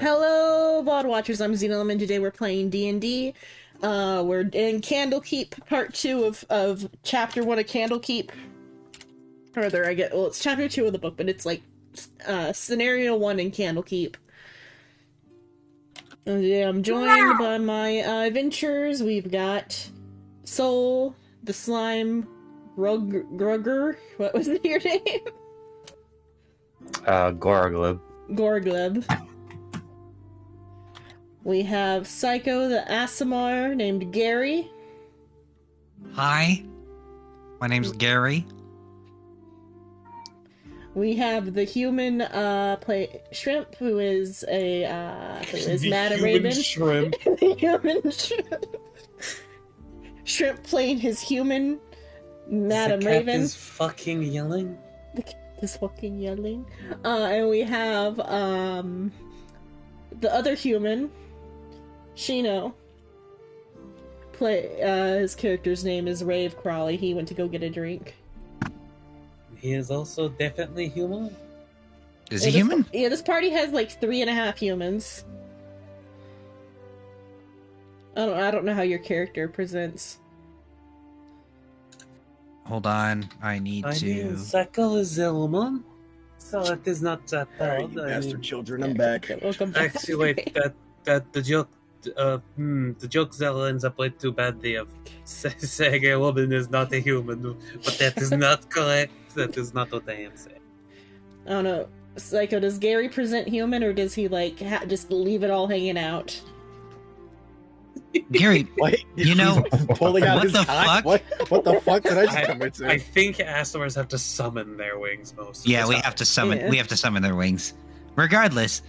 Hello, VOD watchers. I'm Xenolem, and today we're playing D&D. We're in Candlekeep, part 2 of chapter 1 of Candlekeep. Or rather, it's chapter 2 of the book, but it's like scenario 1 in Candlekeep. I'm joined by my adventurers. We've got Soul, the Slime, Grugger. What was your name? Gorglib. We have Psycho the Aasimar named Gary. Hi, my name's Gary. We have the human play Shrimp, who is Madam Raven. Shrimp. The human shrimp. Shrimp playing his human Madam the cat Raven. is fucking yelling. The cat is fucking yelling. And we have the other human, Shino. His character's name is Rave Crawley. He went to go get a drink. He is also definitely human. Is he human? This party has like 3.5 humans. I don't know how your character presents. Hold on, I need to. Psycho is a woman, so it is not that bad. You bastard children, I'm back. Welcome back. Actually, wait, that the joke, the joke Zella ends up with too badly of saying a woman is not a human, but that is not correct. That is not what I am saying. I don't know. Psycho, does Gary present human, or does he like just leave it all hanging out? Gary, you know, pulling out what his the cock? fuck? What the fuck did I just come into? I think Asimars have to summon their wings most of Yeah, the we time. have to summon. Yeah. We have to summon their wings. Regardless,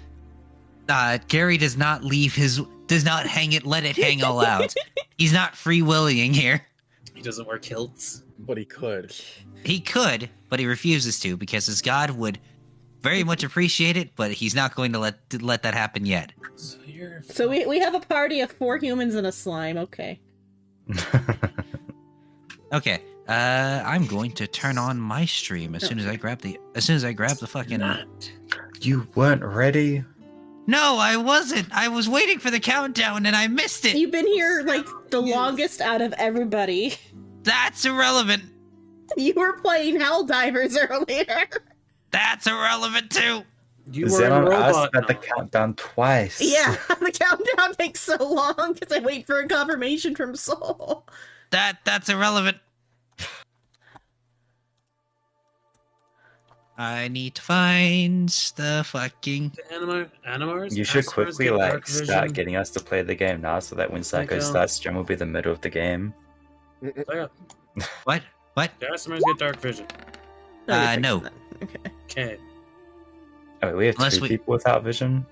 Gary does not hang it, let it hang all out. He's not free willing here. He doesn't wear kilts. But he could. He could, but he refuses to because his god would very much appreciate it. But he's not going to let that happen yet. So we have a party of 4 humans and a slime. Okay. Okay, I'm going to turn on my stream as soon as I grab the fucking. You weren't ready? No, I wasn't. I was waiting for the countdown and I missed it. You've been here like the longest out of everybody. That's irrelevant. You were playing Helldivers earlier. That's irrelevant too. You were a Xenon asked robot. about the countdown twice. Yeah, the countdown takes so long because I wait for a confirmation from Soul. That's irrelevant. I need to find the fucking. Animars? You should Asimars quickly get dark start vision. getting us to play the game now, so that when Psycho Psycho. starts, stream will be the middle of the game. Psycho. What? The Asimars get dark vision. No. Okay. Okay. Oh, wait, we have Unless 2 we- people without vision.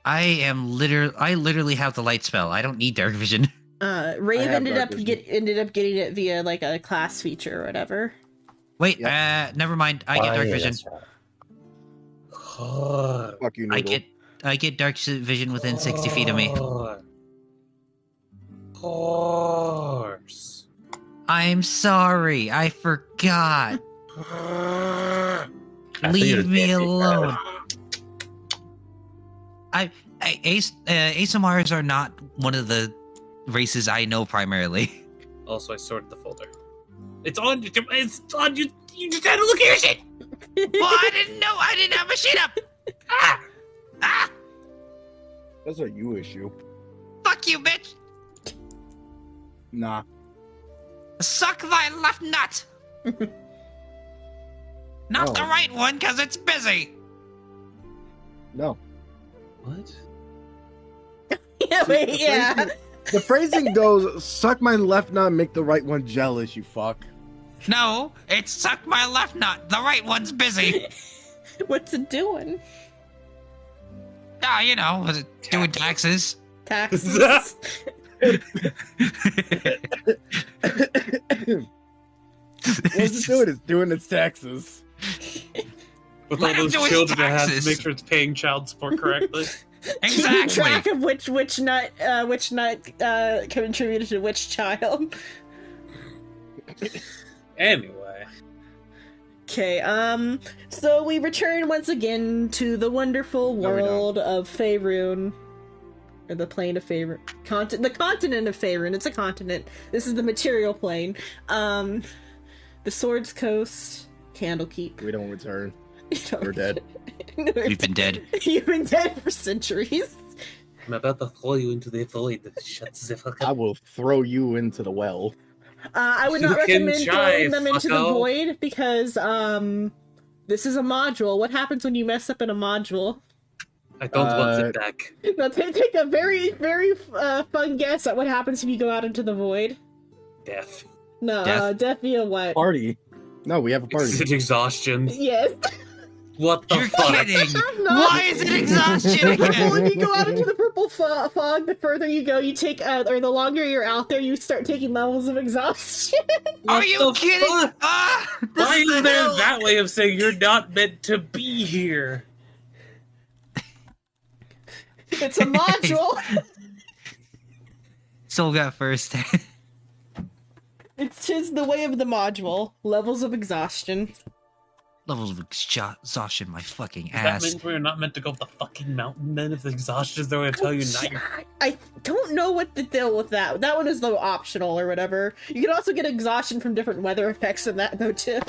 I literally have the light spell. I don't need dark vision. Rave have ended dark up vision. getting it via like a class feature or whatever. Wait, never mind. I get Oh, dark yeah, vision. that's right. Fuck you, I Noodle. get dark vision within 60 feet of me. Horse. I'm sorry. I forgot. I thought you Leave were me dancing, alone. ASMRs are not one of the races I know primarily. Also, I sorted the folder. It's on. It's on. You just had to look at your shit. Well, I didn't know. I didn't have my shit up. Ah! That's a you issue. Fuck you, bitch. Nah. Suck thy left nut. Not the Oh. right one, because it's busy. No. What? Yeah, wait, yeah. The phrasing goes, suck my left nut, make the right one jealous, you fuck. No, it's suck my left nut. The right one's busy. What's it doing? You know, was it doing taxes? Taxes. What's it doing? It's doing its taxes. With Let all him those do his children, it has to taxes. make sure it's paying child support correctly. Keeping Exactly. track of which nut contributed to which child. Anyway, Okay, so we return once again to the wonderful No, we don't. world of Faerun. Or the plane of Faerun. The continent of Faerun. It's a continent. This is the material plane. The Swords Coast, Candlekeep. We don't return. You know, We're dead. We've been dead. You've been dead for centuries. I'm about to throw you into the void. Shut the fuck I up. will throw you into the well. I would You not can recommend try, throwing them into the fucko. void because, this is a module. What happens when you mess up in a module? I don't want it back. Now take a very, very fun guess at what happens if you go out into the void. Death. No, Death? death via what? Party. No, we have a party. It's exhaustion. Yes. What the You're fuck? kidding! No. Why is it exhaustion Well, again? when you go out into the purple fog, the further you go, you take, or the longer you're out there, you start taking levels of exhaustion. Are What you the kidding? fuck? Ah! This Why is is the there hell. that way of saying you're not meant to be here? It's a module. Soul got first. It's just the way of the module. Levels of exhaustion. Levels of exhaustion, my fucking That ass. means we're not meant to go up the fucking mountain then if the exhaustion is there to tell you not your I don't know what to deal with that. That one is though optional or whatever. You can also get exhaustion from different weather effects in that though too.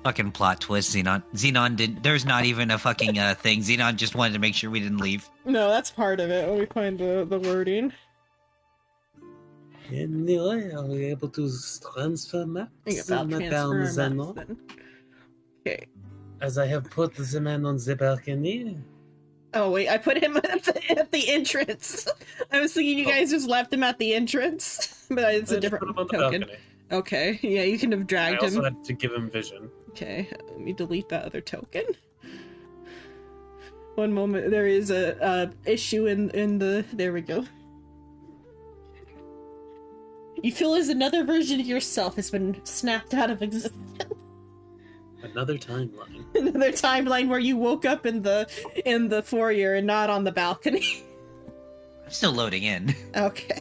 Fucking plot twist, Xenon. Xenon did. There's not even a fucking thing. Xenon just wanted to make sure we didn't leave. No, that's part of it. Let me find the wording. Anyway, are we able to transfer maps? Think about Madame transfer Zeno? maps then. Okay. As I have put the man on the balcony. Oh wait, I put him at the entrance. I was thinking you guys just left him at the entrance, but it's I a just different put him on the token. balcony. Okay, yeah, you can have I dragged also him. had to give him vision. Okay, let me delete that other token. One moment, there is a issue in the. There we go. You feel as another version of yourself has been snapped out of existence. Another timeline. Another timeline where you woke up in the foyer and not on the balcony. I'm still loading in. Okay.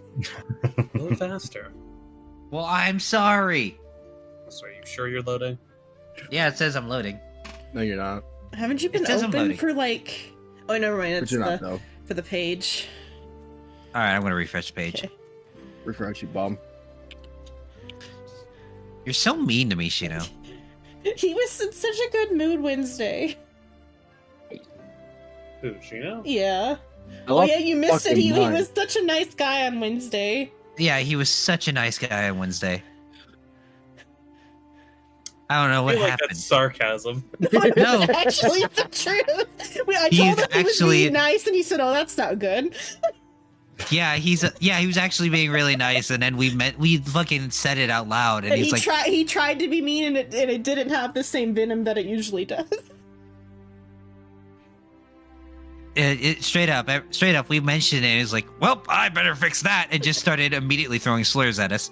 A little faster. Well, I'm sorry. So are you sure you're loading? Yeah, it says I'm loading. No, you're not. Haven't you been says I'm open loading. for like? Oh, never mind. But It's you're not, though. for the page. All right, I'm gonna refresh the page. Okay. Refresh, you bum. You're so mean to me, Shino. He was in such a good mood Wednesday. Who, Shino? Yeah. I Oh lost yeah, you missed it. fucking He mind. was such a nice guy on Wednesday. Yeah, he was such a nice guy on Wednesday. I don't know I what feel like happened. that's sarcasm. No. Actually, the truth. I He's told him he was actually- being nice, and he said, "Oh, that's not good." Yeah, he was actually being really nice, and then we fucking said it out loud, and And he's like, he tried to be mean, and it didn't have the same venom that it usually does. straight up, we mentioned it, and he's like, well, I better fix that, and just started immediately throwing slurs at us.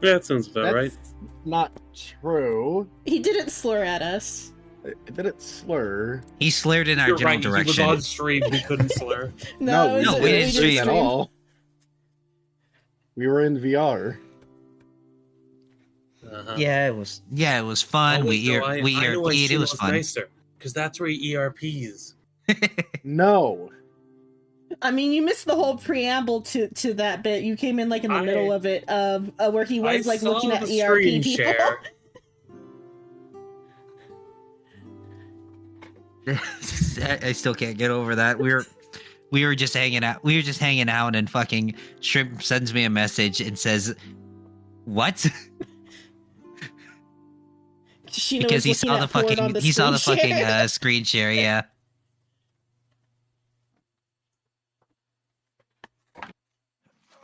Yeah, that sounds about That's right. not true. He didn't slur at us. It didn't slur. He slurred in our You're general right, direction. he was on stream, we couldn't slur. No, no, we didn't stream at all. We were in VR. Uh-huh. Yeah, it was fun. Oh, we wait, no, I know why ERP'd. It was Shino's fun. nicer, because that's where he ERPs. No. I mean, you missed the whole preamble to that bit. You came in like in the middle of it, where he was like saw looking at the ERP screen people. share. I still can't get over that. We were just hanging out. We were just hanging out, and fucking Shrimp sends me a message and says, "What?" Sheena Because was he looking saw the at porn on fucking he saw the screen fucking share. screen share. Yeah.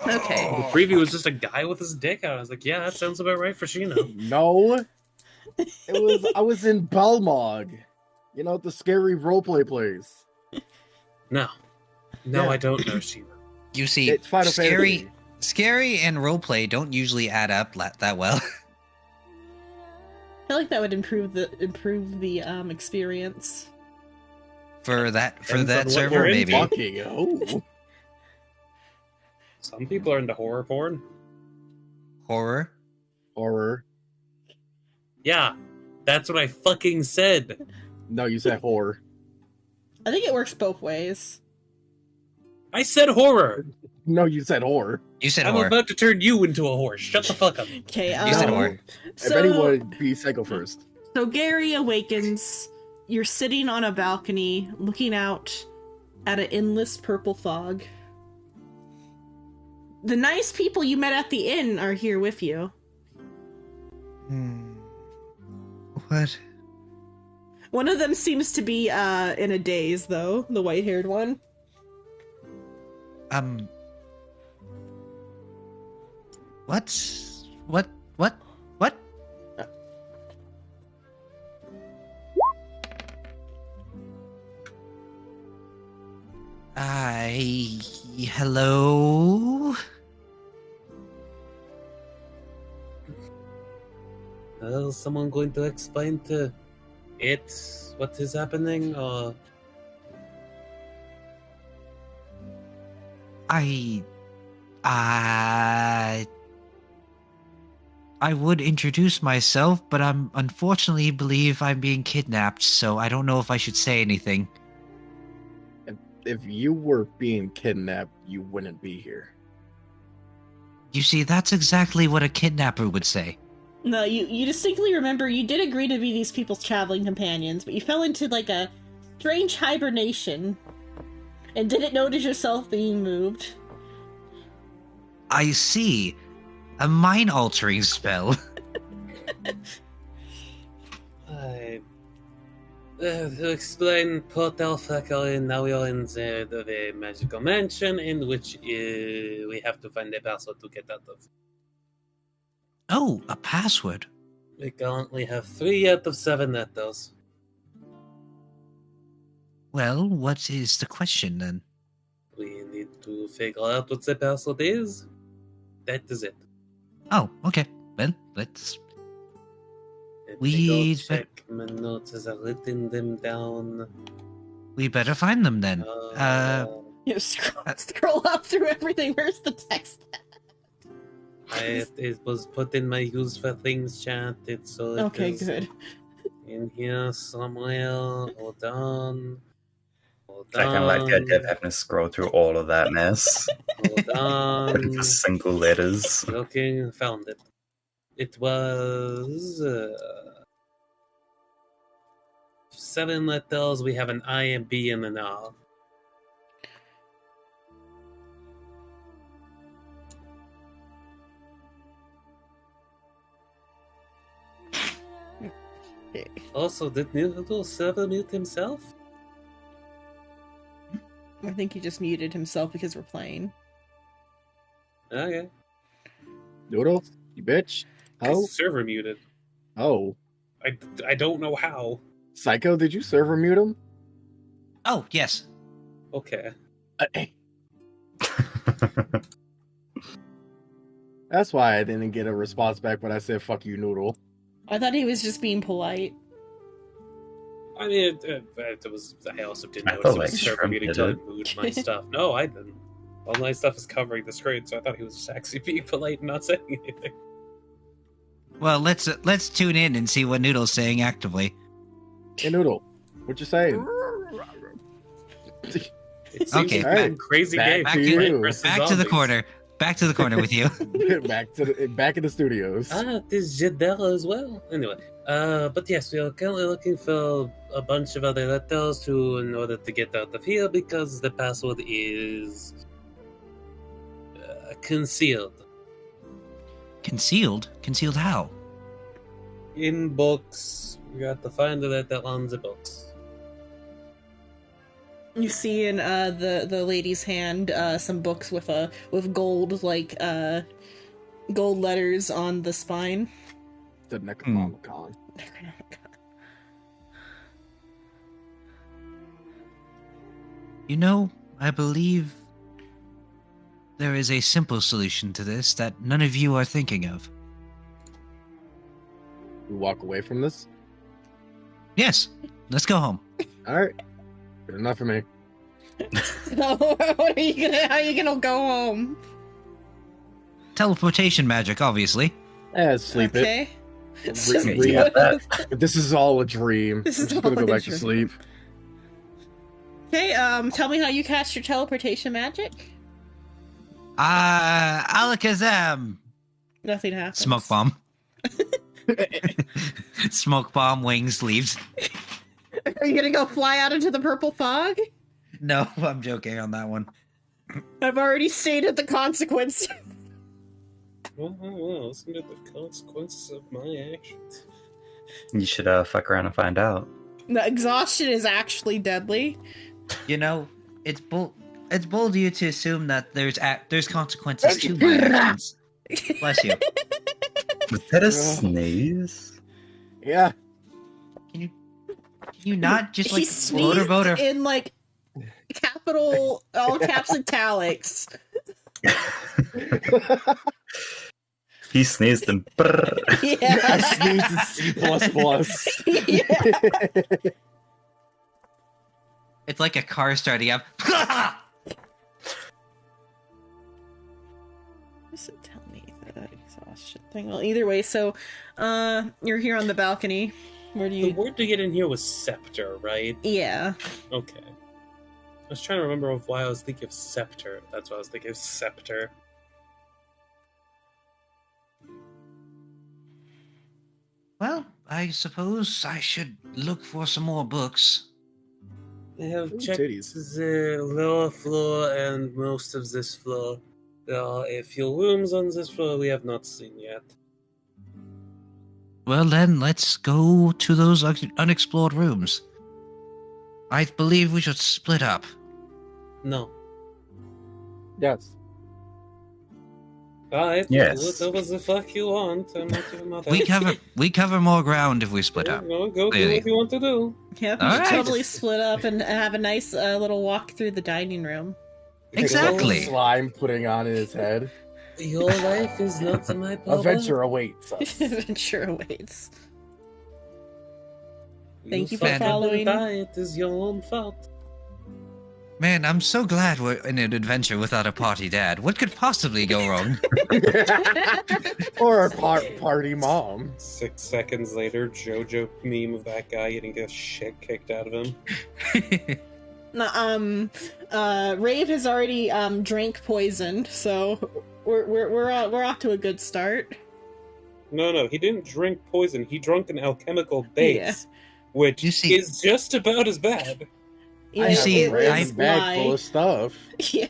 Okay. The preview was just a guy with his dick out. I was like, yeah, that sounds about right for Shino. No. I was in Balmog. You know, the scary roleplay place. No. No, Yeah. I don't know Shino. You see, It's Final Fantasy. scary, and roleplay don't usually add up that well. I feel like that would improve the experience. for that Depends on what server, you're maybe. into. Fucking oh. Some people are into horror porn. Horror. Horror. Yeah, that's what I fucking said. No, you said horror. I think it works both ways. I said horror. No, you said horror. You said I'm horror. about to turn you into a horse. Shut the fuck up. Okay, You said horror. If anyone, be Psycho first. So Gary awakens. You're sitting on a balcony, looking out at an endless purple fog. The nice people you met at the inn are here with you. What? One of them seems to be in a daze, though. The white-haired one. What? Hello? Is someone going to explain to it what is happening, or... I would introduce myself, but I'm unfortunately believe I'm being kidnapped, so I don't know if I should say anything. If you were being kidnapped, you wouldn't be here. You see, that's exactly what a kidnapper would say. No, you distinctly remember you did agree to be these people's traveling companions, but you fell into like a strange hibernation and didn't notice yourself being moved. I see. A mind-altering spell. To explain, Port Alphacal, now we are in the magical mansion in which we have to find a password to get out of. Oh, a password. We currently have 3 out of 7 letters. Well, what is the question then? We need to figure out what the password is. That is it. Oh, okay. Well, let's... Let We me go bet- check my notes as I've written them down. We better find them then. You scroll up through everything. Where's the text? It was put in my use for things chat. Okay, is good. in here somewhere. Hold on. I kind of like the idea of having to scroll through all of that mess. Hold on. Looking for single letters. Looking, found it. It was 7 letters. We have an I, a B, and an R. Also, did Noodle server mute himself? I think he just muted himself because we're playing. Okay. Noodle, you bitch. Oh, Server muted. oh. I don't know how. Psycho, did you server mute him? Oh, yes. Okay. That's why I didn't get a response back when I said "fuck you, Noodle." I thought he was just being polite. I mean, it was. I also didn't I notice thought, it was like, server Shrimp muting did until I it. moved my stuff. No, I didn't. All my stuff is covering the screen, so I thought he was just actually being polite and not saying anything. Well, let's tune in and see what Noodle's saying actively. Hey, Noodle, what you saying? It seems Okay. like a Alright. crazy Back game. to Back you. to, versus back to the zombies. corner. Back to the corner with you. back in the studios. This Jadella as well. Anyway, but yes, we are currently looking for a bunch of other letters in order to get out of here because the password is concealed Concealed? Concealed how? in books. We got to find the letter on the books. You see in the lady's hand some books with gold gold letters on the spine. The Necronomicon. You know, I believe there is a simple solution to this that none of you are thinking of. We walk away from this. Yes, let's go home. All right, good enough for me. What are you gonna? How are you gonna go home? Teleportation magic, obviously. Sleep it. Okay. Yeah, that. This is all a dream. This I'm is just gonna all go a back to dream. sleep. Okay, tell me how you cast your teleportation magic. Alakazam. Nothing happens. Smoke bomb. Smoke bomb, wings, leaves. Are you gonna go fly out into the purple fog? No, I'm joking on that one. I've already stated the consequence. Well, listen to the consequences of my actions. You should fuck around and find out. The exhaustion is actually deadly. You know, it's bold of you to assume that there's consequences to my actions. Bless you. Was that a sneeze? Yeah. Can you not just He like motorboat or sneezed in like capital all caps italics. He sneezed and brrr. Yeah. I sneezed in C++. Yeah. it's like a car starting up. Does it tell me that exhaustion thing? Well, either way, so you're here on the balcony. Where do The you word to get in here was scepter, right? Yeah. Okay. I was trying to remember why I was thinking of scepter. That's why I was thinking of scepter. Well, I suppose I should look for some more books. I have Ooh, checked titties. the lower floor and most of this floor. There are a few rooms on this floor we have not seen yet. Well, then, let's go to those unexplored rooms. I believe we should split up. No. Yes. Alright, Yes. whatever the fuck you want. I'm not your mother. We cover more ground if we split up. Go do Clearly. what you want to do. Yep, you All should right. totally split up and have a nice little walk through the dining room. Exactly. Slime putting on his head. Your life is not my problem. Adventure awaits us. Adventure awaits. Thank you for fucking following. Die, it is your own fault. Man, I'm so glad we're in an adventure without a party dad. What could possibly go wrong? Or a party mom. 6 seconds later, JoJo meme of that guy getting the shit kicked out of him. Rave has already drank poison, so we're off to a good start. No, he didn't drink poison. He drank an alchemical base, which You see- is just about as bad. Yeah, You see, it I was have a bag why- full of stuff. Yeah.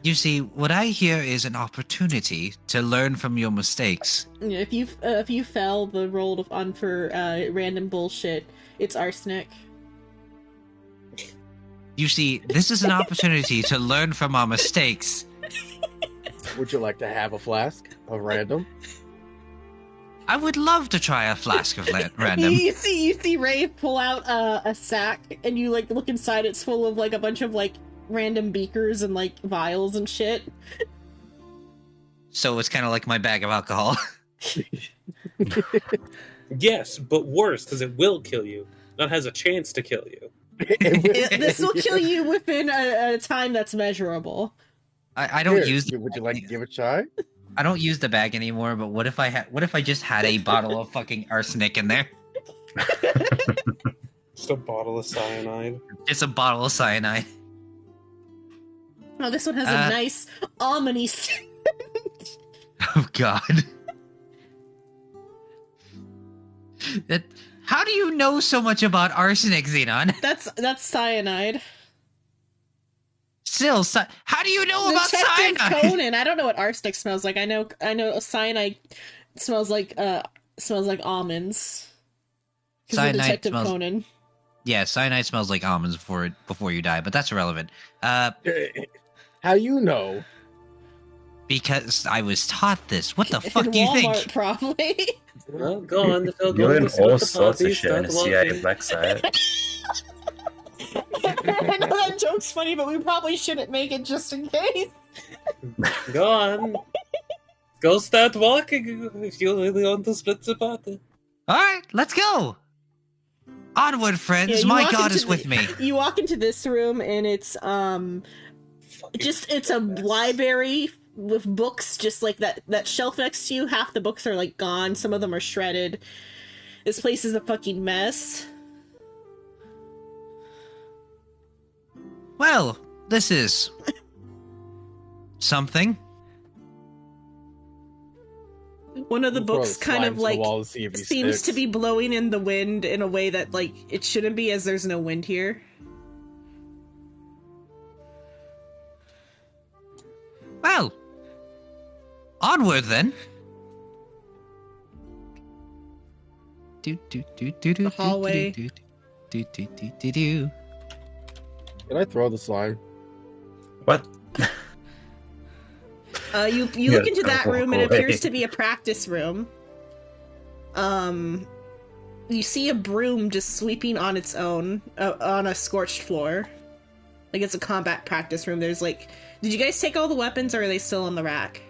You see, what I hear is an opportunity to learn from your mistakes. Yeah, if you fell the roll on for random bullshit, it's arsenic. You see, this is an opportunity to learn from our mistakes. Would you like to have a flask of random? I would love to try a flask of random. You see Rave pull out a sack, and you like look inside. It's full of like a bunch of like random beakers and like vials and shit. So it's kind of like my bag of alcohol. Yes, but worse, because it will kill you. Not has a chance to kill you. This will kill you within a time that's measurable. I don't Here, use. Would you like to give it a try? I don't use the bag anymore. But what if I just had a bottle of fucking arsenic in there? Just a bottle of cyanide. Just a bottle of cyanide. Oh, this one has a nice ominous. Oh God. How do you know so much about arsenic, Xenon? That's cyanide. Still, how do you know about Detective cyanide? Conan. I don't know what arsenic smells like. I know cyanide smells like almonds. 'Cause of Cyanide Detective smells- Conan. Yeah, cyanide smells like almonds before you die, but that's irrelevant. How you know? Because I was taught this. What the fuck In do you Walmart, think? probably. Well, go on. Phil, You go learn on to all the sorts party, of shit in a start CIA walking. black site. I know that joke's funny, but we probably shouldn't make it just in case. Go on. Go start walking if you really want to split the party. All right, let's go. Onward, friends. Yeah, you My walk God into is with me. You walk into this room and it's Fucking it's a library with books just like that shelf next to you. Half the books are like gone. Some of them are shredded. This place is a fucking mess. Well, this is something. One of the We'll throw books a kind slime of to the like wall to see if he seems sticks. to be blowing in the wind in a way that like it shouldn't be, as there's no wind here. Well, onward then. The hallway. Do. Can I throw the slime? What? You Yeah, look into that go room. It away. appears to be a practice room. You see a broom just sweeping on its own on a scorched floor. Like it's a combat practice room. There's like, did you guys take all the weapons, or are they still on the rack?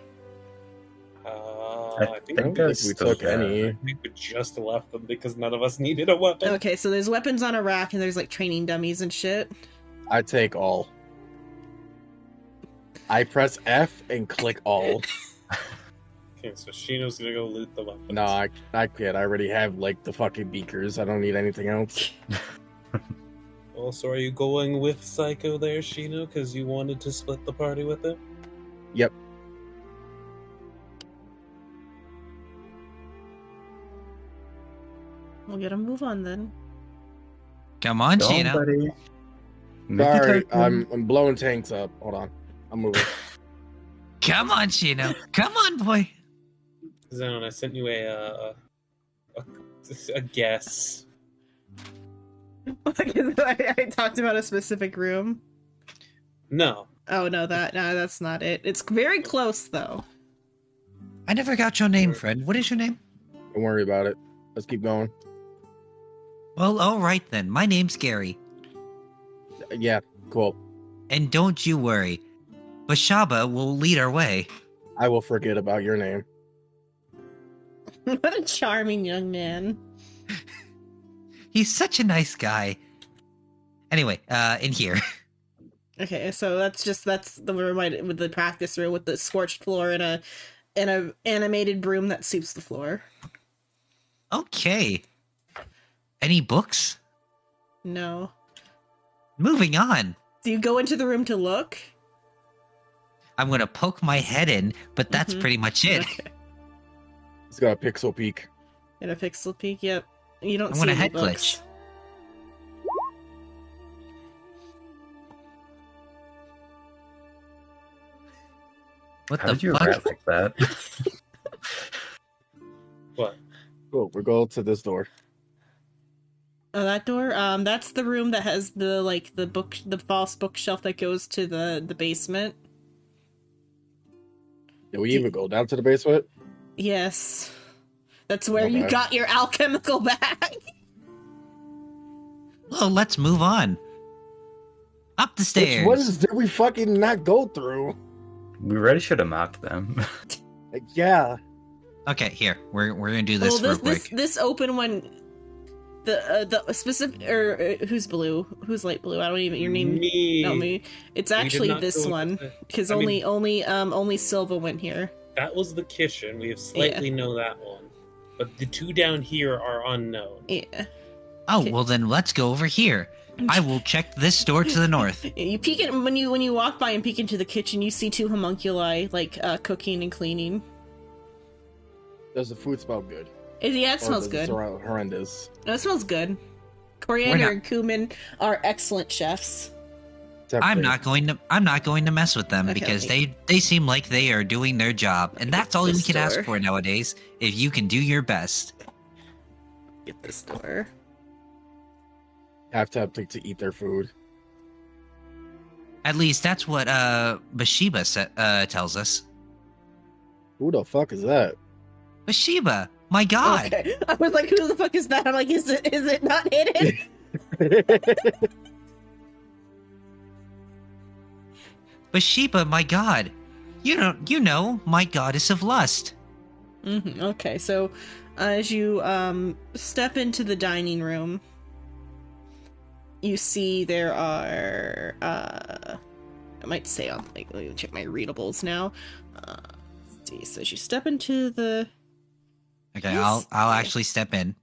I think I don't think we took any. I think we just left them because none of us needed a weapon. Okay, so there's weapons on a rack, and there's like training dummies and shit. I take all. I press F and click all. Okay, so Shino's gonna go loot the weapons. No, I can't. I already have like the fucking beakers. I don't need anything else. Also, are you going with Psycho there, Shino? Because you wanted to split the party with him? Yep. We'll get a move on then. Come on, Go on, Chino. buddy. Make it Sorry, happen. I'm blowing tanks up. Hold on. I'm moving. Come on, Chino. Come on, boy. Zone, I sent you a guess. I talked about a specific room. No. Oh no, that's not it. It's very close though. I never got your name, friend. What is your name? Don't worry about it. Let's keep going. Well, all right then. My name's Gary. Yeah, cool. And don't you worry. Bashaba will lead our way. I will forget about your name. What a charming young man. He's such a nice guy. Anyway, in here. Okay, so that's the room with the practice room with the scorched floor and a animated broom that sweeps the floor. Okay. Any books? No. Moving on. Do you go into the room to look? I'm gonna poke my head in, but that's Mhm. pretty much it. Okay. It's got a pixel peak. In a pixel peek, yep. You don't I see want a any head books. glitch. What How the did you fuck? rat like that? What? Cool. We're going to this door. Oh, that door? That's the room that has the false bookshelf that goes to the basement. Did we even go down to the basement? Yes. That's where you Okay. got your alchemical bag. Well, let's move on. Up the stairs. Which ones did we fucking not go through? We really should have marked them. Yeah. Okay, here. We're gonna do this real quick. This open one, the specific who's blue, who's light blue? I don't even your name. Me. No, me. It's We did actually not this go one into the- because I mean- only Silva went here. That was the kitchen. We have slightly know that one. But the two down here are unknown. Yeah. Oh, okay. well then let's go over here. I will check this door to the north. You peek in when you walk by and peek into the kitchen. You see two homunculi cooking and cleaning. Does the food smell good? Yeah, it Or smells does good. smell horrendous. No, it smells good. Coriander not- and cumin are excellent chefs. I'm not going to mess with them Okay, because okay. they seem like they are doing their job, and that's all we This can ask door. for nowadays. If you can do your best. Get this door. Have to eat their food. At least that's what Bathsheba tells us. Who the fuck is that? Bathsheba, my God. Okay. I was like, who the fuck is that? I'm like, is it not hidden? Bathsheba, my God. You know, my goddess of lust. Okay, so as you step into the dining room, you see there are It might say on, like, let me check my readables now. Let's see, so as you step into the... Okay, Yes. I'll actually step in.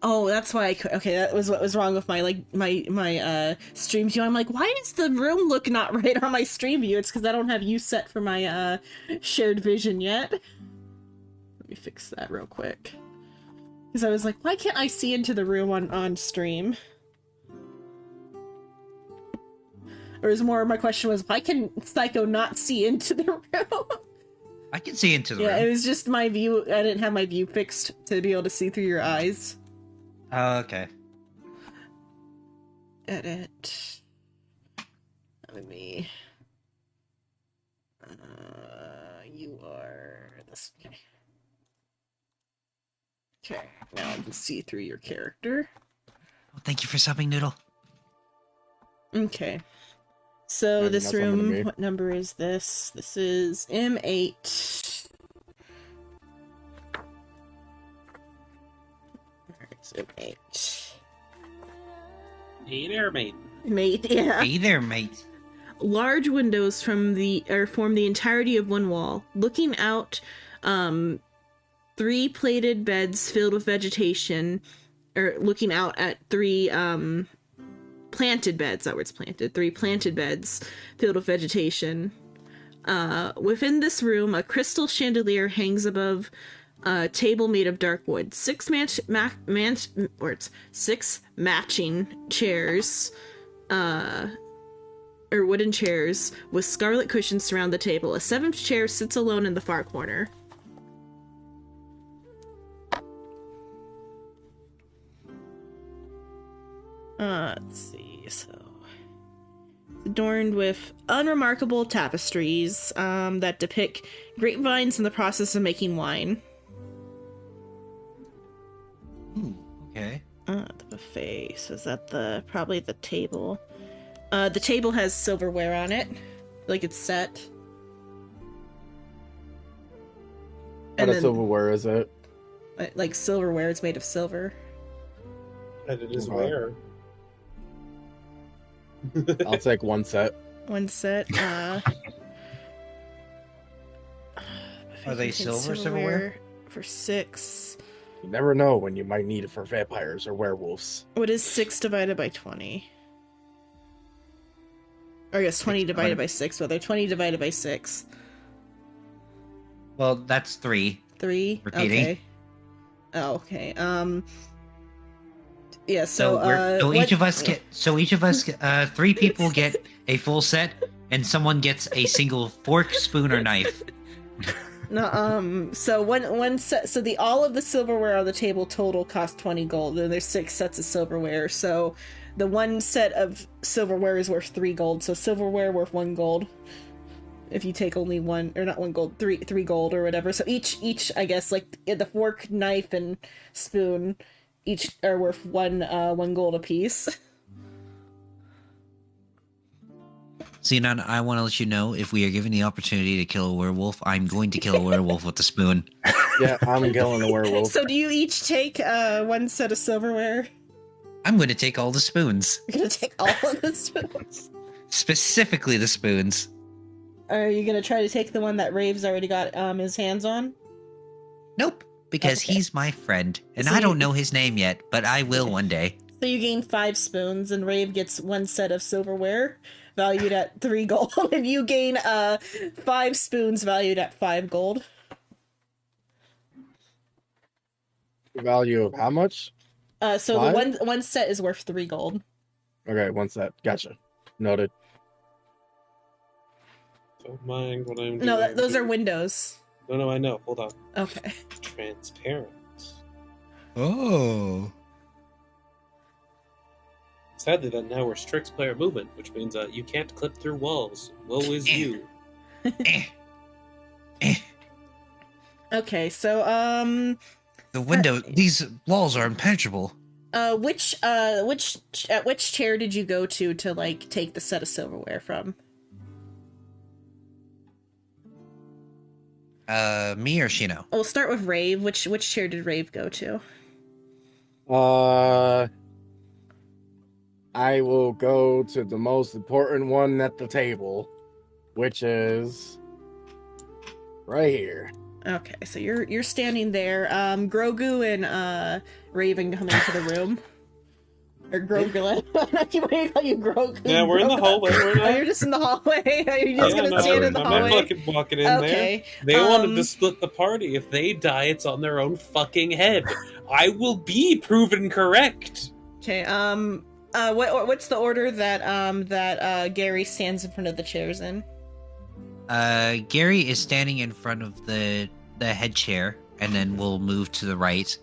Oh, that's why okay, that was what was wrong with my, like, my stream view. I'm like, why does the room look not right on my stream view? It's because I don't have you set for my, shared vision yet. Let me fix that real quick. Because I was like, why can't I see into the room on stream? Or is more, my question was, why can Psycho not see into the room? I can see into the Yeah, room. it was just my view. I didn't have my view fixed to be able to see through your eyes. Oh, okay. Edit. Let me. You are this. Okay. Okay, now I can see through your character. Well, thank you for subbing, Noodle. Okay. So Yeah, this that's what I'm gonna room, be. what number is this? This is M8. Alright, so M8. Hey there, mate. Mate, yeah. Hey there, mate. Large windows form the entirety of one wall. Looking out, 3 plated beds filled with vegetation, or looking out at 3 planted beds. That word's planted. 3 planted beds filled with vegetation. Within this room, a crystal chandelier hangs above a table made of dark wood. 6 matching chairs, or wooden chairs with scarlet cushions surround the table. A 7th chair sits alone in the far corner. Let's see, so... adorned with unremarkable tapestries that depict grapevines in the process of making wine. Ooh, okay. The buffet. So is that probably the table? The table has silverware on it, like it's set. What kind of silverware is it? Like silverware, it's made of silver. And it is Okay. rare. I'll take one set. One set. Are they silver silverware? For 6. You never know when you might need it for vampires or werewolves. What is 6 divided by 20? Or I guess 20 divided by 6, whether 20 divided by 6. Well, that's 3. 3? Repeating. Okay. Oh, okay. Yeah, so, each of us get 3 people get a full set, and someone gets a single fork, spoon, or knife. No, so one set, so all of the silverware on the table total cost 20 gold, and there's 6 sets of silverware, so the one set of silverware is worth 3 gold, so silverware worth 1 gold. If you take only one, or not 1 gold, 3 gold or whatever. So each, I guess, like the fork, knife, and spoon, each are worth 1 gold apiece. Xenon, I want to let you know, if we are given the opportunity to kill a werewolf, I'm going to kill a werewolf with the spoon. Yeah, I'm killing a werewolf. So do you each take 1 set of silverware? I'm going to take all the spoons. You're gonna take all of the spoons? Specifically the spoons. Are you gonna try to take the one that Rave's already got his hands on? Nope, because Okay. he's my friend, and So I you- don't know his name yet, but I will one day. So you gain 5 spoons, and Rave gets 1 set of silverware, valued at 3 gold, and you gain 5 spoons valued at 5 gold. Value of how much? So the 5? one set is worth 3 gold. Okay, one set. Gotcha. Noted. Don't mind what I'm doing. No, those are windows. No, I know. Hold on. Okay. Transparent. Oh. Sadly, that now restricts player movement, which means you can't clip through walls. Woe is you. Okay, so The window, these walls are impenetrable. which chair did you go to like take the set of silverware from? Me or Shino? We'll start with Rave. Which chair did Rave go to? I will go to the most important one at the table, which is right here. Okay, so you're standing there. Grogu and Raven come into the room. Or Grogu. I keep wanting to call you Grogu. Yeah, we're in the Grogu. hallway. We're Oh, not. you're just in the hallway. Are you just Yeah, gonna no, stand we're in the in I'm not hallway? fucking walking in Okay. there. They wanted to split the party. If they die, it's on their own fucking head. I will be proven correct. Okay. What's the order that Gary stands in front of the chairs in? Gary is standing in front of the head chair, and then we'll move to the right,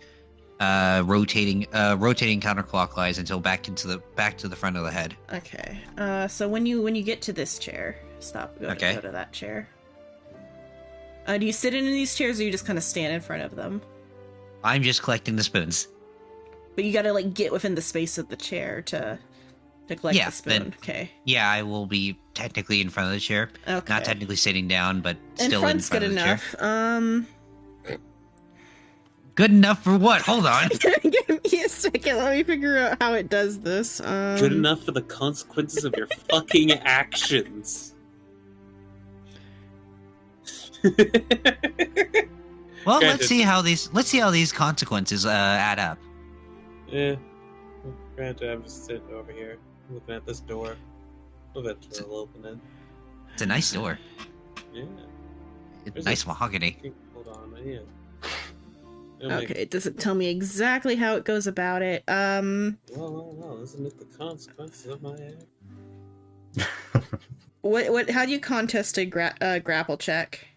rotating counterclockwise until back to the front of the head. Okay. So when you get to this chair, go Okay. to that chair. Do you sit in these chairs, or you just kind of stand in front of them? I'm just collecting the spoons. But you gotta like get within the space of the chair to collect Yeah, the spoon. then- Okay. Yeah, I will be technically in front of the chair. Okay. Not technically sitting down, but In still front's in front good of the enough. chair. Good enough for what? Hold on. Give me a second. Let me figure out how it does this. Good enough for the consequences of your fucking actions. Well, Granted. let's see how these consequences add up. Yeah. Granted, I'm just sitting over here looking at this door. Eventually I'll open it. It's a nice door. Yeah. It's There's nice a- mahogany. Hold on, man. Okay, it doesn't tell me exactly how it goes about it. Well, isn't it the consequences of my act? How do you contest a grapple check?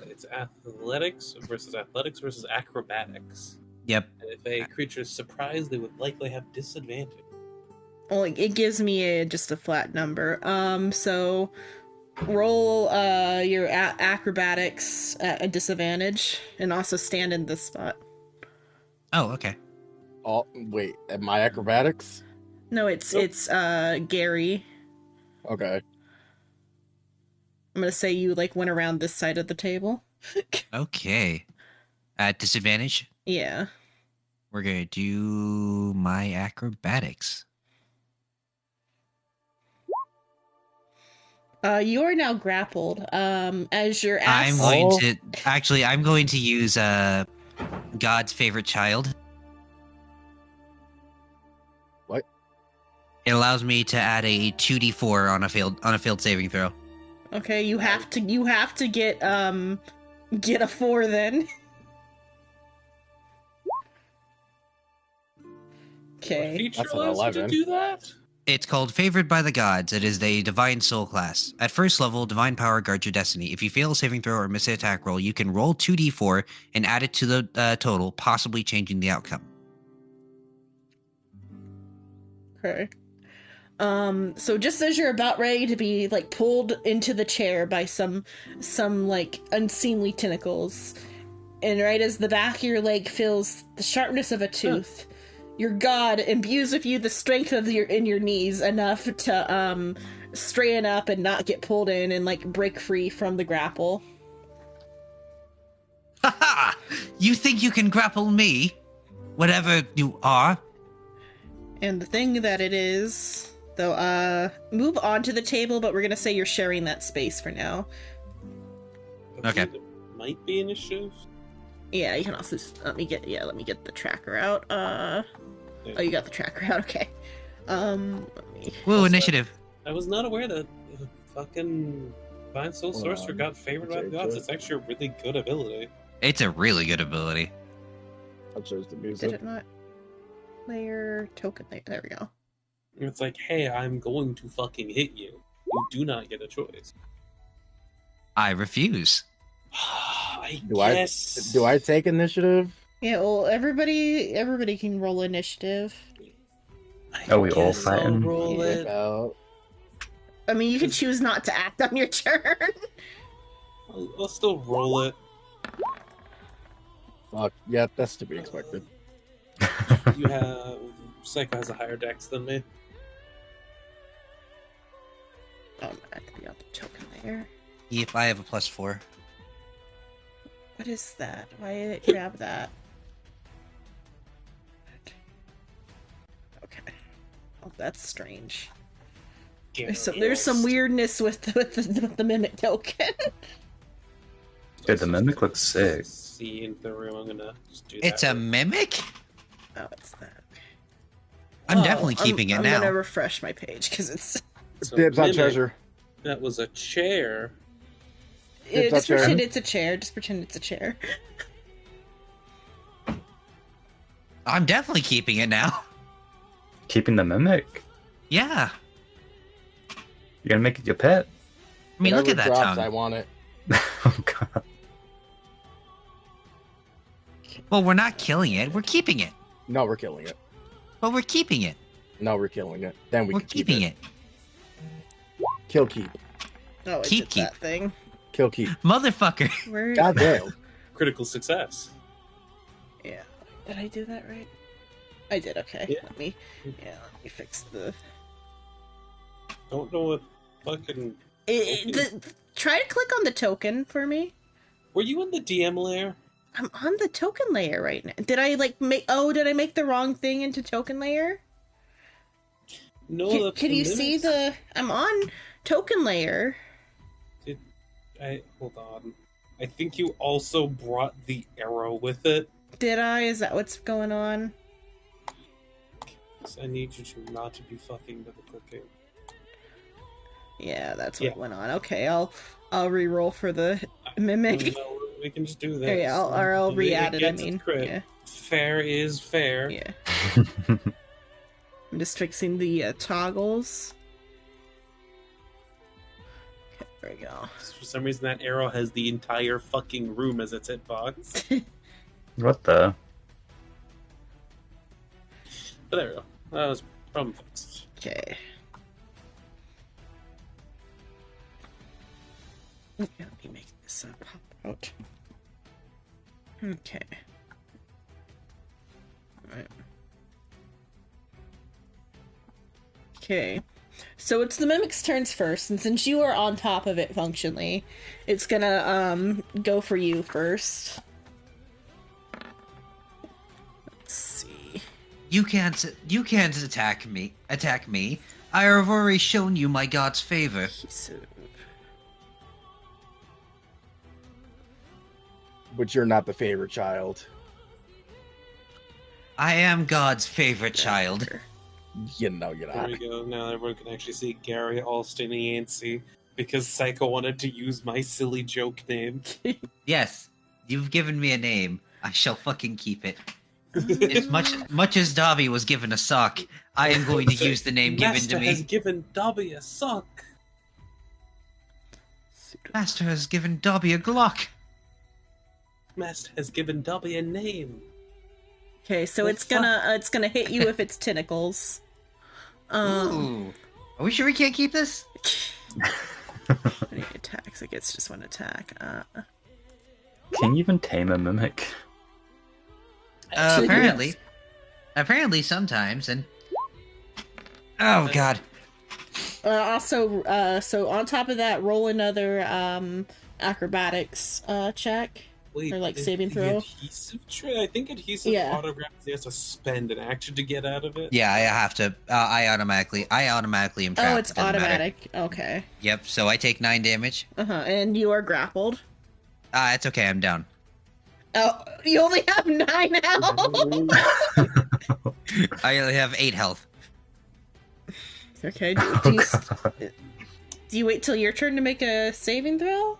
It's athletics versus acrobatics. Yep. And if a creature is surprised, they would likely have disadvantage. Well, it gives me just a flat number. So roll your acrobatics at a disadvantage, and also stand in this spot. Oh, okay. Oh, wait, at my acrobatics? No, it's Gary. Okay. I'm gonna say you like went around this side of the table. Okay. At disadvantage, Yeah. we're gonna do my acrobatics. You are now grappled. As your I'm ass. going to use God's favorite child. What? It allows me to add a 2d4 on a failed saving throw. Okay, you have to get a 4 then. What Okay. feature That's an allows you to 11. do that? It's called Favored by the Gods. It is a Divine Soul class. At first level, Divine Power guards your destiny. If you fail a saving throw or miss an attack roll, you can roll 2d4 and add it to the total, possibly changing the outcome. Okay. So just as you're about ready to be like pulled into the chair by some like unseemly tentacles, and right as the back of your leg feels the sharpness of a tooth, your god imbues with you the strength of your knees enough to straighten up and not get pulled in and like break free from the grapple. Haha! You think you can grapple me? Whatever you are. And the thing that it is, though, move on to the table, but we're gonna say you're sharing that space for now. Okay. It might be initiative. Yeah, you can also let me get the tracker out. Oh, you got the tracker out. Okay. Let me. Woo, Also- initiative. I was not aware that the fucking Divine Soul Hold Sorcerer on. got favored by the gods. It's actually a really good ability. It's a really good ability. I chose the Did music. it not? Layer token. There we go. It's like, hey, I'm going to fucking hit you. You do not get a choice. I refuse. I Do I- guess. Do I take initiative? Yeah. Well, everybody can roll initiative. I Are we all guess I'll fighting? roll it. Without- I mean, you can choose not to act on your turn. I'll still roll it. Fuck, yeah, that's to be expected. You have Psycho has a higher dex than me. Oh, I have to be on the token layer. If I have a +4. What is that? Why did it grab that? Okay. that's strange. Gary There's some Olst. weirdness with the mimic token. Dude, the mimic looks sick. See into the room. I'm gonna just do that. It's a mimic? Oh, it's that. I'm definitely keeping it I'm now. gonna refresh my page because it's. So Dibs on mimic, treasure. That was a chair. It's Just a chair. pretend it's a chair. Just pretend it's a chair. I'm definitely keeping it now. Keeping the mimic? Yeah. You're gonna make it your pet? I mean, look Whatever at that drops, tongue. I want it. Oh god. Well, we're not killing it. We're keeping it. No, we're killing it. But we're keeping it. No, we're killing it. Then we We're can keep keeping it. Kill keep. Oh, I Keep. did that thing. Kill keep. Motherfucker. Where? God damn. Critical success. Yeah. Did I do that right? I did. Okay. Yeah. Let me fix the. Don't know what fucking. Try to click on the token for me. Were you in the DM layer? I'm on the token layer right now. Did I make? Oh, did I make the wrong thing into token layer? No. Can, that's can the you see mimics. the? I'm on token layer. Hold on. I think you also brought the arrow with it. Did I? Is that what's going on? So I need you to not to be fucking double clicking. Yeah, that's what Yeah. went on. Okay, I'll re-roll for the mimic. No, we can just do this. Oh, yeah, I'll It re-add it. I gets its mean, crit. yeah, Fair is fair. yeah. I'm just fixing the toggles. Okay, there we go. For some reason, that arrow has the entire fucking room as its hitbox. What the? But there we go. That was problem fixed. Okay. Okay, let me make this pop out. Okay. Alright. Okay. So it's the mimic's turns first, and since you are on top of it functionally, it's gonna go for you first. Let's see. You can't attack me. I have already shown you my god's favor. But you're not the favorite child. I am God's favorite child. You know you're There not. we go. Now everyone can actually see Gary Alston Yancey because Psycho wanted to use my silly joke name. Yes, you've given me a name. I shall fucking keep it. As much as Dobby was given a sock, I am going to use the name given Master to has me. given Dobby a sock. Master has given Dobby a Glock. Master has given Dobby a name. Okay, so The it's gonna hit you with its tentacles. Ooh. Are we sure we can't keep this? Any attacks? It gets just one attack. Can you even tame a mimic? Apparently. Apparently sometimes, and... Oh, God. Also, so on top of that, roll another acrobatics check. Wait, Or, like, is saving the throw? Adhesive I think adhesive Yeah. autographs. He has to spend an action to get out of it. Yeah, I have to... I automatically am trapped. Oh, it's It doesn't matter. automatic. Okay. Yep, so I take 9 damage. And you are grappled. It's okay, I'm down. Oh, you only have 9 health. I only have 8 health. Okay. Do you wait till your turn to make a saving throw?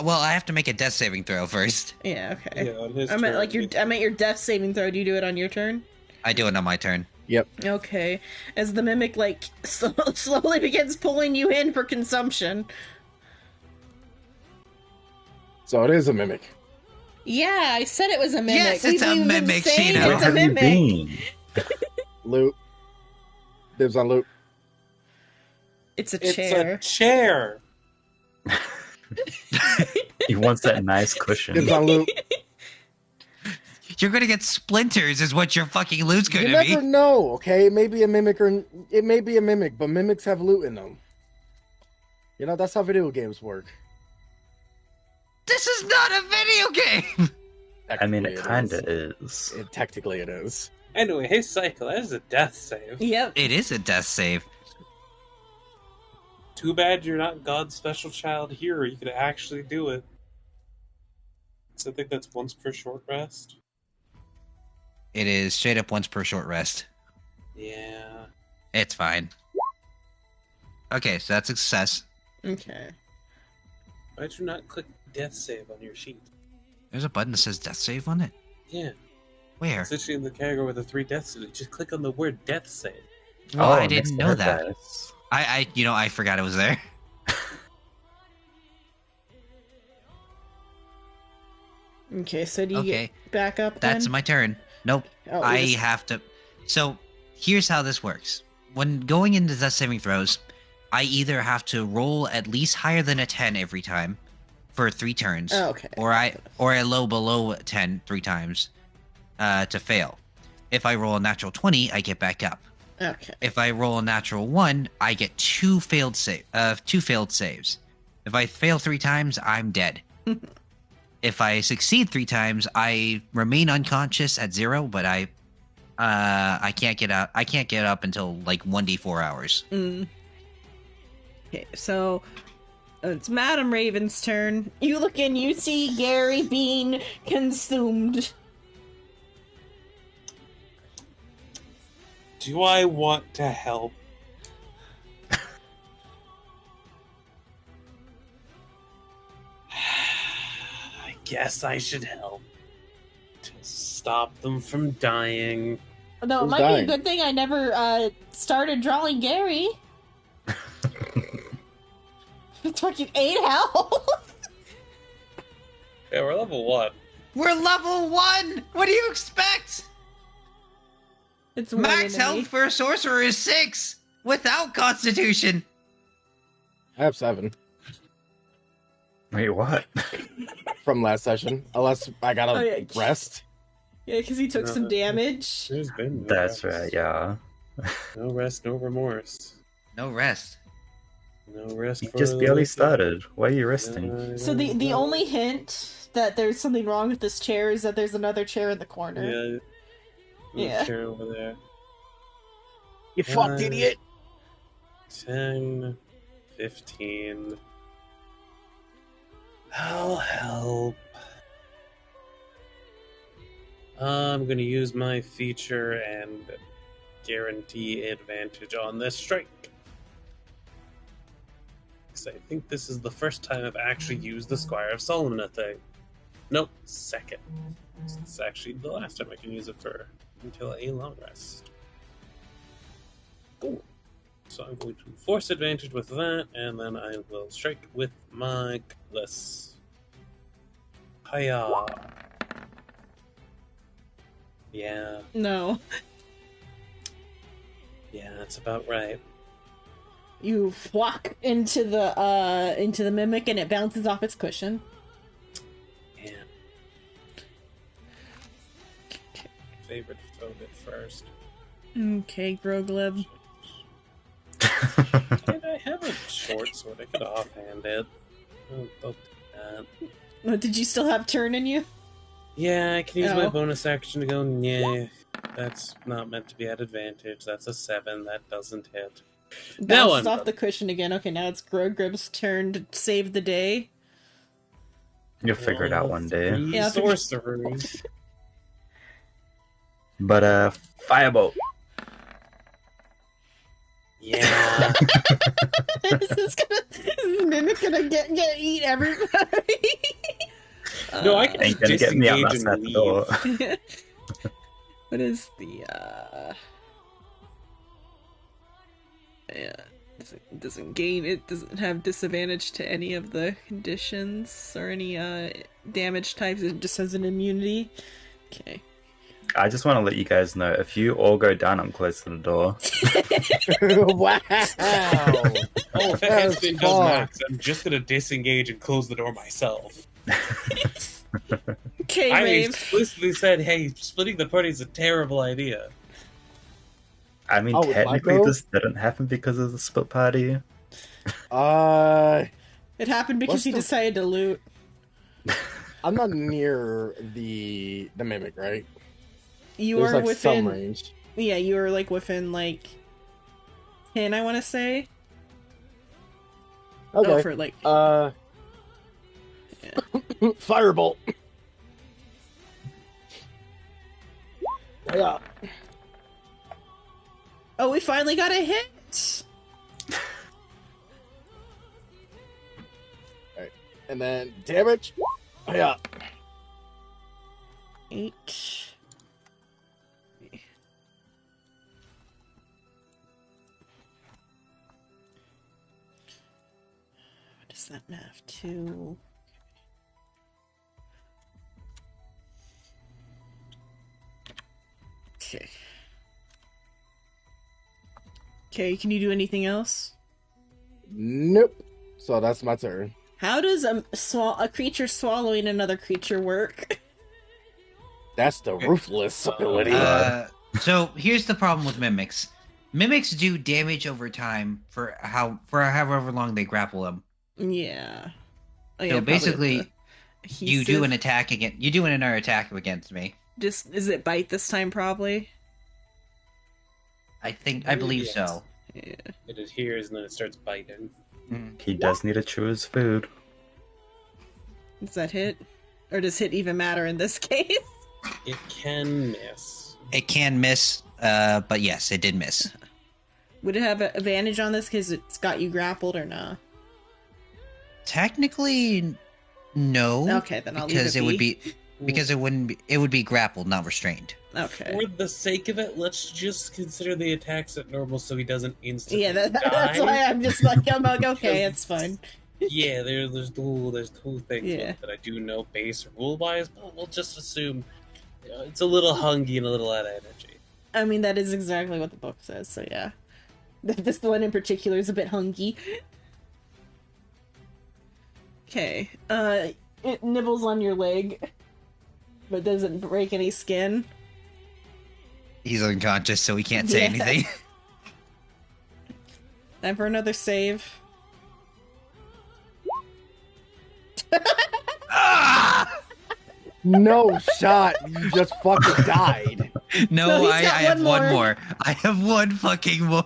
Well, I have to make a death saving throw first. Yeah. Okay. Yeah, on his I'm at turn, your death saving throw. Do you do it on your turn? I do it on my turn. Yep. Okay. As the mimic slowly begins pulling you in for consumption. So it is a mimic. Yeah, I said it was a mimic. Yes, it's a We've been mimic, saying Shino. Where it's a have you mimic. been? Loot. Dibs on loot. It's a It's chair. a chair. He wants that nice cushion. Dibs on loot. You're gonna get splinters, is what your fucking loot's You gonna never be. know, okay? It may be a mimic but mimics have loot in them. You know, that's how video games work. This is not a video game! I mean, Technically it kind is. of is. Technically it is. Anyway, hey, Cycle, that is a death save. Yep. It is a death save. Too bad you're not God's special child here. You could actually do it. So I think that's once per short rest. It is straight up once per short rest. Yeah. It's fine. Okay, so that's a success. Okay. Why'd you not click death save on your sheet? There's a button that says death save on it. Yeah. Where? It's literally in the category with the 3 deaths. Just click on the word death save. Oh, I it makes didn't know sense, that. guys. I forgot it was there. Okay, so do you Okay, get back up that's then? my turn. Nope. Oh, I you just- have to. So here's how this works. When going into death saving throws, I either have to roll at least higher than a 10 every time for 3 turns, Oh, okay. or a low below 10 3 times to fail. If I roll a natural 20, I get back up. Okay. If I roll a natural 1, I get 2 failed saves. If I fail 3 times, I'm dead. If I succeed 3 times, I remain unconscious at 0, but I can't get up. I can't get up until like 1d4 hours. Mm. Okay, so it's Madam Raven's turn. You look in, you see Gary being consumed. Do I want to help? I guess I should help. To stop them from dying. Though it Who's might be dying? a good thing I never started drawing Gary. It's fucking 8 health. Yeah, we're level 1. We're level 1. What do you expect? It's one Max enemy. health for a sorcerer is 6 without Constitution. I have 7 Wait, what? from last session. Unless I gotta Oh, yeah. rest. Yeah, because he took some damage. There's been no That's rest. right, yeah. No rest, no remorse. No rest. No rest You for just the barely wicked. started. Why are you resting? So the only hint that there's something wrong with this chair is that there's another chair in the corner. Yeah. Yeah. Chair over there. You fucked idiot! 10, 15. I'll help. I'm gonna use my feature and guarantee advantage on this strike. Because I think this is the first time I've actually used the Squire of Solomon thing. Nope, second. It's actually the last time I can use it for until a long rest. Cool. So I'm going to force advantage with that, and then I will strike with my cutlass. Hiya. Yeah, No. that's about right. You whack into the mimic and it bounces off its cushion. Yeah. Favorite throw bit first. Okay, Grogleb. And I have a short sword. I could offhand it. I'll do that. Oh, did you still have turn in you? Yeah, I can use my Oh. bonus action to go, yeah. That's not meant to be at advantage. That's a 7. That doesn't hit. Now Bounces I'm off the cushion again. Okay, now it's Grogleb's turn to save the day. You'll figure it out one day. 3 Yeah, I'll figure- sorceries. But, firebolt. Yeah. Is this mimic gonna get eat everybody? No, I can Ain't just gonna get me out disengage that and leave. door. What is the yeah, doesn't gain, it doesn't have disadvantage to any of the conditions or any damage types. It just has an immunity. Okay. I just want to let you guys know, if you all go down, I'm close to the door. Wow! Oh, if That it was hits fun. max, I'm just gonna disengage and close the door myself. Okay, I Rave. explicitly said, hey, splitting the party is a terrible idea. I mean, Oh, with technically Michael? this didn't happen because of the split party. It happened because What's he the- decided to loot. I'm not near the mimic, right? You There's are like some within. range. Yeah, you are like within like 10, I want to say. Okay. Oh, for like. Firebolt. Yeah. Oh, we finally got a hit. Alright. And then damage. Yeah. 8. What does that math to? Okay. Okay, can you do anything else? Nope. So that's my turn. How does a creature swallowing another creature work? That's the ruthless ability. So here's the problem with mimics. Mimics do damage over time for however long they grapple them. Yeah. Oh, So basically, the you do an adhesive. attack again. You do another attack against me. Just is it bite this time? Probably. I believe Yes. so. Yeah. It adheres and then it starts biting. He does need to chew his food. Does that hit, or does hit even matter in this case? It can miss. It can miss, but yes, it did miss. Would it have an advantage on this because it's got you grappled or not? Technically, no. Okay, then I'll because leave it it would be because it wouldn't be it would be grappled, not restrained. Okay. For the sake of it, let's just consider the attacks at normal so he doesn't instantly Yeah, that's die. why I'm just like, I'm like, okay, it's fine. Yeah, there's two things Yeah. that I do know base rule wise, but we'll just assume it's a little hungry and a little out of energy. I mean, that is exactly what the book says, so yeah. This one in particular is a bit hungry. Okay, it nibbles on your leg, but doesn't break any skin. He's unconscious, so he can't say Yeah. anything. Time for another save. Ah! No shot. You just fucking died. No, No, he's I got have one one more. more. I have one fucking more.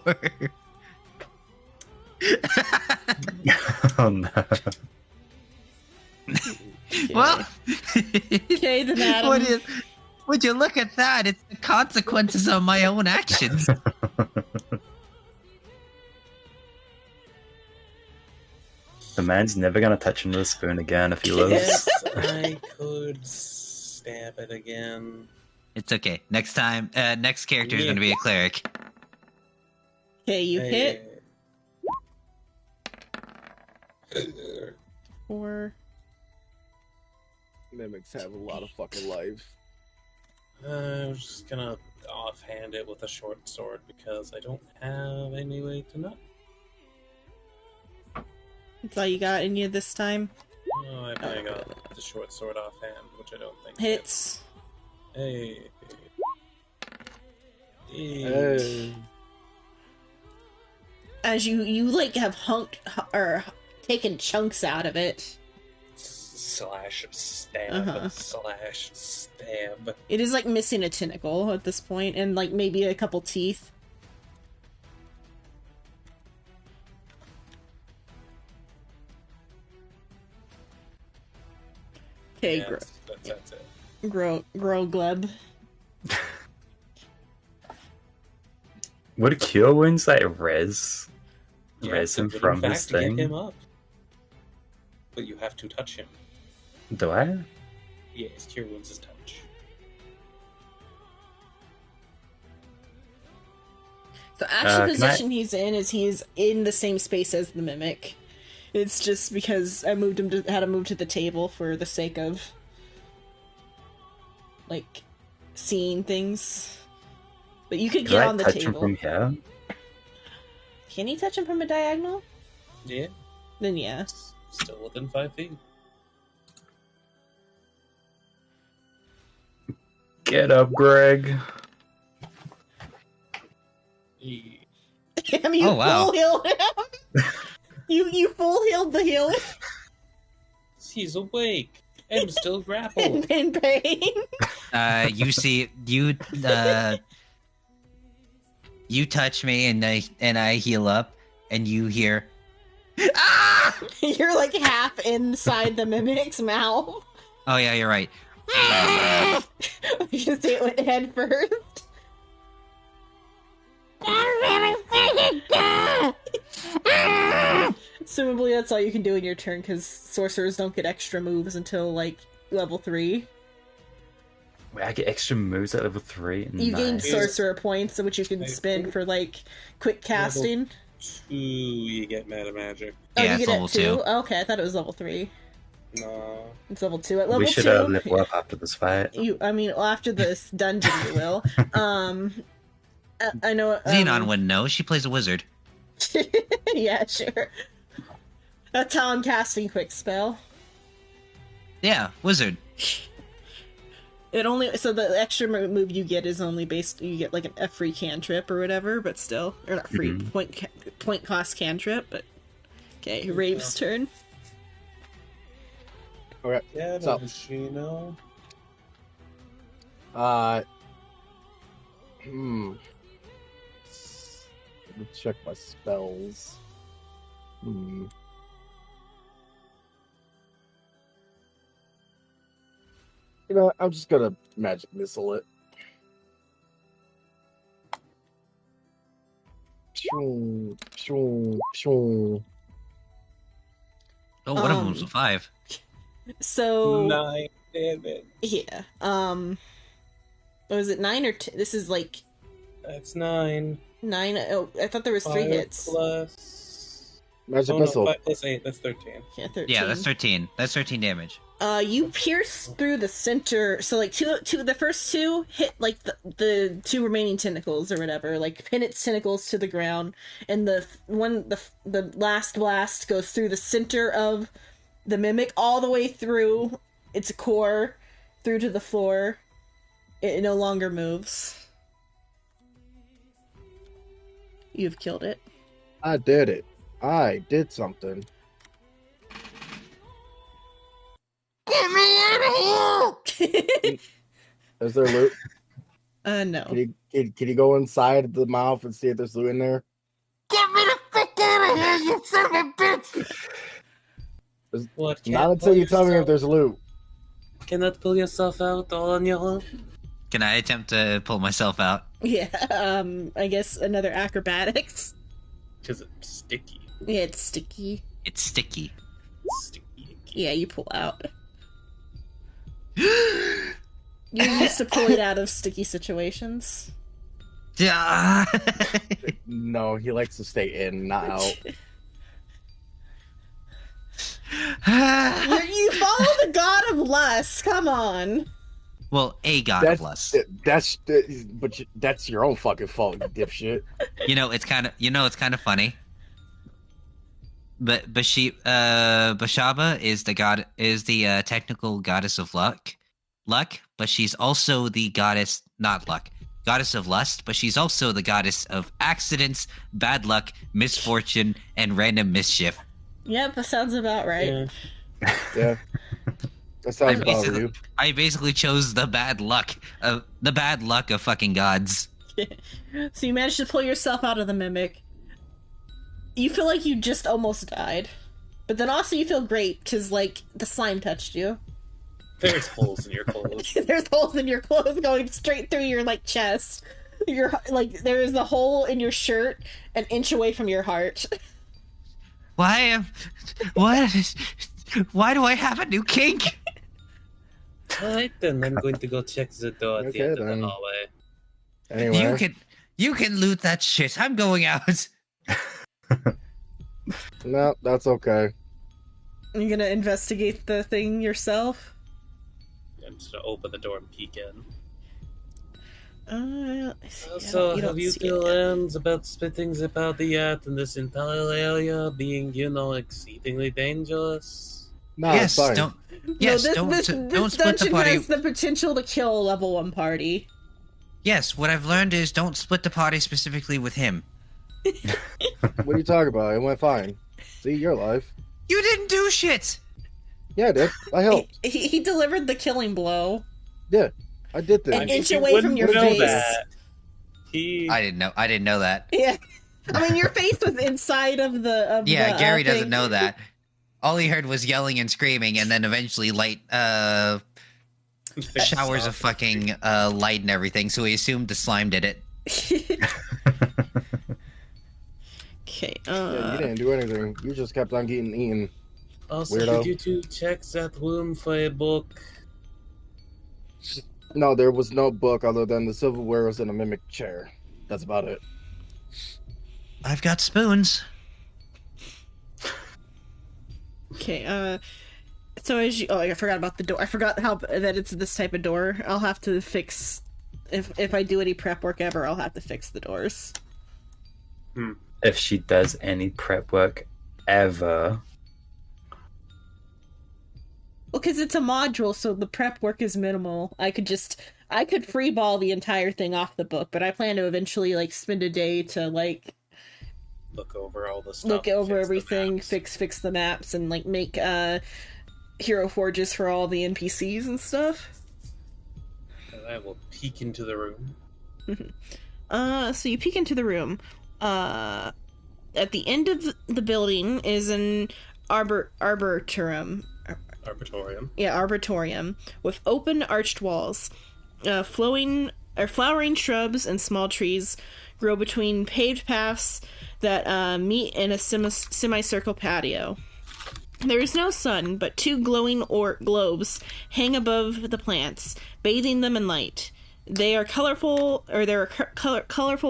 Oh no. Well, Okay, then Adam. Would you look at that? It's the consequences of my own actions. The man's never gonna touch another spoon again if he lives. Yes, I could stab it again. It's okay. Next time, next character is going to be a cleric. Okay, you hit. Hey. 4. Mimics have a lot of fucking life. I'm just gonna offhand it with a short sword because I don't have any way to know. That's all you got in you this time. Oh, I got the short sword offhand, which I don't think Hits. Hey. Hey. As you like have taken chunks out of it. Slash stab. Uh-huh. Slash stab. It is like missing a tentacle at this point, and like maybe a couple teeth. Okay, Yeah, that's it. grow gleb. Would cure wounds like res Yes, him it would, from in his fact, get thing? him up. But you have to touch him. Do I? Yes, cure wounds is touch. The actual can position he's in is he's in the same space as the mimic. It's just because I had to move to the table for the sake of like seeing things. But you could Could get I on the touch him table. from here? Can you touch him from a diagonal? Yeah, Then yeah. still within 5 feet. Get up, Greg. Yeah. Damn, you Oh, wow. full healed him. you full healed the healer He's awake and still grappled. in pain. You see, you touch me, and I heal up, and you hear, ah! You're like half inside the mimic's mouth. Oh yeah, you're right. Because it went head first. Assumably that's all you can do in your turn, because sorcerers don't get extra moves until, like, level 3. Wait, I get extra moves at level 3? You gain Nice. sorcerer points, which you can spend for, like, quick casting. 2, you get meta magic. Oh, Yeah, you it's get level it too? 2. Okay, I thought it was level 3. No. It's level 2. At level We should 2... level up after this fight. after this dungeon you will. I know... Xenon wouldn't know. She plays a wizard. Yeah, sure. That's how I'm casting quick spell. Yeah, wizard. It only the extra move you get is only based. You get like a free cantrip or whatever, but still, or not free point cost cantrip. But okay, Rave's turn. Okay. Yeah, So- Shino. Let me check my spells. You know, I'm just gonna magic missile it. Shoo, shoo, shoo. Oh, one of them's a 5. So 9 damage. yeah, was it 9 or 10? This is like That's 9. 9. Oh, I thought there was 3 5 hits. plus... Magic Oh, missile. no, 5 plus 8, that's 13. Yeah, 13. Yeah, that's 13. That's 13 damage. You pierce through the center, so like the first 2 hit like the 2 remaining tentacles or whatever, like pin its tentacles to the ground, and the last blast goes through the center of the mimic all the way through its core, through to the floor. It no longer moves. You've killed it. I did it. I did something. Get me out of here! Is there loot? No. Can you go inside the mouth and see if there's loot in there? Get me the fuck out of here, you son of a bitch! What? Not until you tell me if there's loot. Cannot pull yourself out all on your own? Can I attempt to pull myself out? Yeah, I guess another acrobatics. Because it's sticky. Yeah, it's sticky. It's sticky. Sticky. Yeah, you pull out. You're used to pulling out of sticky situations. Yeah. No, he likes to stay in, not out. You follow the god of lust. Come on. Well, a god of lust. That's your own fucking fault, you dipshit. It's kind of funny. But Bashaba is the technical goddess of luck, but she's also the goddess of lust, but she's also the goddess of accidents, bad luck, misfortune, and random mischief. Yep, that sounds about right. Yeah. That sounds about you. I basically chose the bad luck of fucking gods. So you managed to pull yourself out of the mimic. You feel like you just almost died. But then also you feel great, because, like, the slime touched you. There's holes in your clothes. There's holes in your clothes going straight through your, like, chest. There is a hole in your shirt an inch away from your heart. Why do I have a new kink? Alright then, I'm going to go check the door at the Okay, end of then. the hallway. Anyway. You can loot that shit. I'm going out. No, that's okay. You're gonna investigate the thing yourself? I'm just gonna open the door and peek in. So Have you learned about things about the in this entire area being, exceedingly dangerous? No, Yes, it's fine. don't. Yes, this don't split the dungeon party. has the potential to kill a level 1 party. Yes, what I've learned is don't split the party specifically with him. What are you talking about? It went fine. See, you're alive. You didn't do shit. Yeah, I did. I helped. He delivered the killing blow. Yeah, I did this. An inch he away from wouldn't your know face. that. He I didn't know that. Yeah. I mean, your face was inside of the Yeah, Gary doesn't thing. know that. All he heard was yelling and screaming, and then eventually light showers of fucking light and everything. So he assumed the slime did it. Okay. Yeah, you didn't do anything. You just kept on getting eaten. Also, Weirdo. could you two check that room for a book? No, there was no book other than the silverware was in a mimic chair. That's about it. I've got spoons. Okay. So as you, I forgot about the door. I forgot that it's this type of door. I'll have to fix if I do any prep work ever. I'll have to fix the doors. If she does any prep work ever, Well, because it's a module, so the prep work is minimal. I could freeball the entire thing off the book, but I plan to eventually like spend a day to like Look over all the stuff. look over fix the everything, maps. fix the maps, and like make hero forges for all the NPCs and stuff. And I will peek into the room. So you peek into the room. At the end of the building is an arboretum. Arbitorium. Yeah, arboretum with open arched walls. Flowering shrubs and small trees grow between paved paths that meet in a semicircle patio. There is no sun, but two glowing globes hang above the plants, bathing them in light. There are colorful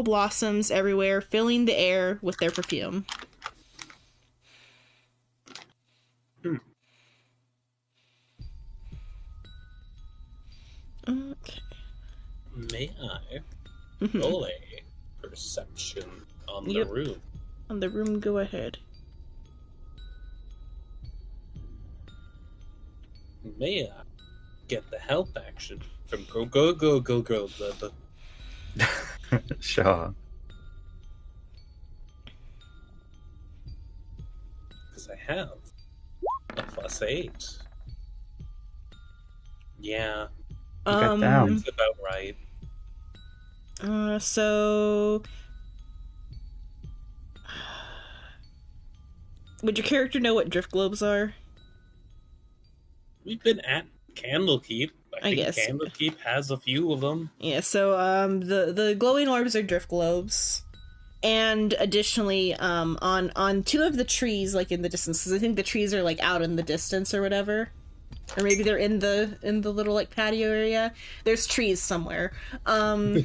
blossoms everywhere, filling the air with their perfume. Okay. May I roll a perception on Yep. the room? On the room, go ahead. May I get the help action from go, the sure. because I have a +8. Yeah, You got down. it's about right. So would your character know what drift globes are? We've been at Candlekeep. I think guess. Candlekeep has a few of them. Yeah, so the glowing orbs are drift globes. And additionally, on two of the trees, like in the distance, because I think the trees are like out in the distance or whatever. Or maybe they're in the little like patio area. There's trees somewhere. You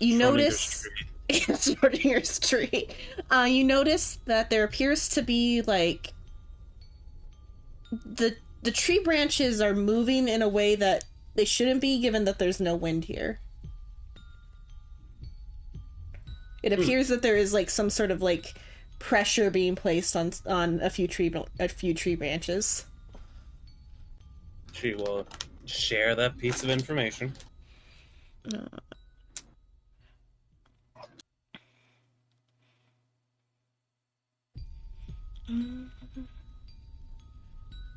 notice Schrodinger's tree. You notice that there appears to be like the tree branches are moving in a way that they shouldn't be, given that there's no wind here. It appears that there is like some sort of like pressure being placed on a few tree branches. She will share that piece of information.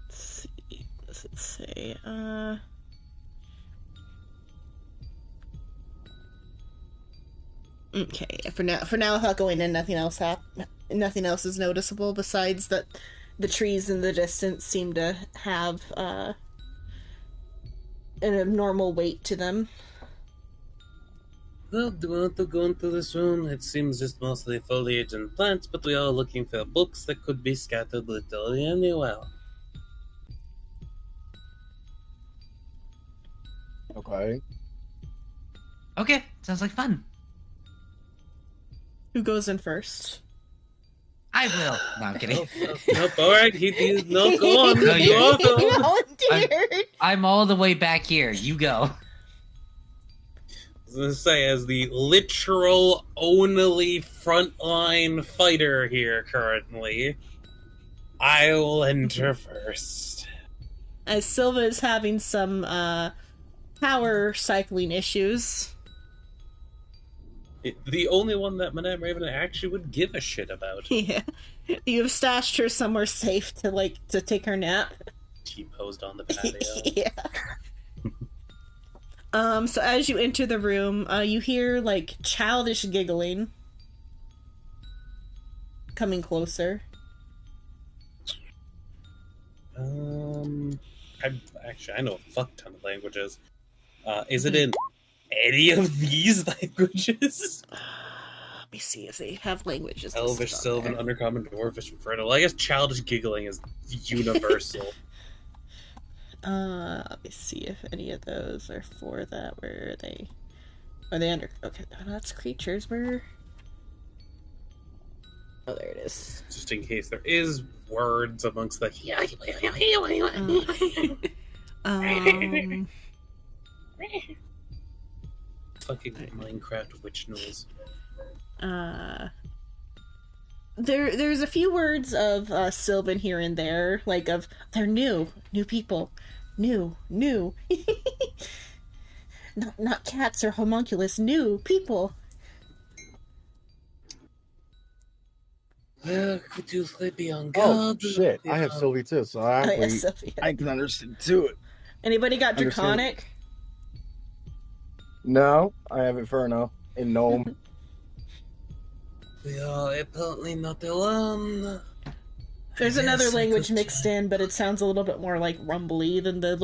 Let's see. What does it say? Okay. For now, without going in, nothing else is noticeable besides that the trees in the distance seem to have an abnormal weight to them. Well, do you want to go into this room? It seems just mostly foliage and plants, but we are looking for books that could be scattered literally anywhere. Okay. Okay, sounds like fun. Who goes in first? I will. No, I'm kidding. Nope, alright, no, go on. No, you- Go He on. volunteered. I'm all the way back here. You go. I was gonna say, as the literal only frontline fighter here currently, I will enter first. As Silva is having some power cycling issues. The only one that Madame Raven actually would give a shit about. Yeah. You've stashed her somewhere safe to take her nap. T-posed on the patio. Yeah. So as you enter the room, you hear like childish giggling coming closer. I know a fuck ton of languages. Is it in any of these languages? Let me see if they have languages. Elvish, listed on Sylvan, there. Undercommon, Dwarvish, Infernal. I guess childish giggling is universal. Let me see if any of those are for that. Where are they? Are they under? Okay, no, that's creatures. Where? Oh, there it is. Just in case there is words amongst the. Fucking Minecraft witch noise. There's a few words of Sylvan here and there, like of they're new people, new. not cats or homunculus, new people. Where could you be on Oh God? shit! I have Sylvie too, so Yes, Sylvia. I can understand too. Anybody got Understand. Draconic? No, I have Inferno in Gnome. We are apparently not alone. There's Yes, another I language could mixed try. in, but it sounds a little bit more like rumbly than the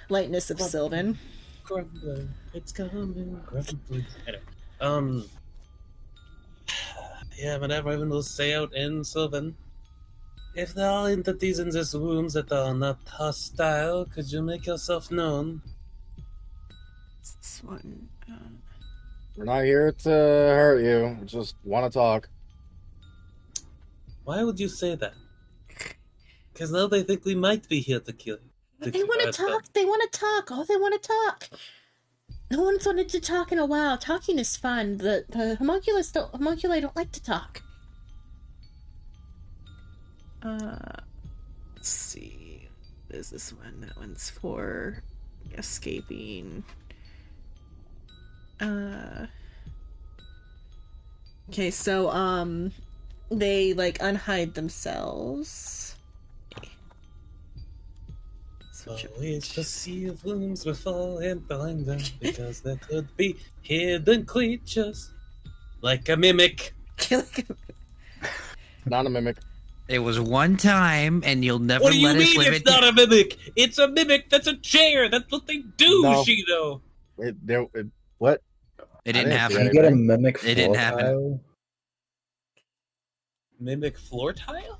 lightness of Sylvan. Grumbling. It's coming. Grumbling. Anyway, yeah, whenever everyone will say out in Sylvan. If there are entities in this room that are not hostile, could you make yourself known? This one. We're not here to hurt you. We just want to talk. Why would you say that? Because now they think we might be here to kill you. They want to talk. They want to talk. Oh, they want to talk. No one's wanted to talk in a while. Talking is fun. The homunculi don't like to talk. Let's see. What is this one? That one's for escaping. Okay, so they like unhide themselves. Always perceive rooms before entering them, because there could be hidden creatures like a mimic. Not a mimic. It was one time, and you'll never What do you let us mean live it's it. not a mimic? It's a mimic. That's a chair. That's what they do, No. Shido. What? It didn't I didn't see happen. Can you get a mimic It didn't happen. tile? Mimic floor tile?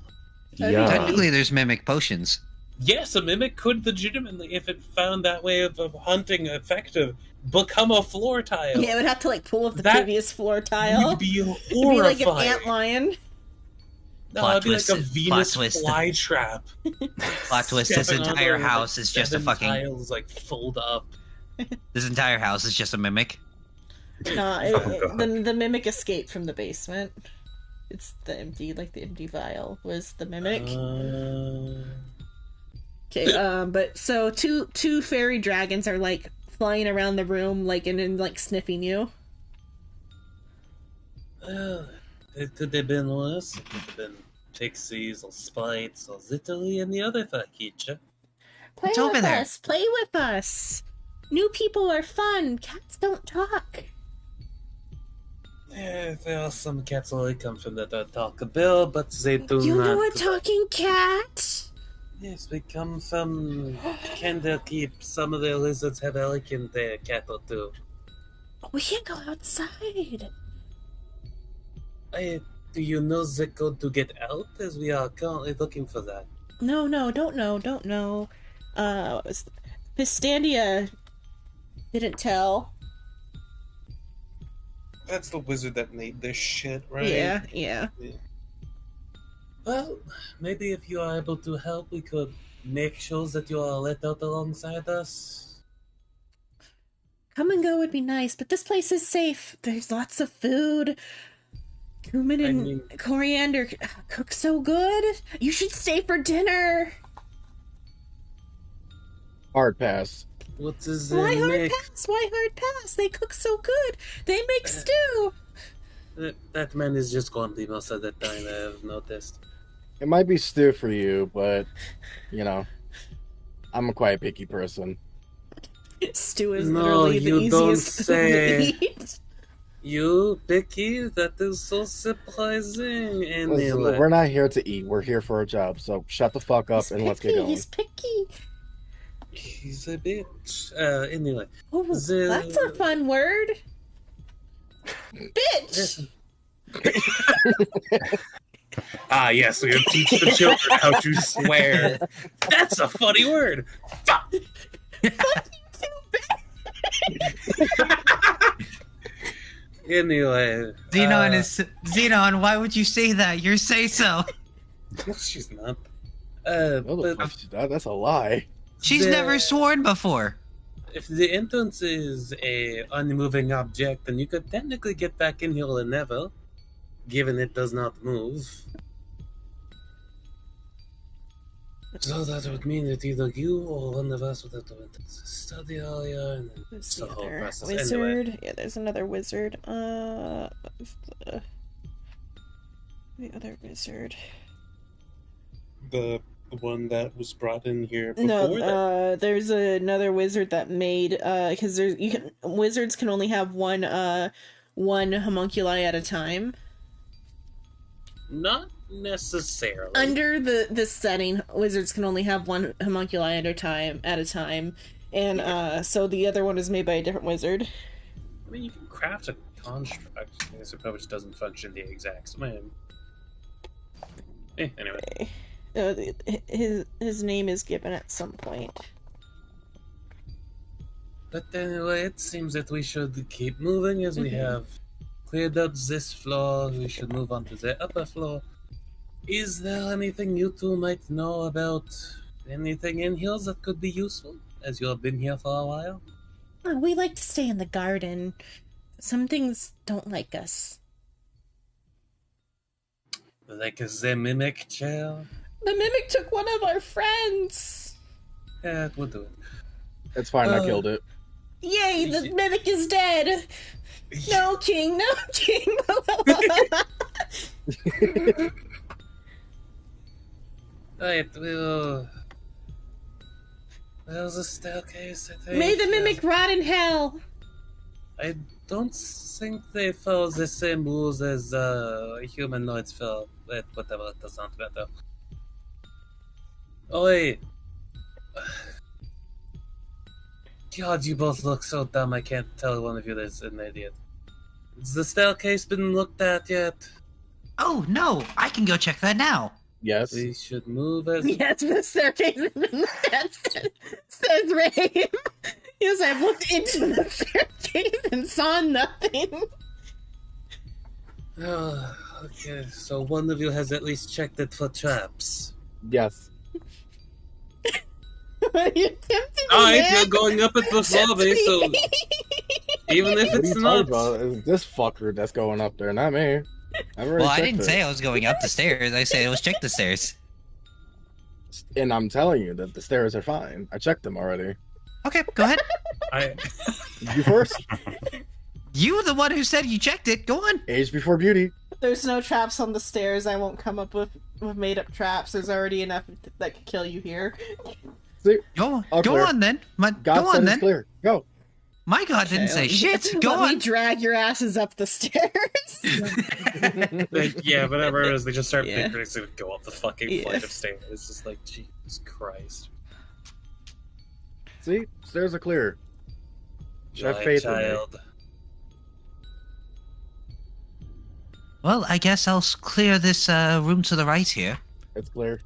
Yeah. Technically, there's mimic potions. Yes, a mimic could legitimately, if it found that way of hunting effective, become a floor tile. Yeah, it would have to like pull up the That previous floor tile. Would be It'd be like an horrifying. antlion. No, Plot it'd be like a twist. Venus Plot twist. flytrap. Plot twist. This Stepping on entire the, house is just a 7 fucking. tiles like fold up. This entire house is just a mimic. No, God. the mimic escaped from the basement. It's the empty vial was the mimic. Okay, but so two fairy dragons are like flying around the room, like and like sniffing you. It could have been worse. It could have been pixies or sprites or literally any other creature. Play It's with over there. us. Play with us. New people are fun. Cats don't talk. Yeah, there are some cats where I come from that talk a bit, but they do You not. know a talking cat? Yes, we come from Candlekeep. Some of the lizards have elegant cat or two. We can't go outside. Do you know the code to get out? As we are currently looking for that. No, don't know. Pistandia didn't tell. That's the wizard that made this shit, right? Yeah. Well, maybe if you are able to help, we could make sure that you are let out alongside us. Come and go would be nice, but this place is safe. There's lots of food. Cumin and coriander cook so good. You should stay for dinner. Hard pass. What is Why the hard make? pass? Why hard pass? They cook so good. They make stew. That man is just grumpy most of the time, I have noticed. It might be stew for you, but you know. I'm a quite picky person. Stew is No, literally the you don't easiest food say. to eat. You, picky? That is so surprising. Listen, Anyway. we're not here to eat. We're here for a job. So shut the fuck up He's and picky. let's get going. He's picky. He's a bitch. Anyway. Oh, that's a fun word. Bitch. Ah, yes, we have teach the children how to swear. That's a funny word. Fuck. Anyway. Xenon, why would you say that? You're say so. She's not. No, the But fuck, that's a lie. She's The- never sworn before. if the entrance is a unmoving object, then you could technically get back in here whenever, given it does not move. So that would mean that either you or one of us would have to enter the study area and then Who's it's the the whole other process. wizard? Anyway, Yeah, there's another wizard. The other wizard. the one that was brought in here before No, there's another wizard that made because wizards can only have one homunculi at a time. Not necessarily. Under the setting, wizards can only have one homunculi at a time, and so the other one is made by a different wizard. I mean, you can craft a construct. I guess it probably just doesn't function the exact same. Anyway. His name is given at some point. But anyway, it seems that we should keep moving as we have cleared up this floor. We should move on to the upper floor. Is there anything you two might know about anything in here that could be useful, as you have been here for a while? We like to stay in the garden. Some things don't like us. Like the mimic chair? The mimic took one of our friends. Yeah, we'll do it. It's fine. I killed it. Yay, the mimic is dead. No, King, no, King. Right, we'll... There's a staircase, I think. May the mimic rot in hell. I don't think they follow the same rules as humanoids follow. Whatever, it doesn't matter. Oh, wait. God, you both look so dumb, I can't tell one of you is an idiot. Has the staircase been looked at yet? Oh no, I can go check that now. Yes. We should move as... Yes, the staircase has been looked at, says Ray. Yes, I've looked into the staircase and saw nothing. Oh, okay, so one of you has at least checked it for traps. Yes. Are you tempting Alright, me? you're going up at the floor base, so even if What are it's you not... talking about? It's this fucker that's going up there, not me. Well, I didn't say I was going up the stairs. I said I was check the stairs. And I'm telling you that the stairs are fine. I checked them already. Okay, go ahead. You first. You the one who said you checked it. Go on. Age before beauty. There's no traps on the stairs. I won't come up with made up traps. There's already enough that could kill you here. See, Go clear. on then. God Go said on it's then. clear. Go. My God didn't say shit. Go Let me on. drag your asses up the stairs. Yeah, whatever it is, they just start Yeah. picking to go up the fucking flight of stairs. It's just like, Jesus Christ. See, stairs are clear. Have My faith in me. child. Well, I guess I'll clear this room to the right here. It's clear.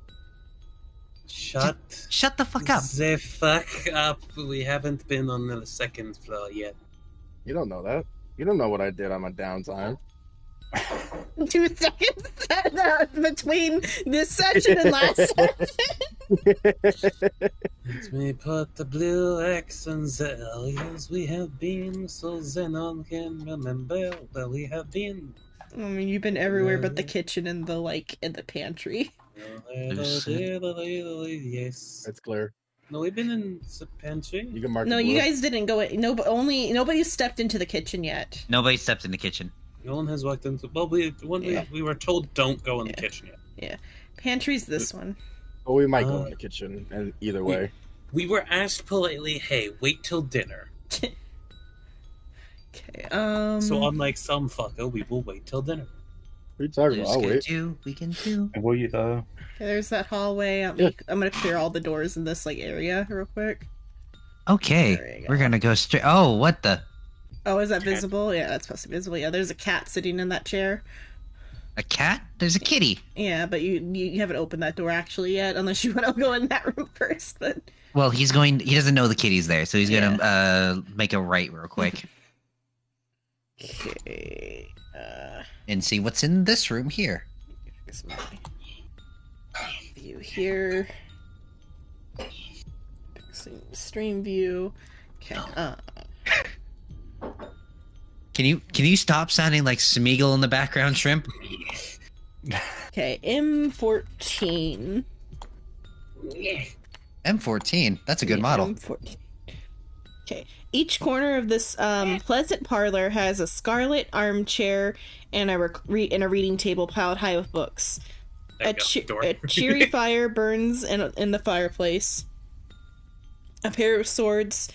Shut Shut the fuck up. the fuck up. We haven't been on the second floor yet. You don't know that. You don't know what I did on my downtime. 2 seconds between this session and last session. Let me put the blue X on the areas we have been so Zenon can remember where we have been. I mean, you've been everywhere but the kitchen and the pantry. Yes. It's clear. No, we've been in the pantry. You can mark No, the you blue. guys didn't go. Nobody stepped into the kitchen yet. Nobody stepped in the kitchen. No one has walked into. Well, we were told don't go in the kitchen yet. Pantry's this one. But we might go in the kitchen, and either way. We were asked politely, hey, wait till dinner. Okay. So unlike some fucker, we will wait till dinner. What are you talking Blue's about? I'll good wait. too. We can too. Will you though? okay, there's that hallway. I'm gonna clear all the doors in this like area real quick. There Okay, you we're go. gonna go straight. Oh, what the? Oh, is that visible? Yeah, that's supposed to be visible. Yeah, there's a cat sitting in that chair. A cat? There's a kitty. Yeah, but you haven't opened that door actually yet, unless you want to go in that room first. But Well, he doesn't know the kitty's there, so he's gonna make a right real quick okay, and see what's in this room here. fix my view here. Fixing stream view. Okay. Can you stop sounding like Smeagol in the background, Shrimp? Okay, M14. M14. That's a good model. M14. Okay. Each corner of this pleasant parlor has a scarlet armchair and a reading table piled high with books. A cheery fire burns in the fireplace. A pair of swords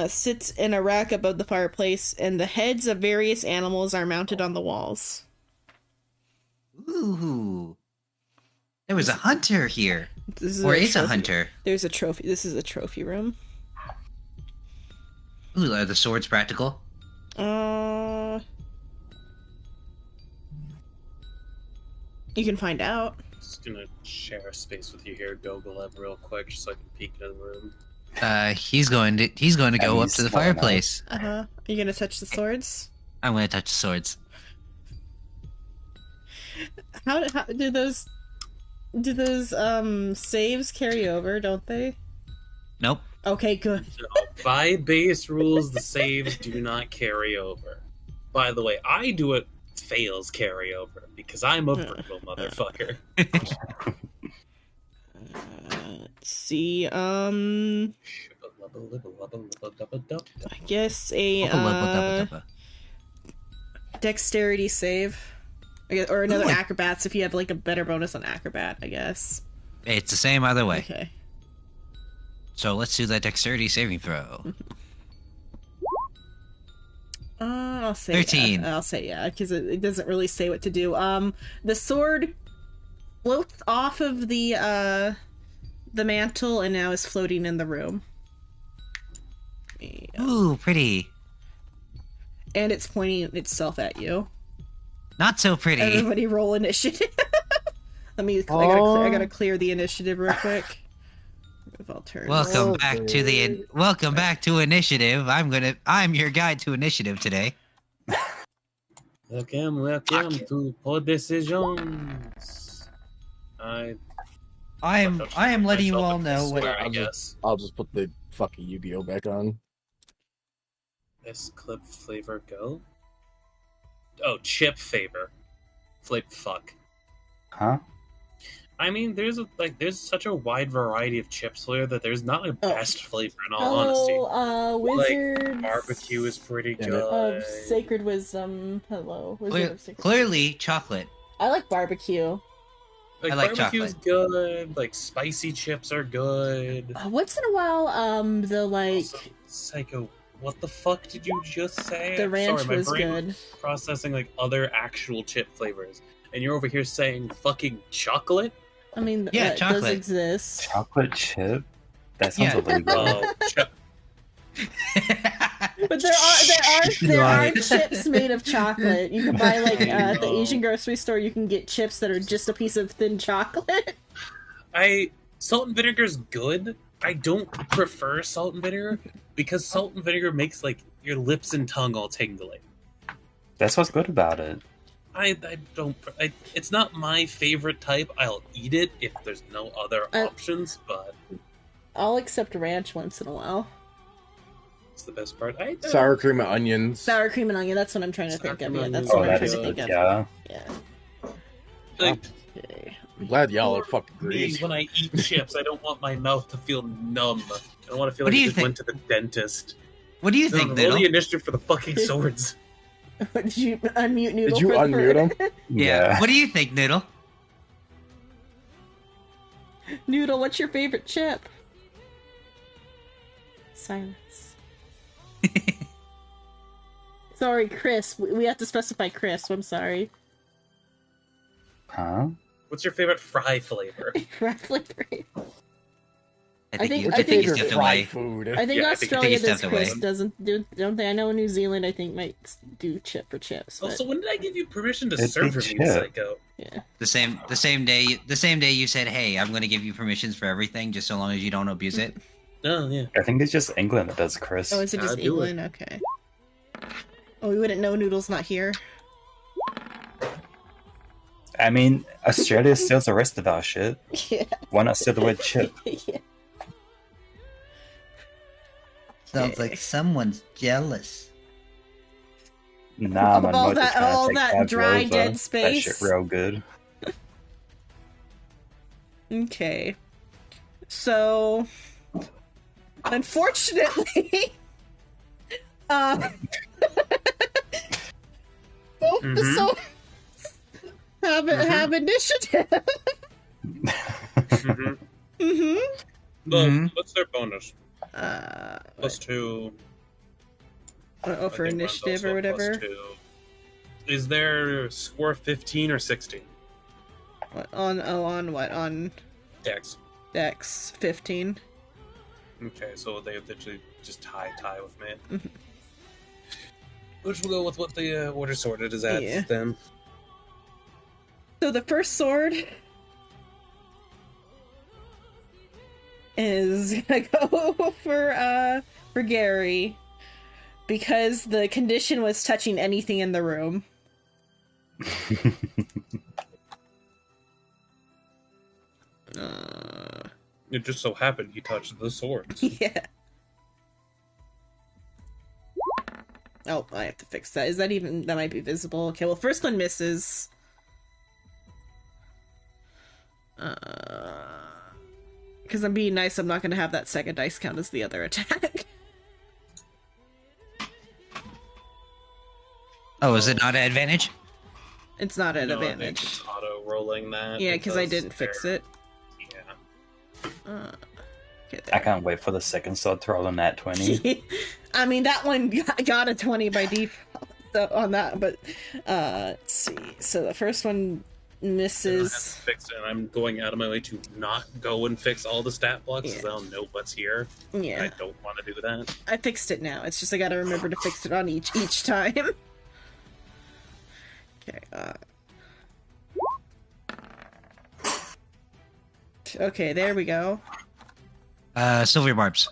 sits in a rack above the fireplace, and the heads of various animals are mounted on the walls. Ooh. There was a hunter here. This is Or a is a trophy- hunter. There's a trophy. This is a trophy room. Ooh, are the swords practical? You can find out. Just gonna share a space with you here, Gogolev, real quick, just so I can peek into the room. He's going to go up he's to the small enough. fireplace. Are you gonna touch the swords? I'm gonna touch the swords. How do those saves carry over? Don't they? Nope. Okay, good. So, by base rules, the saves do not carry over. By the way, I do it fails carry over because I'm a brutal motherfucker. Let's see. I guess a dexterity save. I guess, or another Ooh, acrobats if you have like a better bonus on acrobat. I guess. It's the same either way. Okay. So let's do that dexterity saving throw. I'll say 13. Yeah. I'll say yeah, because it doesn't really say what to do. The sword floats off of the mantle and now is floating in the room. Yeah. Ooh, pretty. And it's pointing itself at you. Not so pretty. Everybody roll initiative. I gotta clear the initiative real quick. If I'll turn. Welcome back to initiative. I'm your guide to initiative today. Welcome to Poor Decisions. I am letting you all know what I guess. I'll just put the fucking Yu-Gi-Oh back on. This clip flavor go. Oh, chip favor. Fuck. Huh? I mean, there's such a wide variety of chips flavor that there's not a best flavor in all honesty. Hello, Wizards Like, barbecue is pretty Yeah. good. of Sacred Wisdom. Hello, Wizard of Sacred Clearly, chocolate. I like barbecue. Like, I like barbecue's good. Like, spicy chips are good. Once in a while, the like Also, Psycho, what the fuck did you just say? the I'm ranch sorry, my was brain good. was processing like other actual chip flavors, and you're over here saying fucking chocolate. I mean, Yeah, that chocolate. does exist. Chocolate chip? That sounds Yeah. illegal. Oh, But there are chips made of chocolate. You can buy like at the Asian grocery store. You can get chips that are just a piece of thin chocolate. Salt and vinegar's good. I don't prefer salt and vinegar because salt and vinegar makes like your lips and tongue all tingly. That's what's good about it. I don't. It's not my favorite type. I'll eat it if there's no other options, but I'll accept ranch once in a while. it's the best part. Sour cream and onions. Sour cream and onion. That's what I'm trying to Sour think of. cream Yeah, and that's onions. what I'm that trying is to think good, of. yeah. Yeah. Like, Okay. I'm glad y'all are fucking me, great. when I eat chips, I don't want my mouth to feel numb. I don't want to feel What like do I you just think? went to the dentist. What do you No, think, roll Noodle? the initiative for the fucking swords. Did you unmute Noodle? Did you for the unmute him? Yeah. What do you think, Noodle? Noodle, what's your favorite chip? Silence. Sorry, Chris. We have to specify Chris. I'm sorry. Huh? What's your favorite fry flavor? Fry flavor. I think What's you your favorite stepped fried away. food? I think Yeah, I think Australia you does stepped Chris away. don't they? I know New Zealand I think might do chip for chips. But, Also, when did I give you permission to It'd serve be me, chip. Psycho? yeah. The same day you said, "Hey, I'm going to give you permissions for everything, just so long as you don't abuse it." Oh, yeah. I think it's just England that does Chris. Oh, is it just Gotta do it. England? Okay. Oh, we wouldn't know Noodle's not here. I mean, Australia steals the rest of our shit. Yeah. Why not steal the word chip? Yeah. Sounds like someone's jealous. Nah, man. All we're just that- trying to all take that tabs dry, over. dead That space. shit real good. Okay. So, unfortunately, Mhm. so have initiative. Mm-hmm. Mm-hmm. Well, Mhm. what's their bonus? Uh, +2. oh, for I think mine's initiative also or whatever. +2. Is their score 15 or 16? What, on what? On Dex. Dex 15. Okay, so they literally just tie with me. Mhm. Which will go with what the order sorted is at Yeah. then. So the first sword is gonna go for Gary because the condition was touching anything in the room. It just so happened he touched the swords. Yeah. Oh, I have to fix that. Is that even... That might be visible. Okay, well, first one misses. Because I'm being nice, I'm not going to have that second dice count as the other attack. Oh, is it not an advantage? It's not an No, I think advantage. it's auto-rolling that. Yeah, because I didn't fix it. Yeah. Okay, I can't wait for the second sword to roll on that 20. I mean, that one got a 20 by default on that, but let's see. So the first one I have to misses. fix it, and I'm going out of my way to not go and fix all the stat blocks because Yeah. I don't know what's here. Yeah, I don't want to do that. I fixed it now. It's just I gotta remember to fix it on each time. Okay. Okay, there we go. Silver barbs.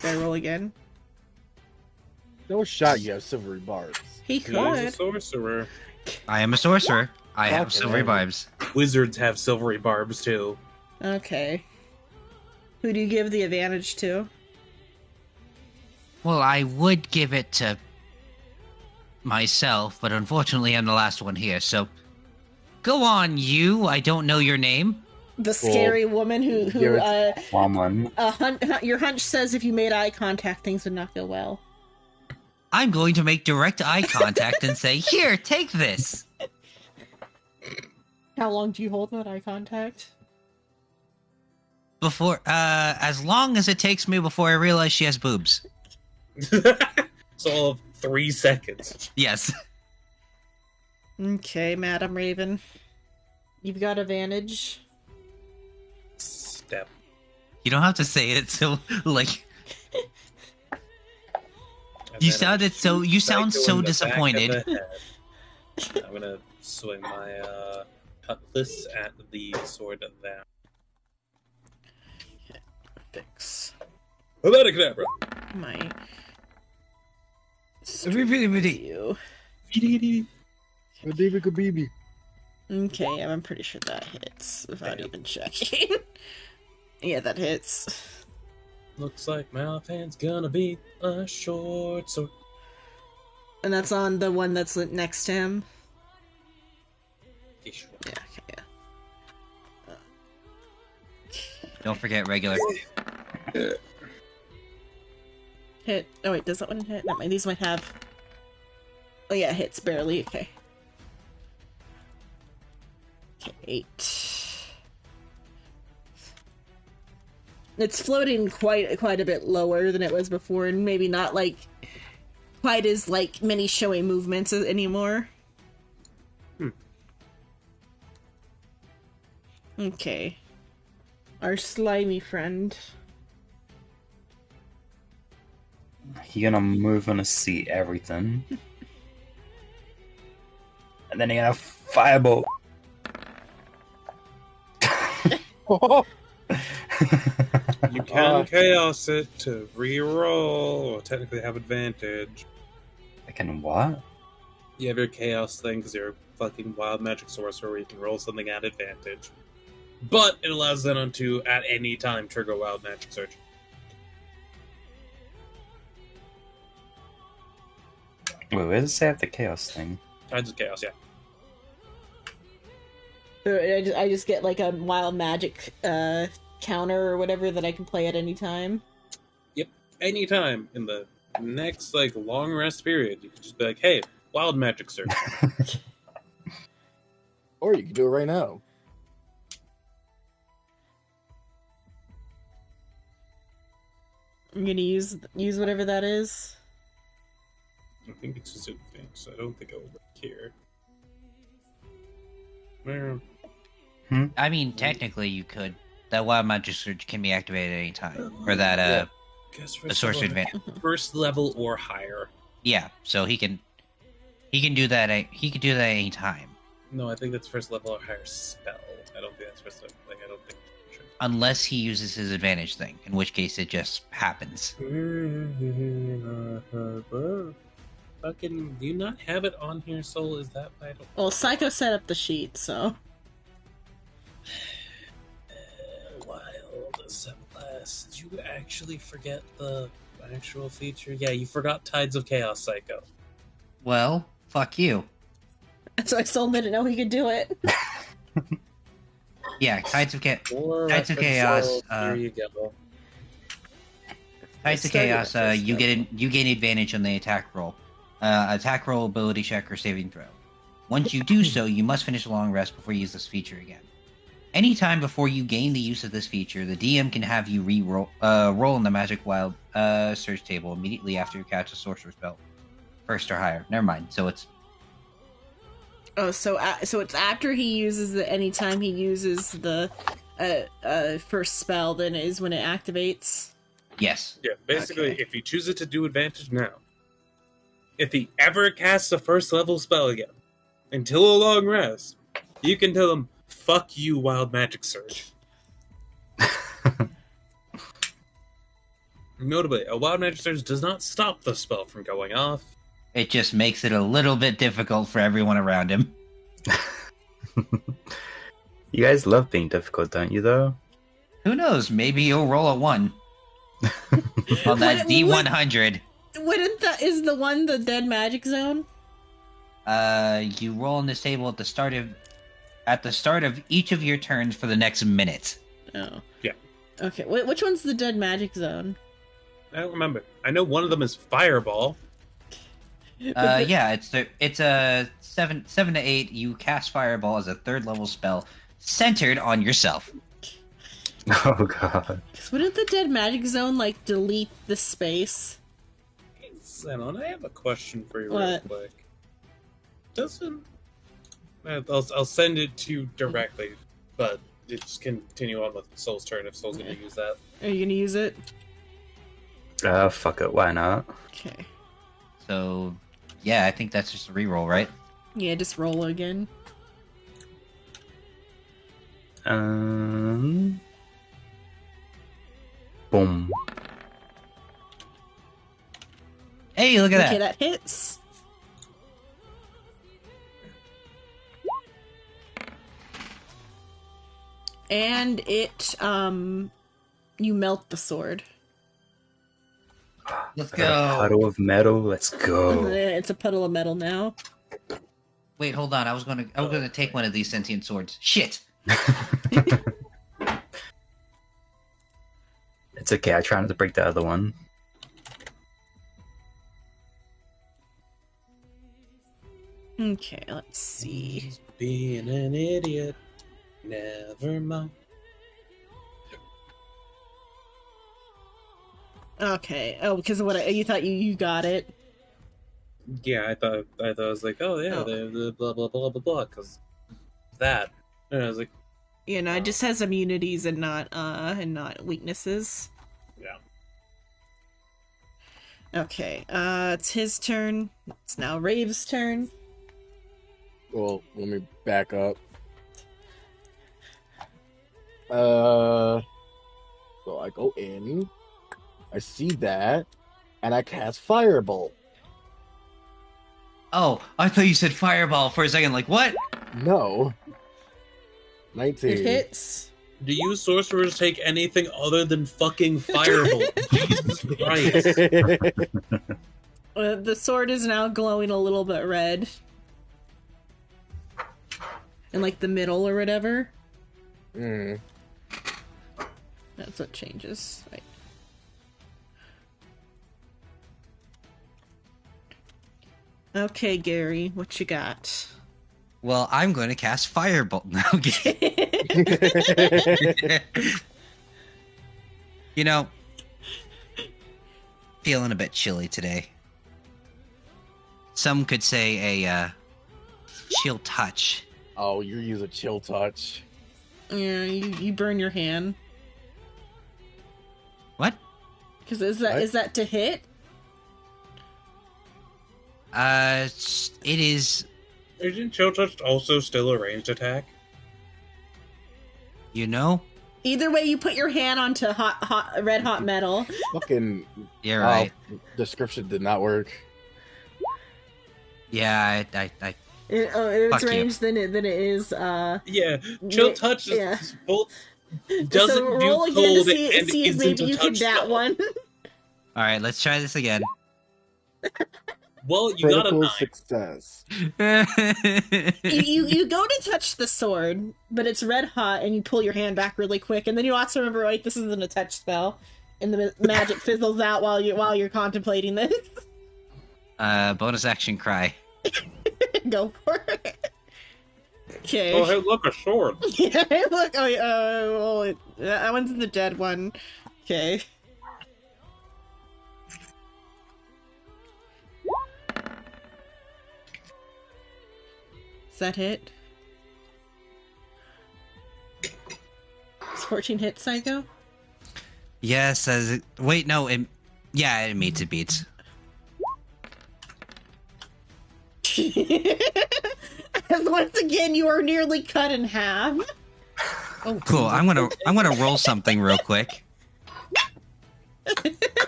Did I roll again? No shot you have silvery barbs. He He's a could. sorcerer. I am a sorcerer. I have Okay. silvery barbs. Wizards have silvery barbs too. Okay. Who do you give the advantage to? Well, I would give it to myself, but unfortunately I'm the last one here, so go on, you. I don't know your name. The scary woman who give it Woman. your hunch says if you made eye contact, things would not go well. I'm going to make direct eye contact and say, "Here, take this." How long do you hold that eye contact? Before, as long as it takes me before I realize she has boobs. So all of 3 seconds. Yes. Okay, Madam Raven. You've got advantage. Step. You don't have to say it so, like, And you then sounded so, you sound Psycho so in the back of disappointed. the head. I'm gonna swing my cutlass at the sword of that. Fix Abracadabra. my Really? you. David Kabibi. Okay, I'm pretty sure that hits without even checking. Yeah, that hits. Looks like Malfan's gonna be a short sword. And that's on the one that's next to him. Ish. Yeah, okay, yeah. Don't forget regular. Hit. Oh wait, does that one hit? No, these might have. Oh yeah, it hits barely. Okay. Okay, 8. it's floating quite a bit lower than it was before, and maybe not like quite as like many showy movements anymore. Okay. Our slimy friend. He gonna move on to see everything. And then he gonna firebolt. You can chaos it to re-roll, or technically have advantage. I can what? You have your chaos thing because you're a fucking wild magic sorcerer where you can roll something at advantage. But it allows them to, at any time, trigger wild magic search. Wait, where does it say I have the chaos thing? Tides of chaos, yeah. So I just get like a wild magic counter or whatever that I can play at any time. Yep, anytime in the next like long rest period, you can just be like, "Hey, wild magic search." Or you can do it right now. I'm gonna use whatever that is. I think it's just advanced. I don't think I will care. Well, I mean, technically, you could. That wild magic surge can be activated at any time, or that guess a sorcery advantage. first level or higher. Yeah, so he can do that. He could do that at any time, No, I think that's first level or higher spell. I don't think that's first level. Like, I don't think. Sure. unless he uses his advantage thing, in which case it just happens. Fucking, do you not have it on here, Soul? Is that why I don't... Well, Psycho set up the sheet, so. Wild subclass. Did you actually forget the actual feature? Yeah, you forgot Tides of Chaos, Psycho. Well, fuck you. So I still didn't know he could do it. Yeah, Tides of Chaos. For Tides of reference, Chaos. Soul, here you go. Tides of Chaos. You gain advantage on the attack roll. Attack roll, ability check, or saving throw. Once you do so, you must finish a long rest before you use this feature again. Anytime before you gain the use of this feature, the DM can have you roll in the Magic Wild search table immediately after you catch a sorcerer spell, first or higher. Never mind. So it's Oh, so it's after he uses the anytime he uses the first spell, then is when it activates. yes. Yeah, basically, Okay. if you choose it to do advantage now, if he ever casts a first level spell again, until a long rest, you can tell him, "Fuck you, wild magic surge." Notably, a wild magic surge does not stop the spell from going off. It just makes it a little bit difficult for everyone around him. You guys love being difficult, don't you, though? Who knows? Maybe you'll roll a 1 on that D100. Is the one the dead magic zone? You roll on this table at the start of each of your turns for the next minute. Oh. Yeah. Okay, which one's the dead magic zone? I don't remember. I know one of them is Fireball. Yeah, it's a 7 to 8. You cast Fireball as a 3rd level spell centered on yourself. Oh god. 'Cause wouldn't the dead magic zone like delete the space? Xenon, I have a question for you What? real quick. Doesn't... I'll send it to you directly, but just continue on with Soul's turn if Soul's going to use that. Are you gonna use it? Fuck it, why not? Okay. So, yeah, I think that's just a reroll, right? Yeah, just roll again. Boom. Hey, look at Okay, that. that hits. And it, you melt the sword. Let's I got a go. puddle of metal. Let's go. It's a puddle of metal now. Wait, hold on. I was gonna take one of these sentient swords. Shit. It's okay. I try not to break the other one. Okay, let's see. Being an idiot. Never mind. Okay. Oh, because of what you thought you got it. Yeah, I thought I was like, oh yeah, Oh. the blah blah blah blah blah, because that. And I was like, You know, it just has immunities and not weaknesses. yeah. Okay. It's his turn. It's now Rave's turn. Well, let me back up. So I go in, I see that, and I cast Firebolt. Oh, I thought you said fireball for a second. Like, what? No. 19. It hits. Do you sorcerers take anything other than fucking firebolt? Jesus Christ. The sword is now glowing a little bit red. In, like, the middle or whatever. Mm. That's what changes. Right. Okay, Gary, what you got? Well, I'm going to cast firebolt now. You know, feeling a bit chilly today. Some could say a chill touch. Oh, you use a chill touch. Yeah, you burn your hand. What? Because is that to hit? It is. Isn't Chill Touch also still a ranged attack? You know? Either way, you put your hand onto red hot metal. Fucking You're right. Description did not work. Yeah, I It's Fuck you. ranged than it is. Yeah, Chill Touch is both doesn't so roll do again to cold see, and see if isn't maybe a you can touch that spell. one. All right, let's try this again. Well, you got a Critical 9. success. you go to touch the sword, but it's red hot, and you pull your hand back really quick, and then you also remember, like, this isn't a touch spell, and the magic fizzles out while you're contemplating this. Bonus action cry. Go for it. Okay. Oh, hey, look, a sword. Yeah, look. Oh, that one's the dead one. Okay. Does that hit? Is 14 hit, Psycho? Yes, as it, wait, no, it meets it beats. Once again, you are nearly cut in half. Oh, cool. I'm gonna roll something real quick.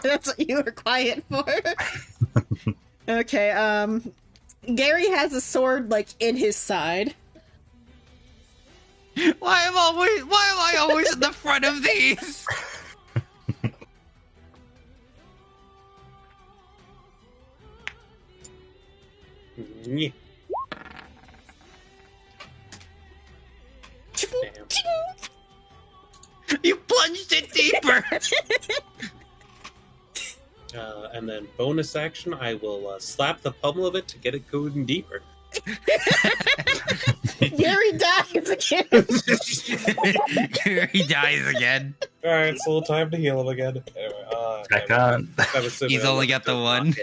That's what you were quiet for. Okay, Gary has a sword, like, in his side. Why am I always in the front of these? Yeah. You plunged it deeper. And then bonus action, I will slap the pummel of it to get it going deeper. Gary dies again. He dies again. All right, it's a little time to heal him again. Anyway, I can't. He's only got the one.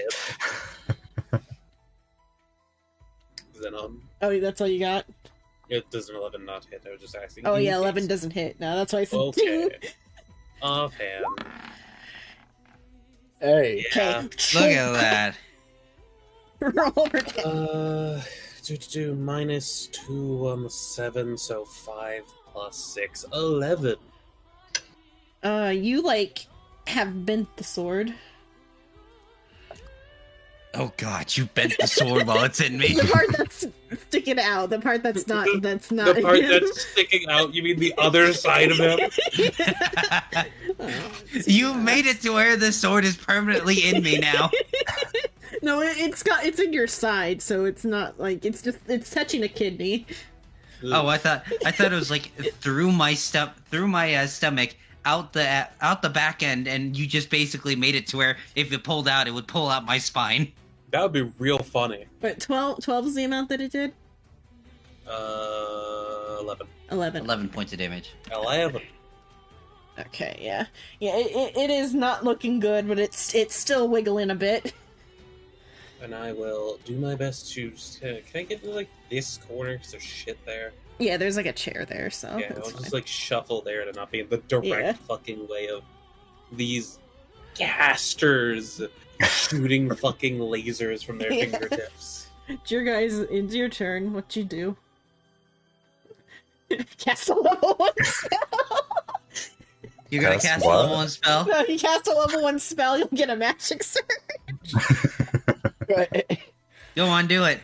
Then Oh, that's all you got? it does an 11 not hit. I was just asking. Oh, in yeah, case. 11 doesn't hit. No, that's why I said Okay. Offhand. Hey. Yeah. Okay. Look at that. Roll again. Minus 2 on the 7, so 5 plus 6, 11. You, like, have bent the sword. Oh god, you bent the sword while it's in me. The part that's sticking out. The part that's not. That's not. The part that's sticking out, you mean the other side of him? You made it to where the sword is permanently in me now. No, it's in your side, so it's not like it's touching a kidney. Oh, I thought it was like through my stomach, out the back end, and you just basically made it to where if it pulled out, it would pull out my spine. That would be real funny. But 12 is the amount that it did. 11. 11. 11 points of damage. 11. Okay, yeah. Yeah, it is not looking good, but it's still wiggling a bit. And I will do my best to... can I get to, like, this corner? Because there's shit there. Yeah, there's like a chair there, so Yeah, that's I'll fine. just, like, shuffle there to not be in the direct Yeah. fucking way of these casters shooting fucking lasers from their Yeah. fingertips. It's your turn. What you do? Cast a level 1 spell. You're gonna Cast cast a what? level 1 spell? No, you cast a level 1 spell, you'll get a magic surge. Go on, do it.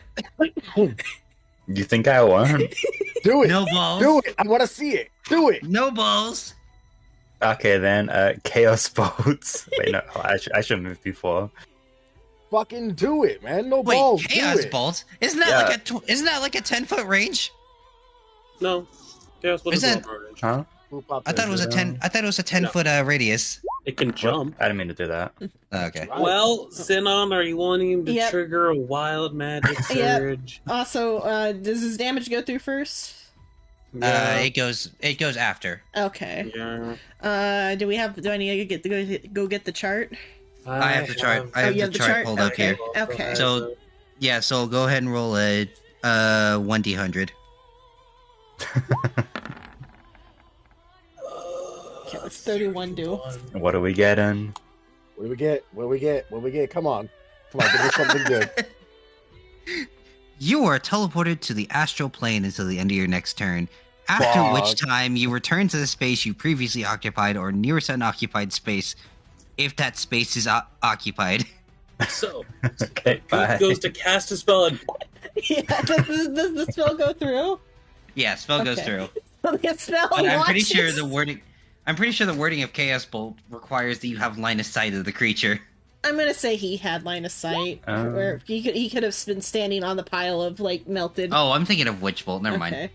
You think I won't? Do it. No balls. Do it. I want to see it. Do it. No balls. Okay, then, Chaos Bolts. Wait, no, I should move before. Fucking do it, man. No Wait, balls. chaos do it. bolts? Isn't that Yeah. isn't that like a 10-foot range? No. Chaos Bolt Is is that- orange. Huh? Who popped I thought it was a in? 10. I thought it was a 10-foot radius. It can jump. I didn't mean to do that. Okay. Right. Well, Sinon, are you wanting him to Yep. trigger a wild magic surge? Also, does his damage go through first? It goes after. Okay. Yeah. Do I need to go get the chart? I have the chart. I have you the have the chart chart? pulled up Okay. here. Okay. So- Yeah, so go ahead and roll a 1d100. Okay, what's 31 do? What are we getting? What do we get? What do we get? What do we get? Come on. Come on, give me something good. You are teleported to the astral plane until the end of your next turn. After which time you return to the space you previously occupied or nearest unoccupied space, if that space is occupied. So, Okay, bye. Goop goes to cast a spell and Yeah, does the spell go through? Yeah, spell goes Okay. through. The spell But I'm pretty sure launches. the wording. I'm pretty sure the wording of Chaos Bolt requires that you have line of sight of the creature. I'm gonna say he had line of sight, where he could have been standing on the pile of like melted. Oh, I'm thinking of Witch Bolt. Never mind. Okay.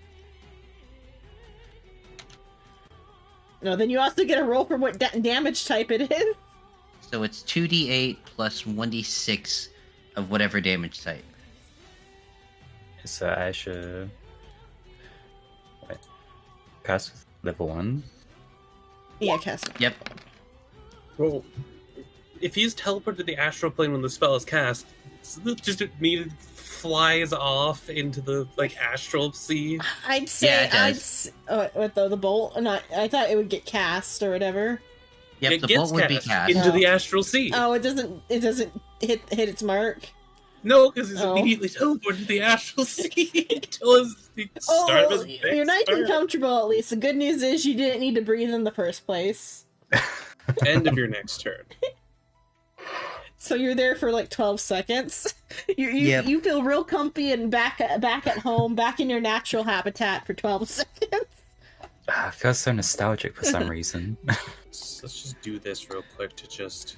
No, then you also get a roll for what damage type it is. So it's 2d8 plus 1d6 of whatever damage type. So I should... Wait. Cast with level 1? Yeah, cast it. Yep. well, if he's teleported to the astral plane when the spell is cast, just immediately flies off into the astral sea. I'd say Yeah, it does. what though the bolt? No, I thought it would get cast or whatever. Yep, It the gets bolt would be cast. into Oh. the astral sea. Oh, it doesn't hit its mark. No, because he's Oh. immediately teleported to the astral sea until the start of Oh, his you're nice and turn. comfortable at least. The good news is you didn't need to breathe in the first place. End of your next turn. So you're there for like 12 seconds. Yep. You feel real comfy and back at home, back in your natural habitat for 12 seconds. I feel so nostalgic for some reason. Let's just do this real quick to just...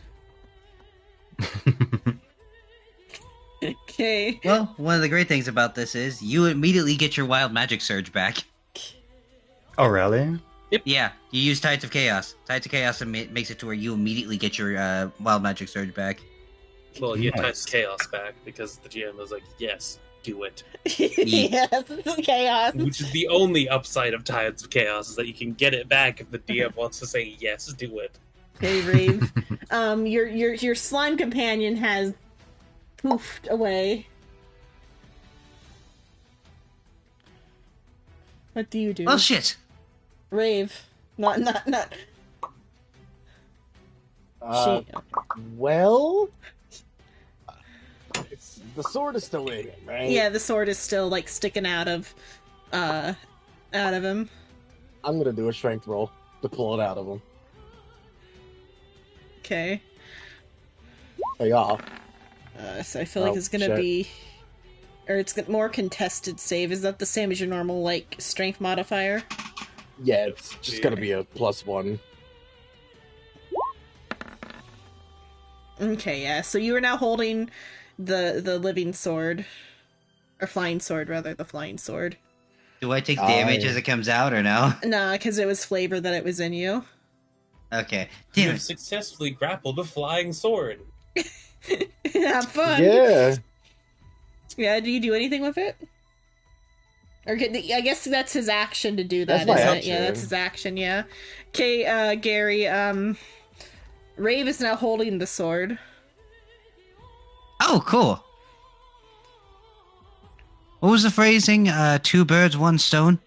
Okay. Well, one of the great things about this is you immediately get your wild magic surge back. Oh, really? Yeah, you use Tides of Chaos. Tides of Chaos makes it to where you immediately get your wild magic surge back. Well, you Nice. touched chaos back because the GM was like, yes, do it. Yes, chaos. Which is the only upside of Tides of Chaos, is that you can get it back if the DM wants to say, yes, do it. Hey, Rave. Your slime companion has poofed away. What do you do? Well, shit. Rave. Not. Uh, She. well, the sword is still in it, right? Yeah, the sword is still like sticking out of him. I'm gonna do a strength roll to pull it out of him. Okay. Hey, off. So I feel like Oh, it's gonna shit. be, or it's more contested save. Is that the same as your normal like strength modifier? Yeah, it's just gonna be a +1. Okay, yeah. So you are now holding the living sword, or flying sword rather, the flying sword. Do I take damage as it comes out or no? Nah, because it was flavor that it was in you. Okay. You Damn have it. successfully grappled a flying sword. Have fun. Yeah. Yeah. Do you do anything with it? Or I guess that's his action to do that, That's my isn't it? action. Yeah, that's his action, yeah. Okay, Gary, Rave is now holding the sword. Oh, cool. What was the phrasing? 2 birds, 1 stone?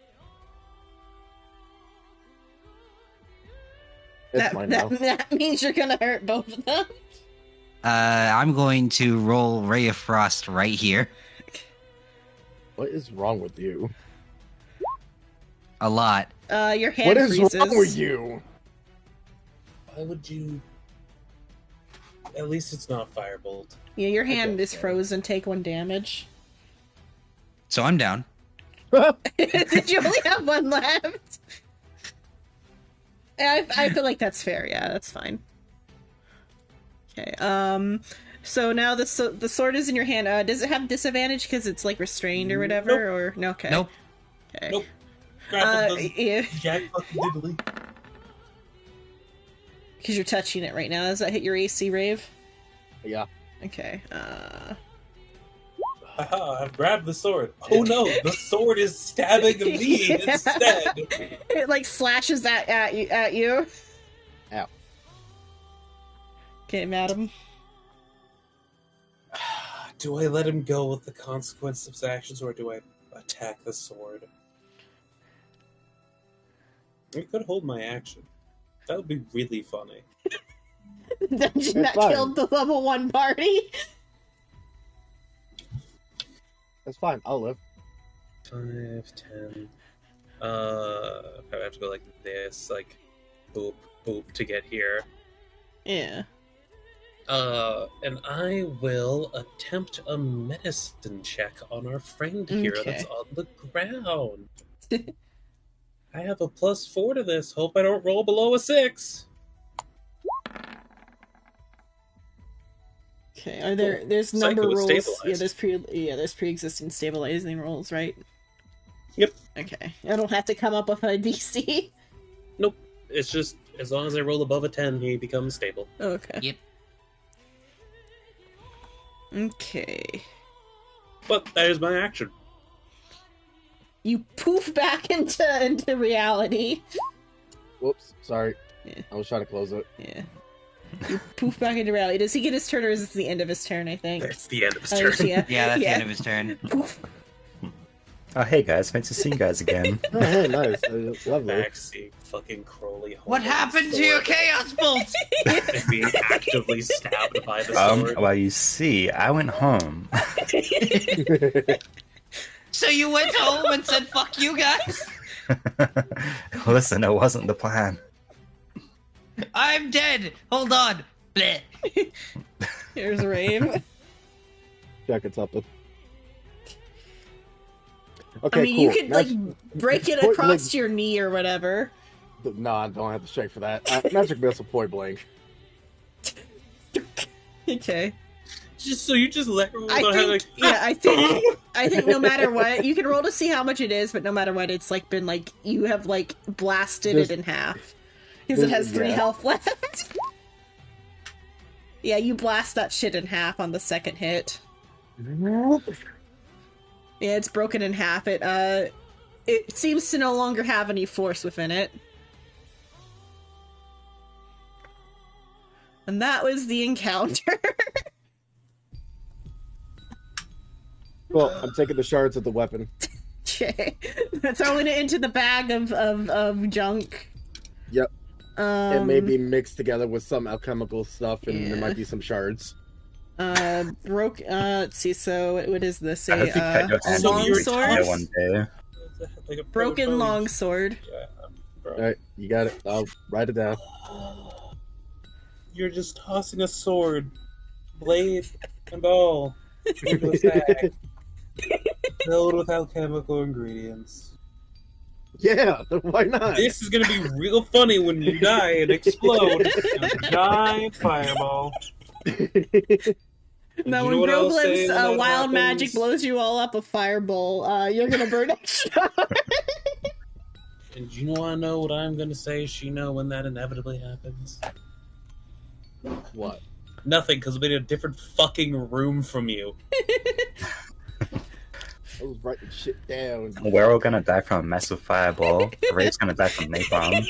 It's mine now. That means you're gonna hurt both of them. I'm going to roll Ray of Frost right here. What is wrong with you? A lot. Your hand What is freezes. wrong with you? Why would you? At least it's not firebolt. Yeah, your hand guess is so. frozen. Take 1 damage. So I'm down. Did you only have 1 left? I feel like that's fair. Yeah, that's fine. Okay. So now the sword is in your hand. Does it have disadvantage because it's like restrained or whatever? Nope. Or no? Okay. Nope. Okay. Nope. Grapple doesn't Yeah, jack fucking diddly. because you're touching it right now. Does that hit your AC, Rave? Yeah. Okay. Haha, I've grabbed the sword. Oh no, the sword is stabbing me Yeah. instead. It like slashes at you. Ow. Okay, madam. Do I let him go with the consequence of his actions, or do I attack the sword? I could hold my action. That would be really funny. Dungeon that fine. killed the level 1 party. That's fine. I'll live. 5, 10. Probably have to go like this, like boop, boop to get here. Yeah. And I will attempt a medicine check on our friend here Okay. that's on the ground. I have a +4 to this. Hope I don't roll below a 6. Okay. Are there's Psycho number is rules? stabilized. There's pre-existing stabilizing rules, right? Yep. Okay. I don't have to come up with a DC. Nope. It's just as long as I roll above a 10, he becomes stable. Okay. Yep. Okay. But that is my action. You poof back into reality. Whoops. Sorry. Yeah. I was trying to close it. Yeah. You poof back into reality. Does he get his turn, or is this the end of his turn? I think. That's the end of his Oh, turn. yeah. Yeah, that's the Yeah. end of his turn. Poof. Oh, hey guys, fancy seeing you guys again. Oh, hey, nice. Lovely. Backseat fucking Crowley. What holding happened the to your sword chaos bolt? and being actively stabbed by the sword. Well, you see, I went home. So you went home and said, fuck you guys? Listen, it wasn't the plan. I'm dead. Hold on. Bleh. Here's Rave. Jack, it's up. Okay, I mean, cool. you could like Magic- break it Point across blank- your knee or whatever. No, I don't have the strength for that. Magic missile point blank. Okay. Just so you just let her I think, yeah, I think no matter what, you can roll to see how much it is, but no matter what, it's like been like you have like blasted Just- it in half because it has 3 yeah. health left. Yeah, you blast that shit in half on the second hit. Yeah, it's broken in half. It seems to no longer have any force within it. And that was the encounter. Well, I'm taking the shards of the weapon. Okay. Throwing it into the bag of junk. Yep. Um, It may be mixed together with some alchemical stuff, and Yeah. there might be some shards. let's see, so what is this? I hope you cut your hand long and you sword? retire one day. like a Broken long sword. Yeah, bro. Alright, you got it. I'll write it down. You're just tossing a sword, blade, and all into a bag filled with alchemical ingredients. Yeah, why not? This is gonna be real funny when you die and explode in a giant fireball. Now, You know when what I'll say Groblin's when that wild happens? magic blows you all up a fireball, you're gonna burn extra. And you know I know what I'm gonna say, Shino, when that inevitably happens? What? Nothing, because we'll be in a different fucking room from you. I was writing shit down. We're all gonna die from a massive fireball. Ray's gonna die from napalm.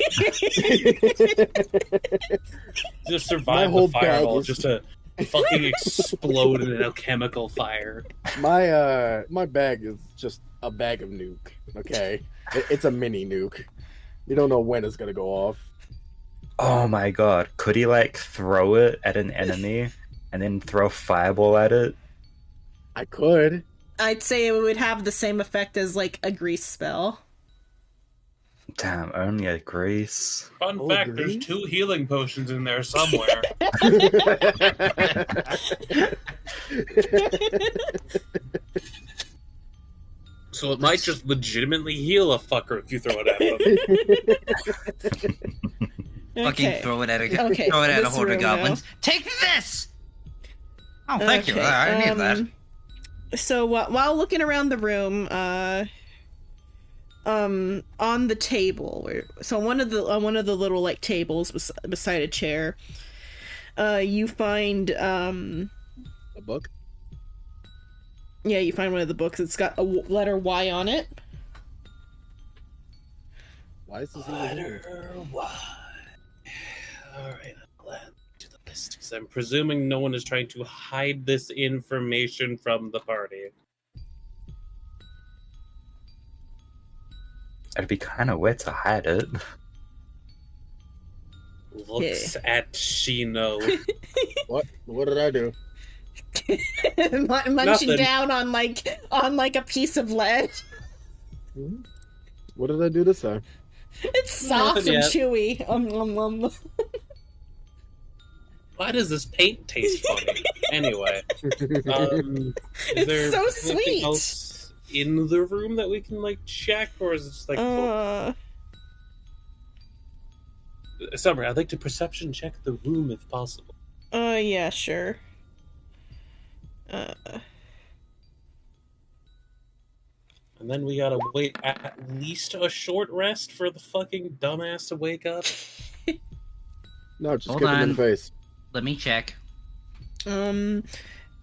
Just My survive whole the bag fireball is- just to fucking explode in a chemical fire. My bag is just a bag of nuke. Okay, it's a mini nuke. You don't know when it's gonna go off. Oh my god. Could he like throw it at an enemy and then throw a fireball at it? I could. I'd say it would have the same effect as like a grease spell. Damn, only a grease. Fun Oh, fact, there's grease? 2 healing potions in there somewhere. So it might just legitimately heal a fucker if you throw it at him. Fucking throw it at a Okay, throw it at a this horde of room goblins. Take this. Oh, thank you. Okay, I need that. So while looking around the room, on the table, so one of the little like tables beside a chair, you find A book. yeah, you find one of the books. It's got a letter Y on it. Why is this even here? Y. Alright, I'm glad to the list, because I'm presuming no one is trying to hide this information from the party. It'd be kind of weird to hide it. Looks at Shino. What? What did I do? Munching Nothing. down on like a piece of lead. What did I do this time? It's soft Nothing and yet. chewy. Why does this paint taste funny? Anyway, is It's there so anything sweet. else in the room that we can like check, or is it just like Summer? I'd like to perception check the room if possible. Yeah, sure. And then we gotta wait at least a short rest for the fucking dumbass to wake up. No, just Hold kick him in on. the face. Let me check. So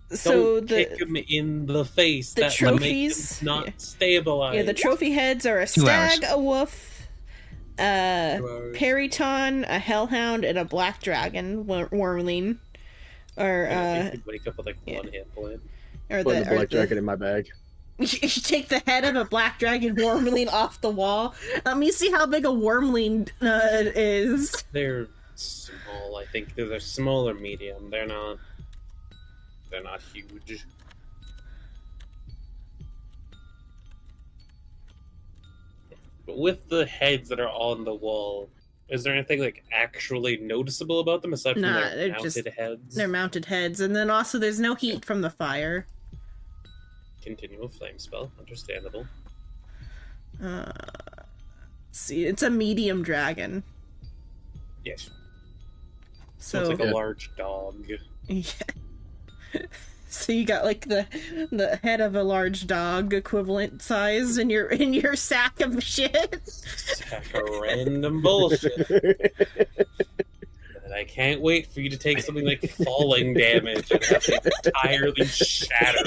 Don't kick him in the face. the That will make trophies- him not yeah. stabilized. Yeah, the trophy heads are a 2 hours. stag, a wolf, 2 hours. periton, a hellhound, and a black dragon, wormling. Or I could wake up with like yeah. 1 hit point. or Putting the or black jacket in my bag. You take the head of a black dragon wormling off the wall. Let me see how big a wormling is. They're small. I think they're small or medium. They're not huge. But with the heads that are on the wall, is there anything like actually noticeable about them aside from Nah, their they're mounted just- heads? They're mounted heads, and then also there's no heat from the fire. Continual flame spell, understandable. See, it's a medium dragon. Yes. So It's like Yeah. a large dog. yeah. So you got like the head of a large dog equivalent size in your sack of shit. Sack of random bullshit. And I can't wait for you to take something like falling damage and have it entirely shatter.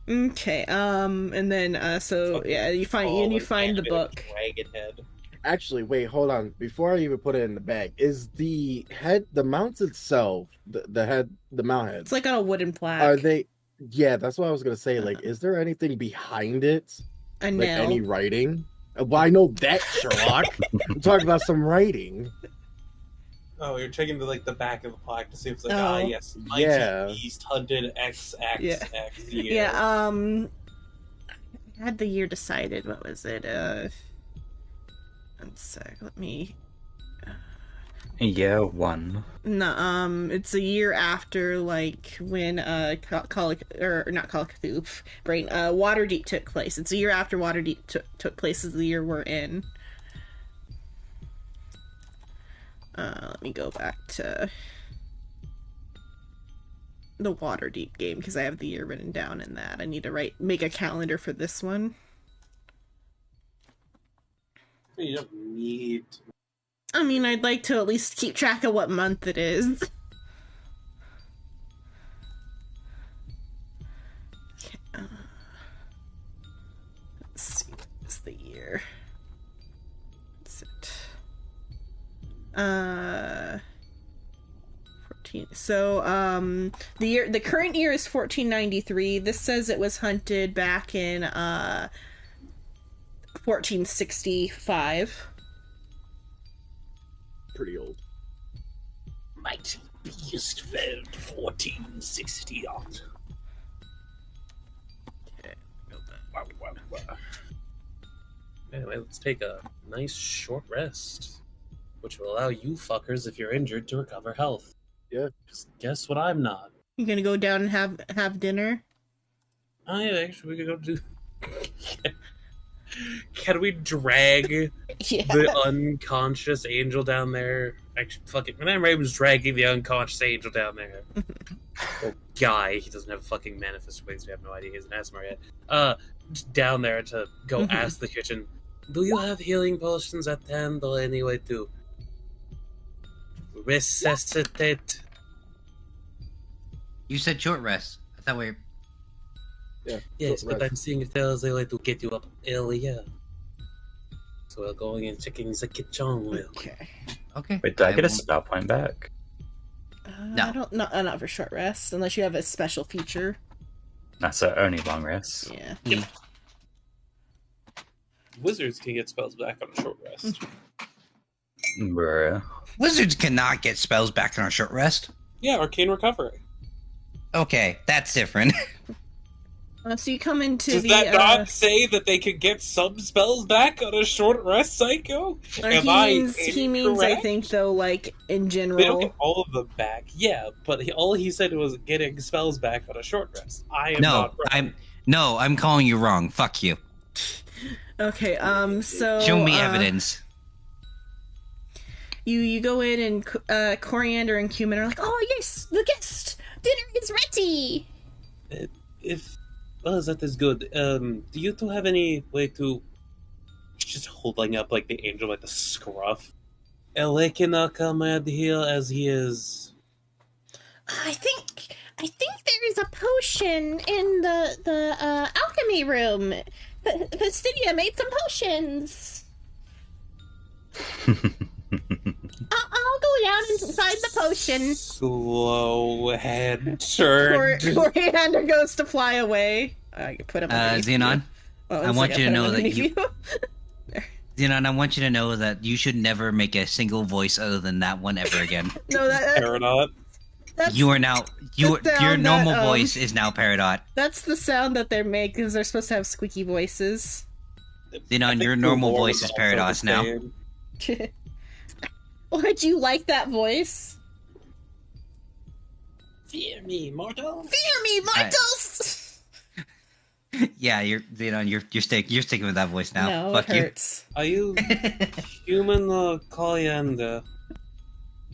Okay, and then so yeah, you find the Falling book. damage, Dragon head. Actually, wait, hold on. Before I even put it in the bag, is the head, the mounts itself, the head, the mount heads, It's like on a wooden plaque. are they? Yeah, that's what I was gonna say. Like, is there anything behind it? a Like nail? any writing? Well, I know that, Sherlock. I'm talking about some writing. Oh, you're checking the back of the plaque to see if it's like, Oh. yes, mighty Yeah. beast hunted XX Yeah. X year. Yeah, I had the year decided. What was it? One sec. Let me. Year 1. No, it's a year after like when Call or not Call of Cthulhu, brain Waterdeep took place. It's a year after Waterdeep took place is the year we're in. Let me go back to the Waterdeep game because I have the year written down in that. I need to make a calendar for this one. You don't need. I mean, I'd like to at least keep track of what month it is. 14. So, the current year is 1493. This says it was hunted back in 1465. Pretty old. Might be used for 1460 odd. Anyway, let's take a nice short rest, which will allow you fuckers, if you're injured, to recover health. Yeah. Just guess what I'm not. You gonna go down and have dinner? Oh yeah, actually, we could go do. Can we drag Yeah. the unconscious angel down there? Actually, fuck it. When Raven's dragging the unconscious angel down there. Well, guy, he doesn't have a fucking manifest ways. We have no idea he's an Asmar yet. Just down there to go ask the kitchen. Do you have healing potions at hand or any way to resuscitate? You said short rest. I thought we were... Yeah. Yes, short but rest. I'm seeing if there's a way to get you up earlier. So we're going and checking the kitchen. Okay. Okay. Wait, did I get a won't- spell point back? No. I don't. Not for short rest, unless you have a special feature. That's only long rest. Yeah. Yeah. Wizards can get spells back on a short rest. Bruh. Wizards cannot get spells back on a short rest. Yeah, arcane recovery. Okay, that's different. So you come into Does the. that not say that they could get some spells back on a short rest, Psycho? Am he means, I incorrect? think, though, like in They don't general. get all of them back. Yeah, but all he said was getting spells back on a short rest. I am No, not right. I'm calling you wrong. Fuck you. Okay. So Show me evidence. You go in and Coriander and Cumin are like, oh yes, the guest dinner is ready. If that is good. Do you two have any way to just holding up like the angel like the scruff? Elekina Kamad here as he is. I think there is a potion in the alchemy room. Fastidia made some potions. I'll go down and find the potion. Slow head turn. Coriander goes to fly away. I can put him underneath Xenon, you. Oh, I want you to know that you. Xenon, I want you to know that you should never make a single voice other than that one ever again. No, Paradot. that's You are now your sound normal that, voice is now Peridot. that's the sound that they make because they're supposed to have squeaky voices. Xenon, your normal voice is Peridot's now. Would you like that voice? Fear me, mortal. Fear me, mortals! Yeah, you're sticking with that voice now. No, Fuck it you. hurts. Are you human or coriander?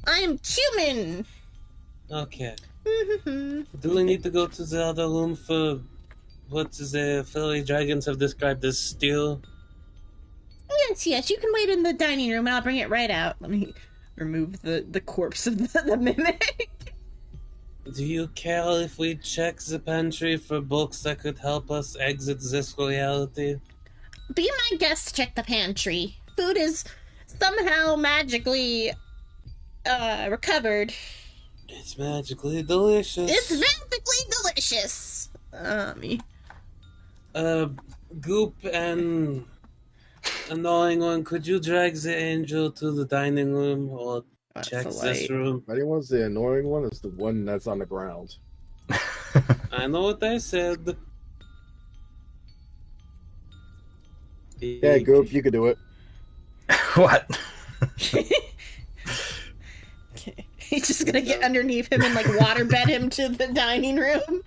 I am Cumin! Okay. Do we need to go to the other room for what the fairy dragons have described as steel? Yes, you can wait in the dining room and I'll bring it right out. Let me remove the corpse of the mimic. Do you care if we check the pantry for books that could help us exit this reality? Be my guest, check the pantry. Food is somehow magically recovered. It's magically delicious. It's magically delicious. Me. Goop and annoying one, could you drag the angel to the dining room or That's check a this light. room? Anyone's the annoying one is the one that's on the ground. I know what I said. Yeah, Goop, you could do it. What? Okay. He's just gonna get underneath him and like waterbed him to the dining room.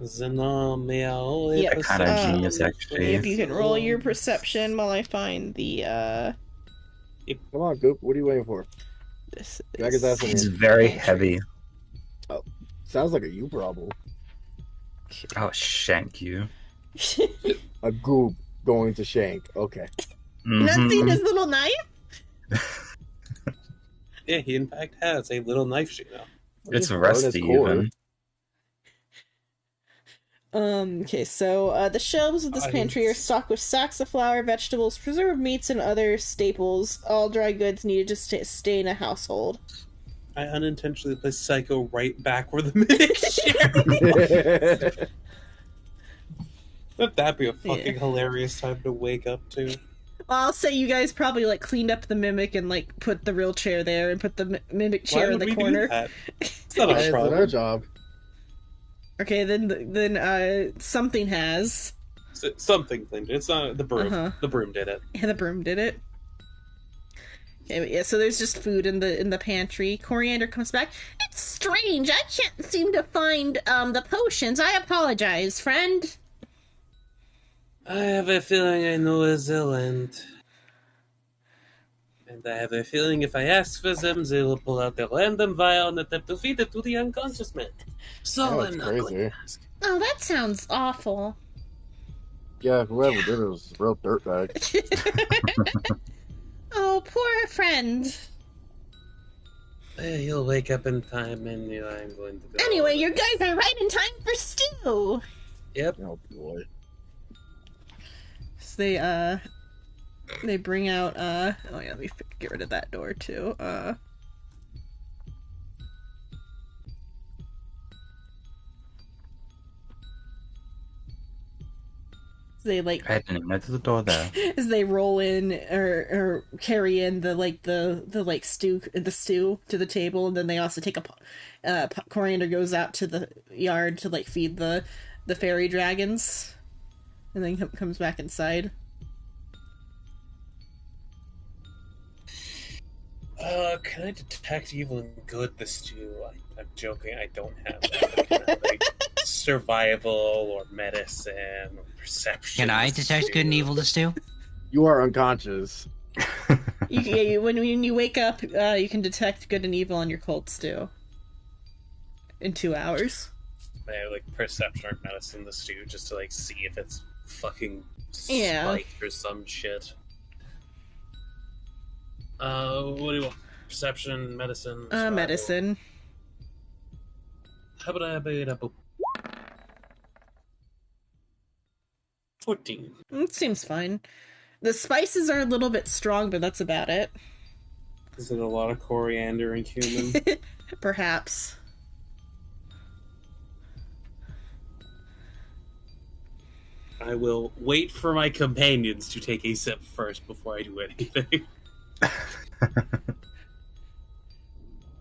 Zeno meow. Yep. That kind of Uh, genius, actually. If you can roll your perception while I find the Come on, Goop. What are you waiting for? this Drag his ass in It's here. very heavy. Sounds like a you problem. I'll shank you. A Goop going to shank. Okay. Not seen Mhm. his little knife? Yeah, he in fact has a little knife, you know. It's Just burn his rusty, core. even. Okay, so the shelves of this pantry are stocked with sacks of flour, vegetables, preserved meats, and other staples, all dry goods needed to stay in a household. I unintentionally placed Psycho right back where the mimic share. Wouldn't that be a fucking hilarious time to wake up to? Well, I'll say you guys probably like cleaned up the mimic and like put the real chair there and put the mimic chair in the corner. It's not our problem. It's our job. Okay, then something has. Something cleaned it. It's not the broom. The broom did it. Yeah, the broom did it. Yeah, so there's just food in the pantry. Coriander comes back. It's strange. I can't seem to find the potions. I apologize, friend. I have a feeling I know a Zealand. And I have a feeling if I ask for them, they will pull out the random vial and attempt to feed it to the unconscious man. So I'm not going to ask. Oh, that sounds awful. Yeah, whoever did it was a real dirtbag. Oh, poor friend. He'll wake up in time and I'm going to go. Anyway, you guys are right in time for stew. Yep. Oh boy. So they bring out oh yeah, let me get rid of that door too. They like I didn't know there's a door there. as they roll in or carry in the stew to the table, and then they also take Coriander goes out to the yard to like feed the fairy dragons, and then comes back inside. Can I detect evil and good this too? I'm joking, I don't have that. Can I, like, survival or medicine or perception. Can I detect good and evil this too? You are unconscious. When you wake up, you can detect good and evil on your cold stew. In 2 hours. I have like perception or medicine this too, just to like see if it's fucking Yeah. spiked or some shit. What do you want? Perception, medicine? survival? Medicine. How about I have a 14. It seems fine. The spices are a little bit strong, but that's about it. Is it a lot of coriander and cumin? Perhaps. I will wait for my companions to take a sip first before I do anything.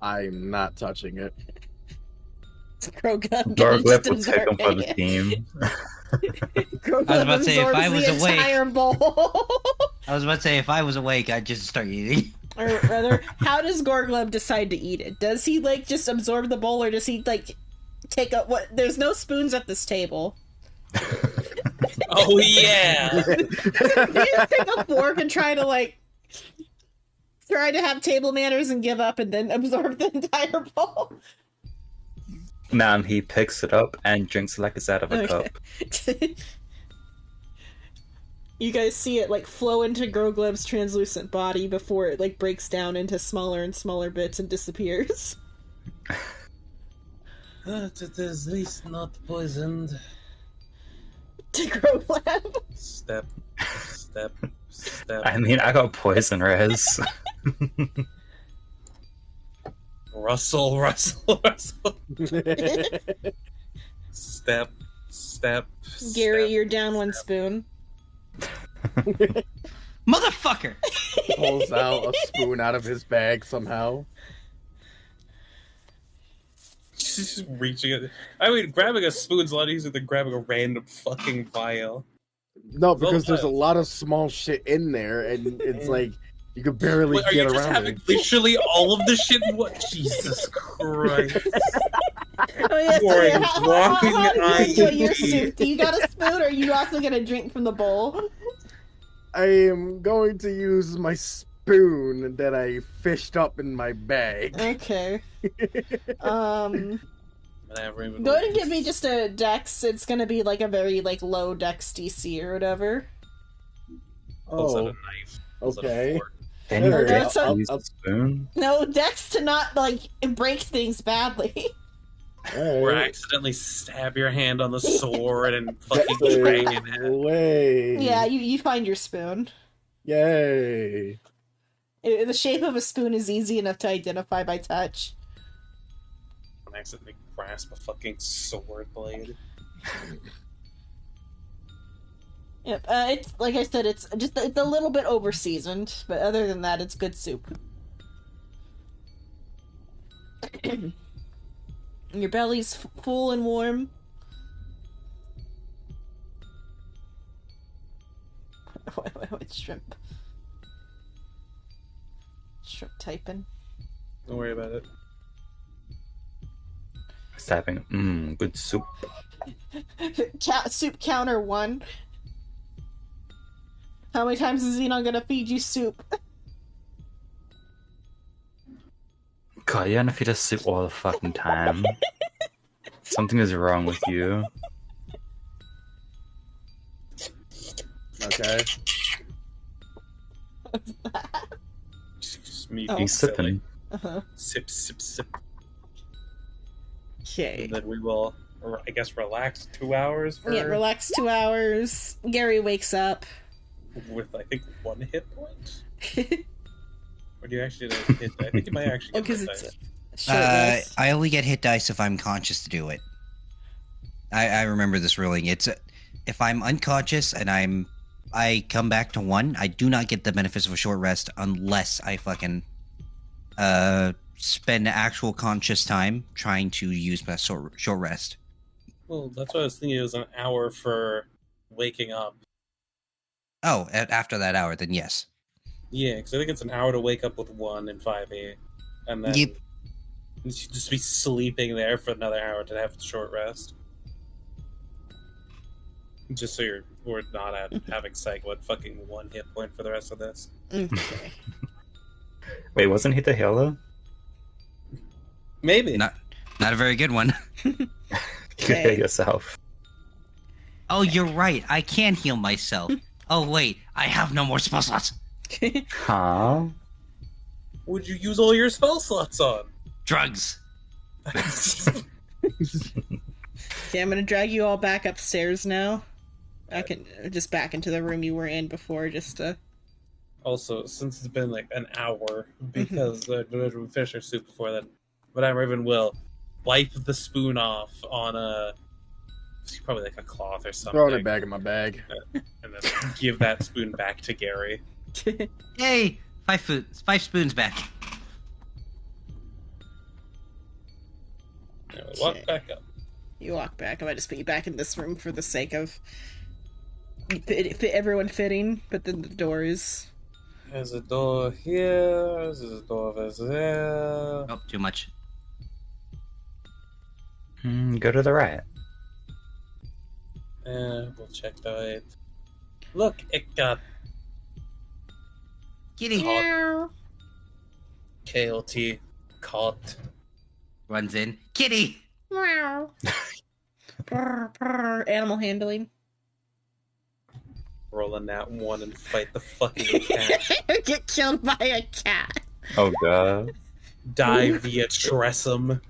I'm not touching it. Gorglip will take him for the team. I was about to say, if I was awake- entire bowl. I was about to say, if I was awake, I'd just start eating. Or rather, how does Gorglub decide to eat it? Does he like just absorb the bowl, or does he like take up what? There's no spoons at this table. Oh yeah! Do you take a fork and try to have table manners and give up and then absorb the entire bowl? Man, he picks it up and drinks like it's out of a cup. You guys see it like flow into Groglub's translucent body before it like breaks down into smaller and smaller bits and disappears. But it is at least not poisoned. To Groglub. Step. I mean, I got poison res. Russell. Step. Gary, you're down one spoon. Motherfucker! Pulls out a spoon out of his bag somehow. Just reaching it. I mean, grabbing a spoon's a lot easier than grabbing a random fucking vial. No, because there's a lot of small shit in there, and it's like you could barely Wait, are get you just around having it. literally all of the shit in what? Jesus Christ. Oh yeah, You are a walking how do you enjoy your IE. soup? Do you got a spoon, or are you also gonna drink from the bowl? I am going to use my spoon that I fished up in my bag. Okay. Go ahead Go and give me just a dex. It's gonna be like a very like low dex DC or whatever. Pulls out a Oh, knife. Pulls out a okay. fork. Then he Alright, drinks I'll- use a spoon. No, dex to not like break things badly. Or accidentally stab your hand on the sword and fucking drag it out. Way. Yeah, you find your spoon. Yay. The shape of a spoon is easy enough to identify by touch. I accidentally grasp a fucking sword blade. Yep, it's like I said, it's a little bit over seasoned, but other than that, it's good soup. Your belly's full and warm. What shrimp? Shrimp typing. Don't worry about it. Stabbing. Good soup. Soup counter 1. How many times is Xenon gonna feed you soup? God, you're gonna feed us soup all the fucking time. Something is wrong with you. Okay. Just me Oh. being He's silly. sipping. Uh-huh. Sip, sip, sip. Okay. And then we will, I guess, relax 2 hours for... Yeah, relax 2 hours. Gary wakes up. With, I think, 1 hit point? Or do you actually get a hit? I think you might actually get Because hit it's dice. a short rest. I only get hit dice if I'm conscious to do it. I remember this ruling. It's if I'm unconscious and I come back to 1, I do not get the benefits of a short rest unless I fucking spend actual conscious time trying to use my short rest. Well, that's what I was thinking. It was an hour for waking up. Oh, after that hour, then yes. Yeah, because I think it's an hour to wake up with 1 and 5e. And then Yep. you should just be sleeping there for another hour to have a short rest. Just so we're not having psycho at fucking 1 hit point for the rest of this. Okay. Wait, wasn't he the healer? Maybe. Not a very good one. You could heal yourself. Oh, you're right. I can heal myself. Oh wait, I have no more spell slots. Huh? Would you use all your spell slots on? Drugs. Okay, I'm gonna drag you all back upstairs now. Just back into the room you were in before, just to... Also, since it's been like an hour, because we finished our soup before then, Madame Raven will wipe the spoon off on probably like a cloth or something. Throwing it back in my bag. And then give that spoon back to Gary. Yay! 5 spoons back. And we walk Okay. back up. You walk back. I might just put you back in this room for the sake of everyone fitting, but then the door is... There's a door here, there's a door over there. Oh, too much. Go to the right. We'll check that. Look, it got Kitty KLT caught. runs in. Kitty. Meow. Brr, brr. Animal handling. Rolling that 1 and fight the fucking cat. Get killed by a cat. Oh god. Die via Tressum.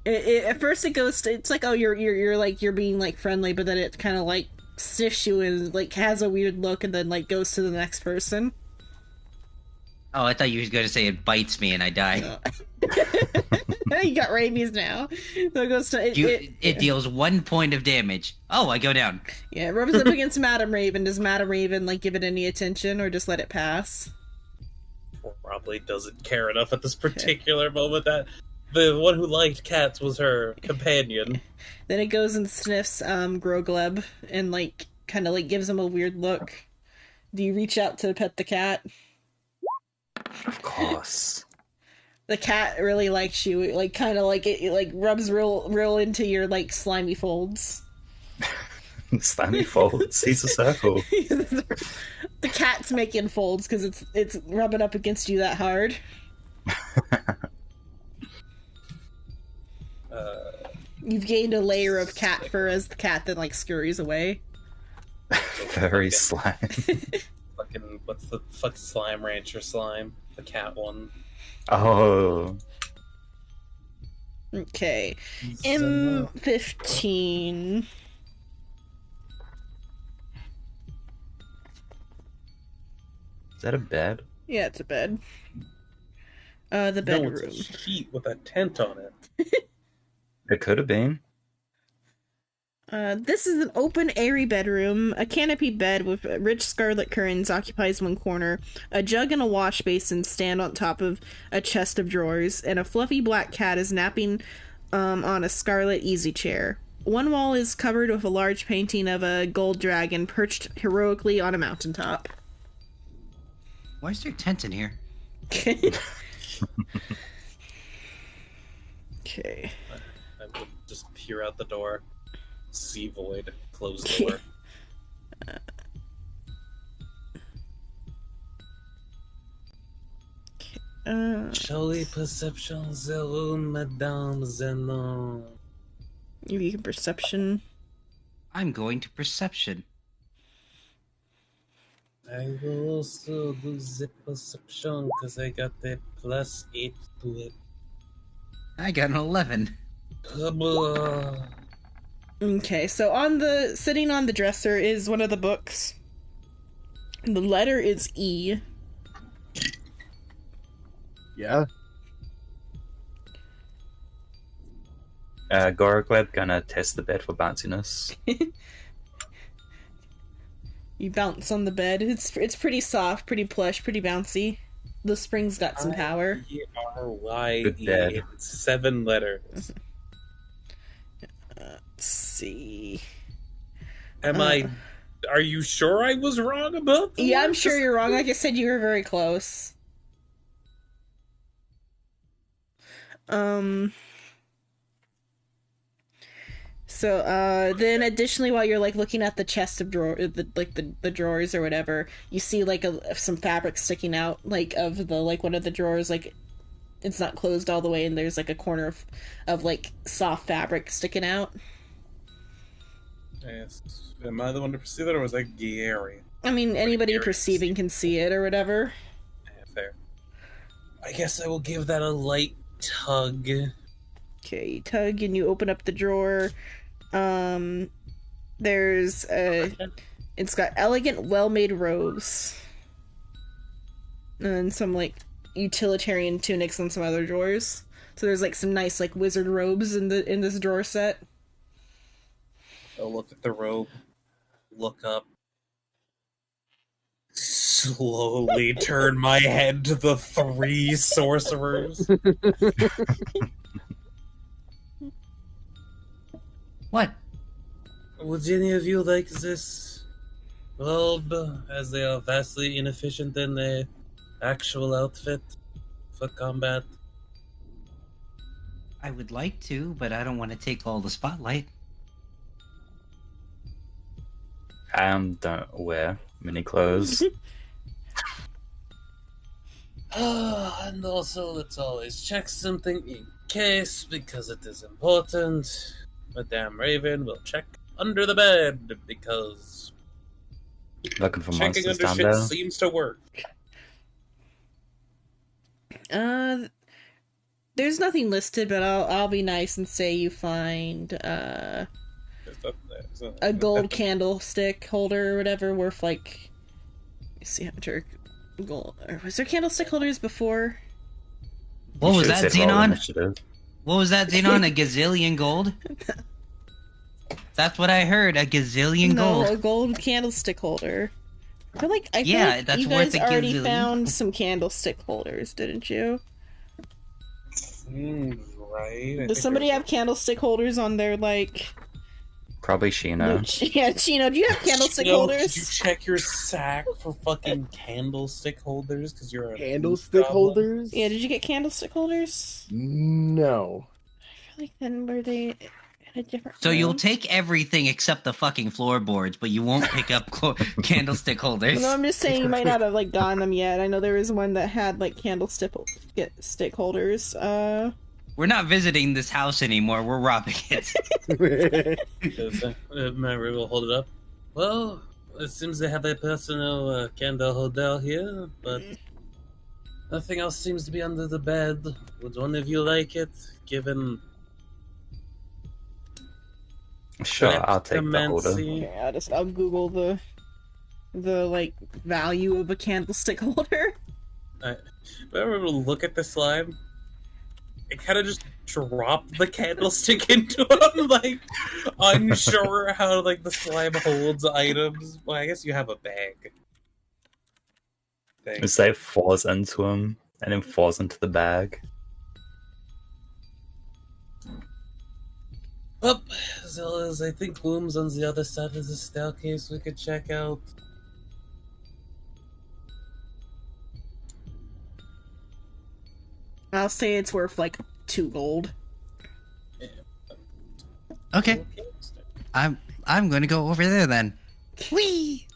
At first it goes to, it's like, oh, you're like, you're being like friendly, but then it kind of like sniffs you and like has a weird look and then like goes to the next person. Oh, I thought you was going to say it bites me and I die. You got rabies now. So it goes to It deals 1 point of damage. Oh, I go down. Yeah, it rubs up against Madame Raven. Does Madame Raven like give it any attention or just let it pass? Probably doesn't care enough at this particular moment that the one who liked cats was her companion. Then it goes and sniffs Grogleb and like kind of like gives him a weird look. Do you reach out to pet the cat? Of course. The cat really likes you. It, like kind of like it like rubs real into your like slimy folds. Slimy folds. He's a circle. The cat's making folds because it's rubbing up against you that hard. You've gained a layer of cat fur as the cat then like scurries away. Very slime. Fucking, what's the fuck slime rancher slime? The cat one. Oh. Okay. So, M15. Is that a bed? Yeah, it's a bed. The no, bedroom. it's a sheet with a tent on it. It could have been. This is an open, airy bedroom. A canopy bed with rich scarlet curtains occupies one corner. A jug and a wash basin stand on top of a chest of drawers, and a fluffy black cat is napping on a scarlet easy chair. One wall is covered with a large painting of a gold dragon perched heroically on a mountaintop. Why is there a tent in here? Okay. I would just peer out the door, see void, close door. Surely perception zero, Madame Zenon. You can perception. I'm going to perception. I will also do the perception because I got a +8 to it. I got an 11. Okay, so sitting on the dresser is one of the books. The letter is E. Yeah. Gorogleb gonna test the bed for bounciness. You bounce on the bed. It's pretty soft, pretty plush, pretty bouncy. The spring's got some power. Good bed. E-R-Y-E. 7 letters. Let's see. Are you sure I was wrong about that? Yeah, I'm sure you're wrong. Like I said, you were very close. So, then additionally, while you're like looking at the chest of the drawers or whatever, you see like some fabric sticking out, like of the like one of the drawers, like it's not closed all the way, and there's like a corner of like soft fabric sticking out. Yes. Am I the one to perceive it, or was that Gary? I mean, anybody Gary perceiving can see it or whatever. Yeah, fair. I guess I will give that a light tug. Okay, you tug and you open up the drawer. There's it's got elegant, well-made robes, and some like utilitarian tunics on some other drawers. So there's like some nice like wizard robes in this drawer set. I'll look at the robe, look up, slowly turn my head to the 3 sorcerers. What? Would any of you like this robe, as they are vastly inefficient in the actual outfit for combat? I would like to, but I don't want to take all the spotlight. Don't wear many clothes. And also, let's always check something in case, because it is important. Madame Raven will check under the bed, because Looking for checking monsters under down shit there. seems to work. There's nothing listed, but I'll be nice and say you find a gold candlestick holder or whatever worth like, let me see how much are gold. Or was there candlestick holders before? What You was should've that, said roll Xenon? initiative. What was that, Xenon? A gazillion gold? That's what I heard. A gazillion No, gold. a gold candlestick holder. I feel like That's you worth guys a already gazillion. found some candlestick holders, didn't you? Seems right. Does somebody have candlestick holders on their like? Probably Sheena. Yeah, Chino, do you have candlestick Did you holders? check your sack for fucking candlestick holders? Because you're a Candlestick goblin? holders? Yeah, did you get candlestick holders? No. I feel like then were they in a different? So you'll room? take everything except the fucking floorboards, but you won't pick up candlestick holders. No, I'm just saying you might not have like gotten them yet. I know there was one that had like candlestick stick holders. We're not visiting this house anymore. We're robbing it. Mary will hold it up. Well, it seems they have a personal candle holder here, but nothing else seems to be under the bed. Would one of you like it, given Sure, I'll take the holder. Clemency. Okay, I'll Google the like value of a candlestick holder. Whenever we look at the slime, it kind of just dropped the candlestick into him, like unsure how like the slime holds items. Well, I guess you have a bag. Thing. It's like falls into him and then falls into the bag. Up, as well as I think looms on the other side of the staircase we could check out. I'll say it's worth like 2 gold. Okay, I'm going to go over there then. Whee!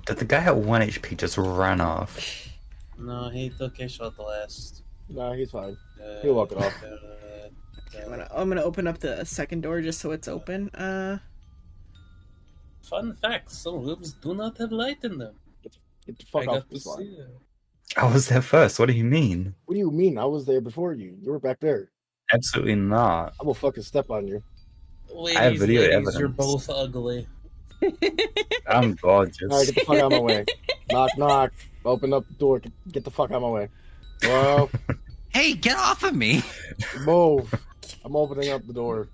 Did the guy at 1 HP just run off? No, he took a shot last. Nah, he's fine. He'll walk it off. I'm gonna open up the second door just so it's open. Fun fact: some rooms do not have light in them. Get the fuck I off got to this line. see it. I was there first. What do you mean? What do you mean? I was there before you. You were back there. Absolutely not. I will fucking step on you. Ladies, I have video ladies, you're evidence. both ugly. I'm gorgeous. All right, get the fuck out of my way. Knock, knock. Open up the door. Get the fuck out of my way. Well, Hey, get off of me! move. I'm opening up the door.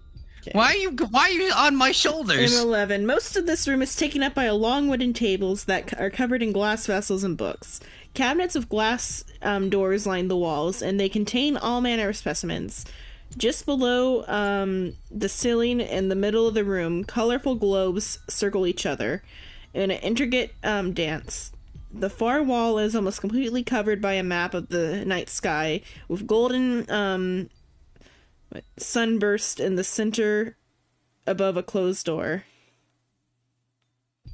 Why are you on my shoulders? M11. Most of this room is taken up by long wooden tables that are covered in glass vessels and books. Cabinets of glass doors line the walls, and they contain all manner of specimens. Just below the ceiling in the middle of the room, colorful globes circle each other in an intricate dance. The far wall is almost completely covered by a map of the night sky, with golden sunburst in the center above a closed door.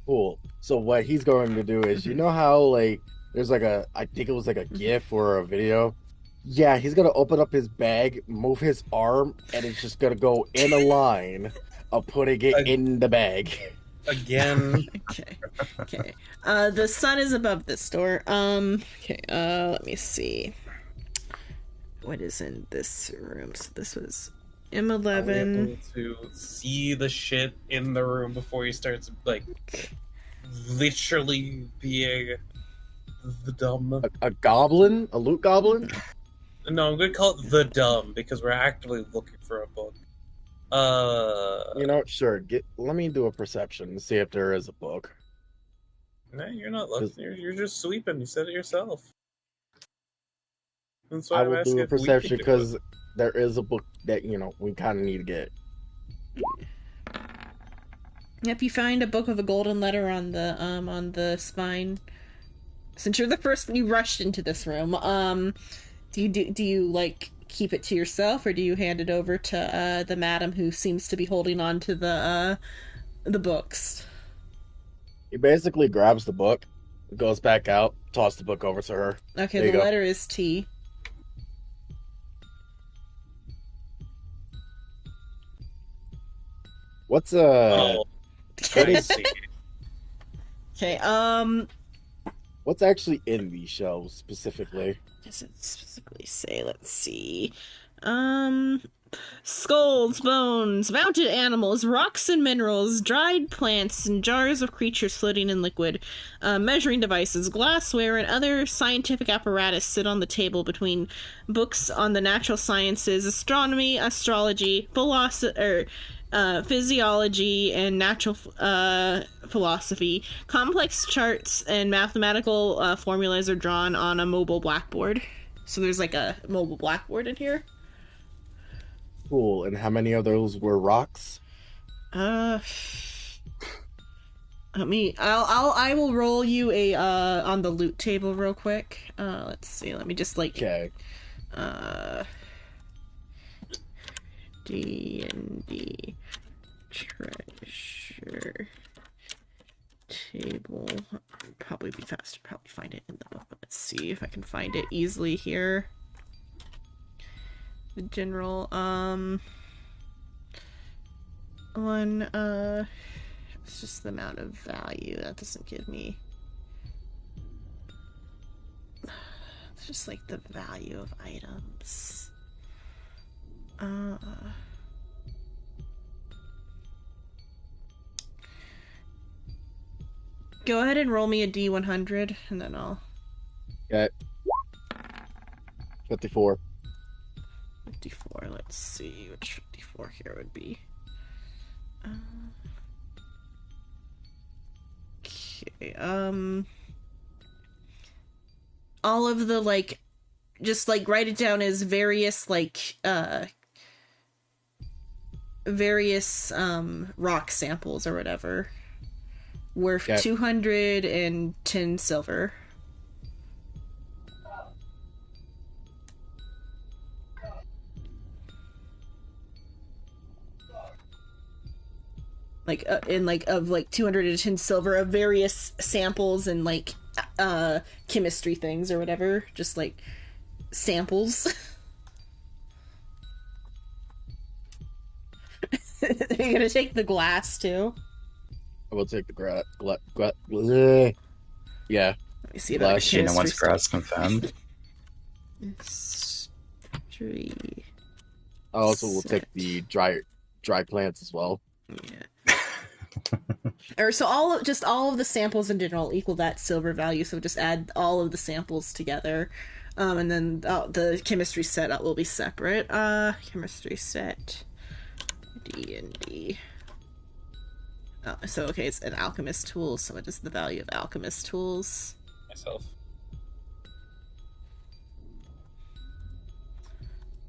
Cool. So what he's going to do is, you know how like there's like I think it was like a GIF or a video. Yeah, he's gonna open up his bag, move his arm, and it's just gonna go in a line of putting it in the bag. Again. Okay. The sun is above this door. Okay, let me see. What is in this room? So this was Are we M11. able to see the shit in the room before he starts like literally being the dumb? A goblin? A loot goblin? No, I'm gonna call it the dumb because we're actively looking for a book. You know, sure. Let me do a perception to see if there is a book. No, you're not looking. You're just sweeping. You said it yourself. That's why I I'm will asking do a if we can perception do it. because there is a book that we kind of need to get. Yep, you find a book with a golden letter on the spine. Since you're the first, you rushed into this room. Do you like keep it to yourself, or do you hand it over to the madam who seems to be holding on to the books? He basically grabs the book, goes back out, tosses the book over to her. Okay, There you the go. letter is T. What's Oh, what I is see. Okay, what's actually in these shelves specifically? does it specifically say? Let's see. Skulls, bones, mounted animals, rocks and minerals, dried plants, and jars of creatures floating in liquid. Measuring devices, glassware, and other scientific apparatus sit on the table between books on the natural sciences, astronomy, astrology, physiology, and natural philosophy. Complex charts and mathematical formulas are drawn on a mobile blackboard. So there's like a mobile blackboard in here. Cool. And how many of those were rocks? I will roll you a on the loot table real quick. Let's see. Let me just like Okay. D&D treasure table. Probably be faster. Probably find it in the book. Let's see if I can find it easily here. The general it's just the amount of value. That doesn't give me, it's just like the value of items. Go ahead and roll me a D100, and then I'll... Okay. 54. 54, let's see which 54 here would be. Okay, all of the, like, just, like, write it down as various, like, rock samples or whatever. Worth 210 silver. Like, of, like, 210 silver of various samples and, like, chemistry things or whatever. Just, like, samples. You're gonna take the glass, too? I will take the yeah. Let me see about the She no one's chemistry grass stuff. confirmed. Chemistry. I also will take the dry plants as well. Yeah. Or so all of the samples in general equal that silver value. So just add all of the samples together, and then the chemistry set will be separate. Chemistry set, D&D. Oh, so okay, it's an alchemist tool. So what is the value of alchemist tools? Myself.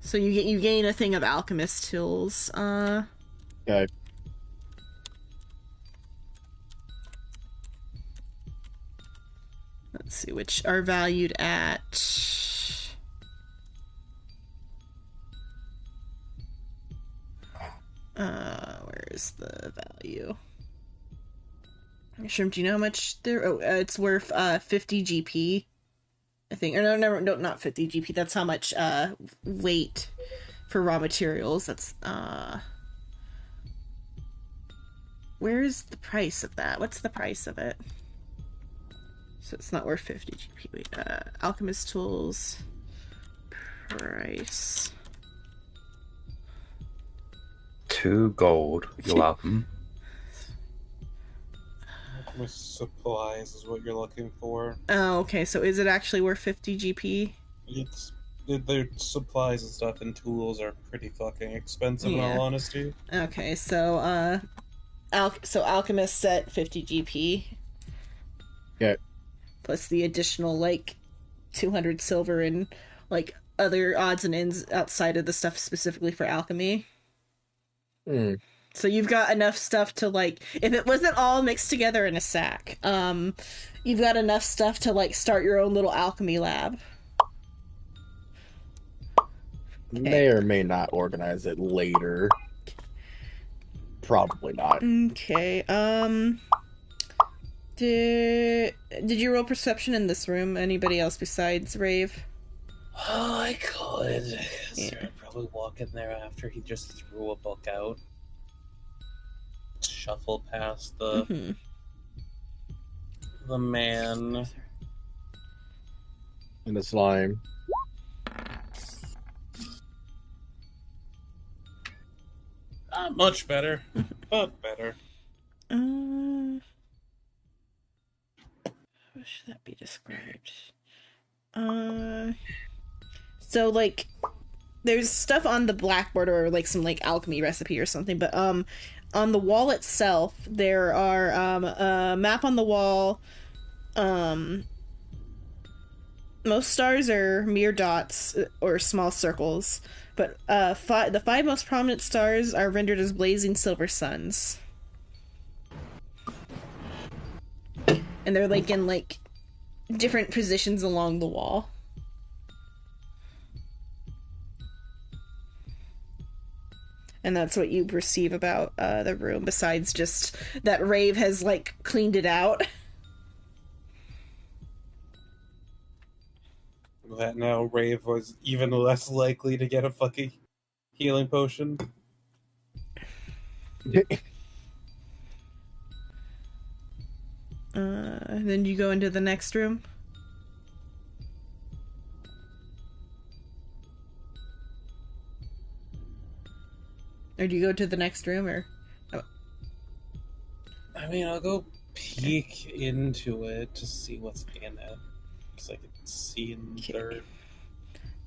So you gain a thing of alchemist tools. Okay. Let's see, which are valued at... where is the value? Shrimp, do you know how much they're... Oh, it's worth 50 GP, I think. Or no, not 50 GP. That's how much weight for raw materials. That's... Where's the price of that? What's the price of it? So it's not worth 50 GP. Wait, alchemist tools price. 2 gold. You're welcome. Alchemist supplies is what you're looking for. Oh, okay. So is it actually worth 50 GP? It's their supplies and stuff and tools are pretty fucking expensive in Yeah. all honesty. Okay, so alchemist set 50 GP. Yeah. Plus the additional, like, 200 silver and, like, other odds and ends outside of the stuff specifically for alchemy. So you've got enough stuff to, like, if it wasn't all mixed together in a sack, you've got enough stuff to, like, start your own little alchemy lab. May or may not organize it later. Probably not. Okay, Did you roll perception in this room? Anybody else besides Rave? Oh, I could. Yeah. I'd probably walk in there after he just threw a book out. Shuffle past the man. And the slime. Not much better, but better. How should that be described? So, like, there's stuff on the blackboard or, like, some, like, alchemy recipe or something, but, on the wall itself, there are, a map on the wall. Most stars are mere dots or small circles, but, the 5 most prominent stars are rendered as blazing silver suns. And they're, like, in, like, different positions along the wall. And that's what you perceive about the room, besides just that Rave has, like, cleaned it out. That now Rave was even less likely to get a fucking healing potion. Then you go into the next room. Or do you go to the next room, or? I mean, I'll go peek into it to see what's in it. Because I can see in the dirt.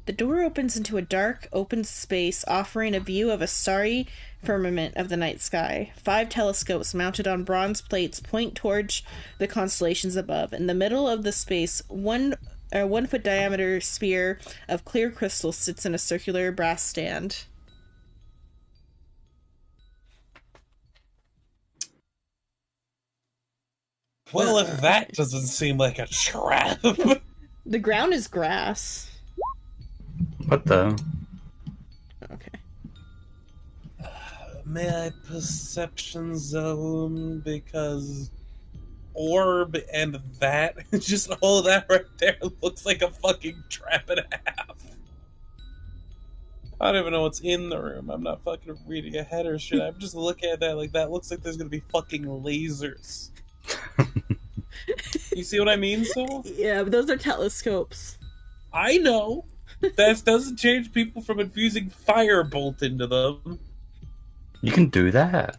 The door opens into a dark, open space, offering a view of a starry firmament of the night sky. 5 telescopes mounted on bronze plates point towards the constellations above. In the middle of the space, one 1 foot diameter sphere of clear crystal sits in a circular brass stand. Well, if that doesn't seem like a trap. The ground is grass. What the? Okay. May I perception zone? Because orb and that, just all that right there looks like a fucking trap and a half. I don't even know what's in the room. I'm not fucking reading ahead or shit. I'm just looking at that like that looks like there's gonna be fucking lasers. You see what I mean, Syl? Yeah, but those are telescopes. I know. That doesn't change people from infusing firebolt into them. You can do that.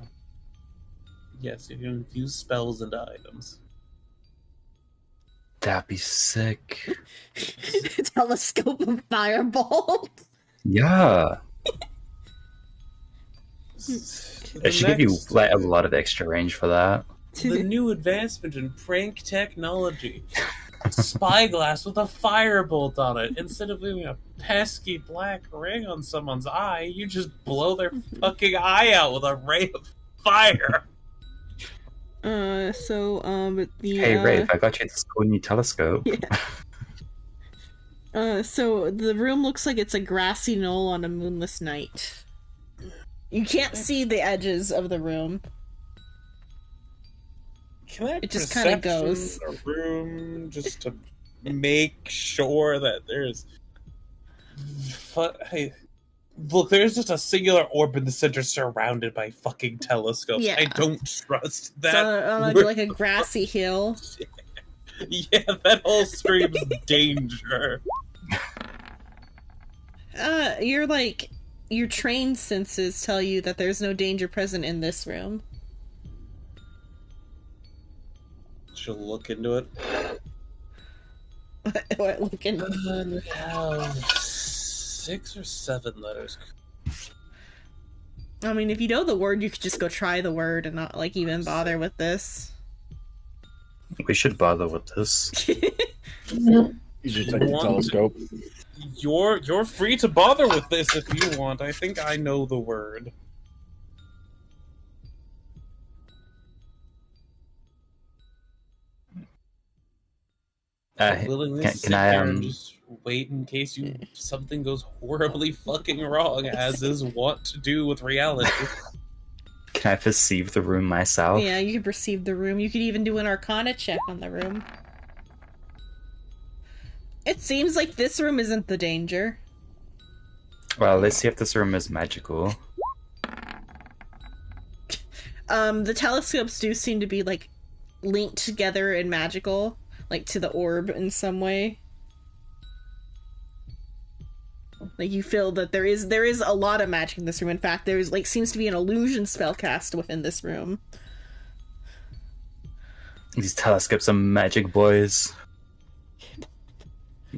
Yes, you can infuse spells into items. That'd be sick. Telescope of firebolt. Yeah. The It should give you next- like a lot of extra range for that. the new advancement in prank technology. Spyglass with a firebolt on it. Instead of leaving a pesky black ring on someone's eye, you just blow their fucking eye out with a ray of fire. But the Hey, Rafe, I got you this cool new telescope. Yeah. So the room looks like it's a grassy knoll on a moonless night. You can't see the edges of the room. Can I It just kinda perception goes. the room just to make sure that there's... Hey, look, there's just a singular orb in the center surrounded by fucking telescopes. Yeah. I don't trust that. So like a grassy hill. Yeah, that whole screams danger. Your trained senses tell you that there's no danger present in this room. She'll look into it. What, looking? We have 6 or 7 letters. I mean, if you know the word, you could just go try the word and not like even bother with this. We should bother with this. You should take the Want- telescope. You're free to bother with this if you want. I think I know the word. Willingly can sit I, there and just wait in case something goes horribly fucking wrong, as is wont to do with reality. Can I perceive the room myself? Yeah, you can perceive the room. You could even do an arcana check on the room. It seems like this room isn't the danger. Well, let's see if this room is magical. The telescopes do seem to be like linked together and magical, like to the orb in some way. Like you feel that there is a lot of magic in this room. In fact, there's like seems to be an illusion spell cast within this room. These telescopes are magic, boys.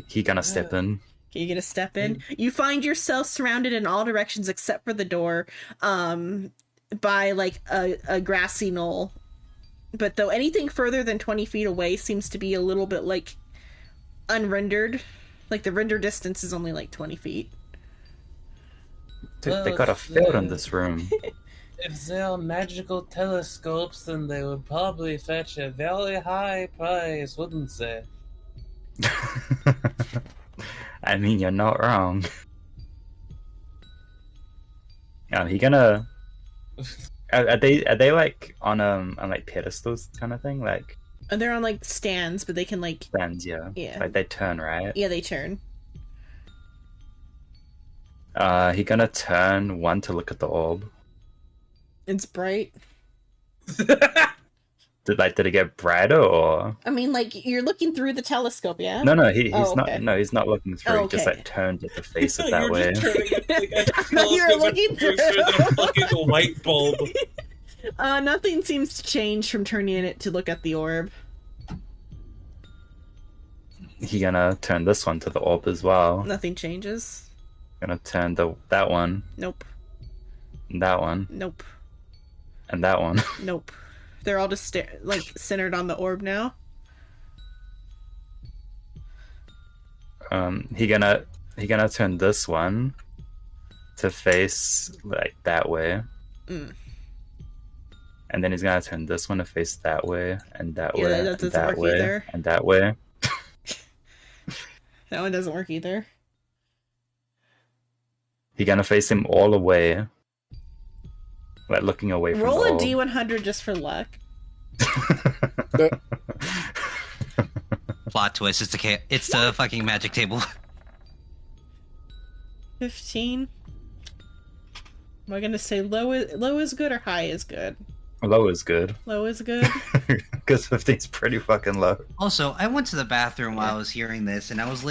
He gonna step in. You get a step in. You find yourself surrounded in all directions except for the door, by like a grassy knoll. But though anything further than 20 feet away seems to be a little bit like unrendered. Like the render distance is only like 20 feet. Dude, they got a field in this room. If they're magical telescopes, then they would probably fetch a very high price, wouldn't they? I mean, you're not wrong. He gonna. Are they like on like pedestals kind of thing, like And they're on like stands, but they can like stands? Yeah. Yeah. Like they turn, right? yeah, they turn. He gonna turn one to look at the orb. It's bright. Did it get brighter or? I mean, like, you're looking through the telescope, yeah? No, he's Oh, not. okay. No, he's not looking through. Oh, He just okay. like turned it to face it You that were way. just turning it like a I thought you were telescope looking and through. picture than a fucking light bulb. Nothing seems to change from turning it to look at the orb. He gonna turn this one to the orb as well. Nothing changes. Gonna turn that one, Nope. and that one, Nope. and that one. Nope. They're all just like centered on the orb now. He gonna turn this one to face like that way. Mm. And then he's gonna turn this one to face that way, and that Yeah, way, that and doesn't that work way, either. and that way. That one doesn't work either. He gonna face him all the way, like looking away from Roll the a orb. D100 just for luck. Plot twist. It's the fucking magic table. 15. Am I gonna say low is good or high is good? Low is good, Low is good. because 15's pretty fucking low. Also, I went to the bathroom while I was hearing this, and I was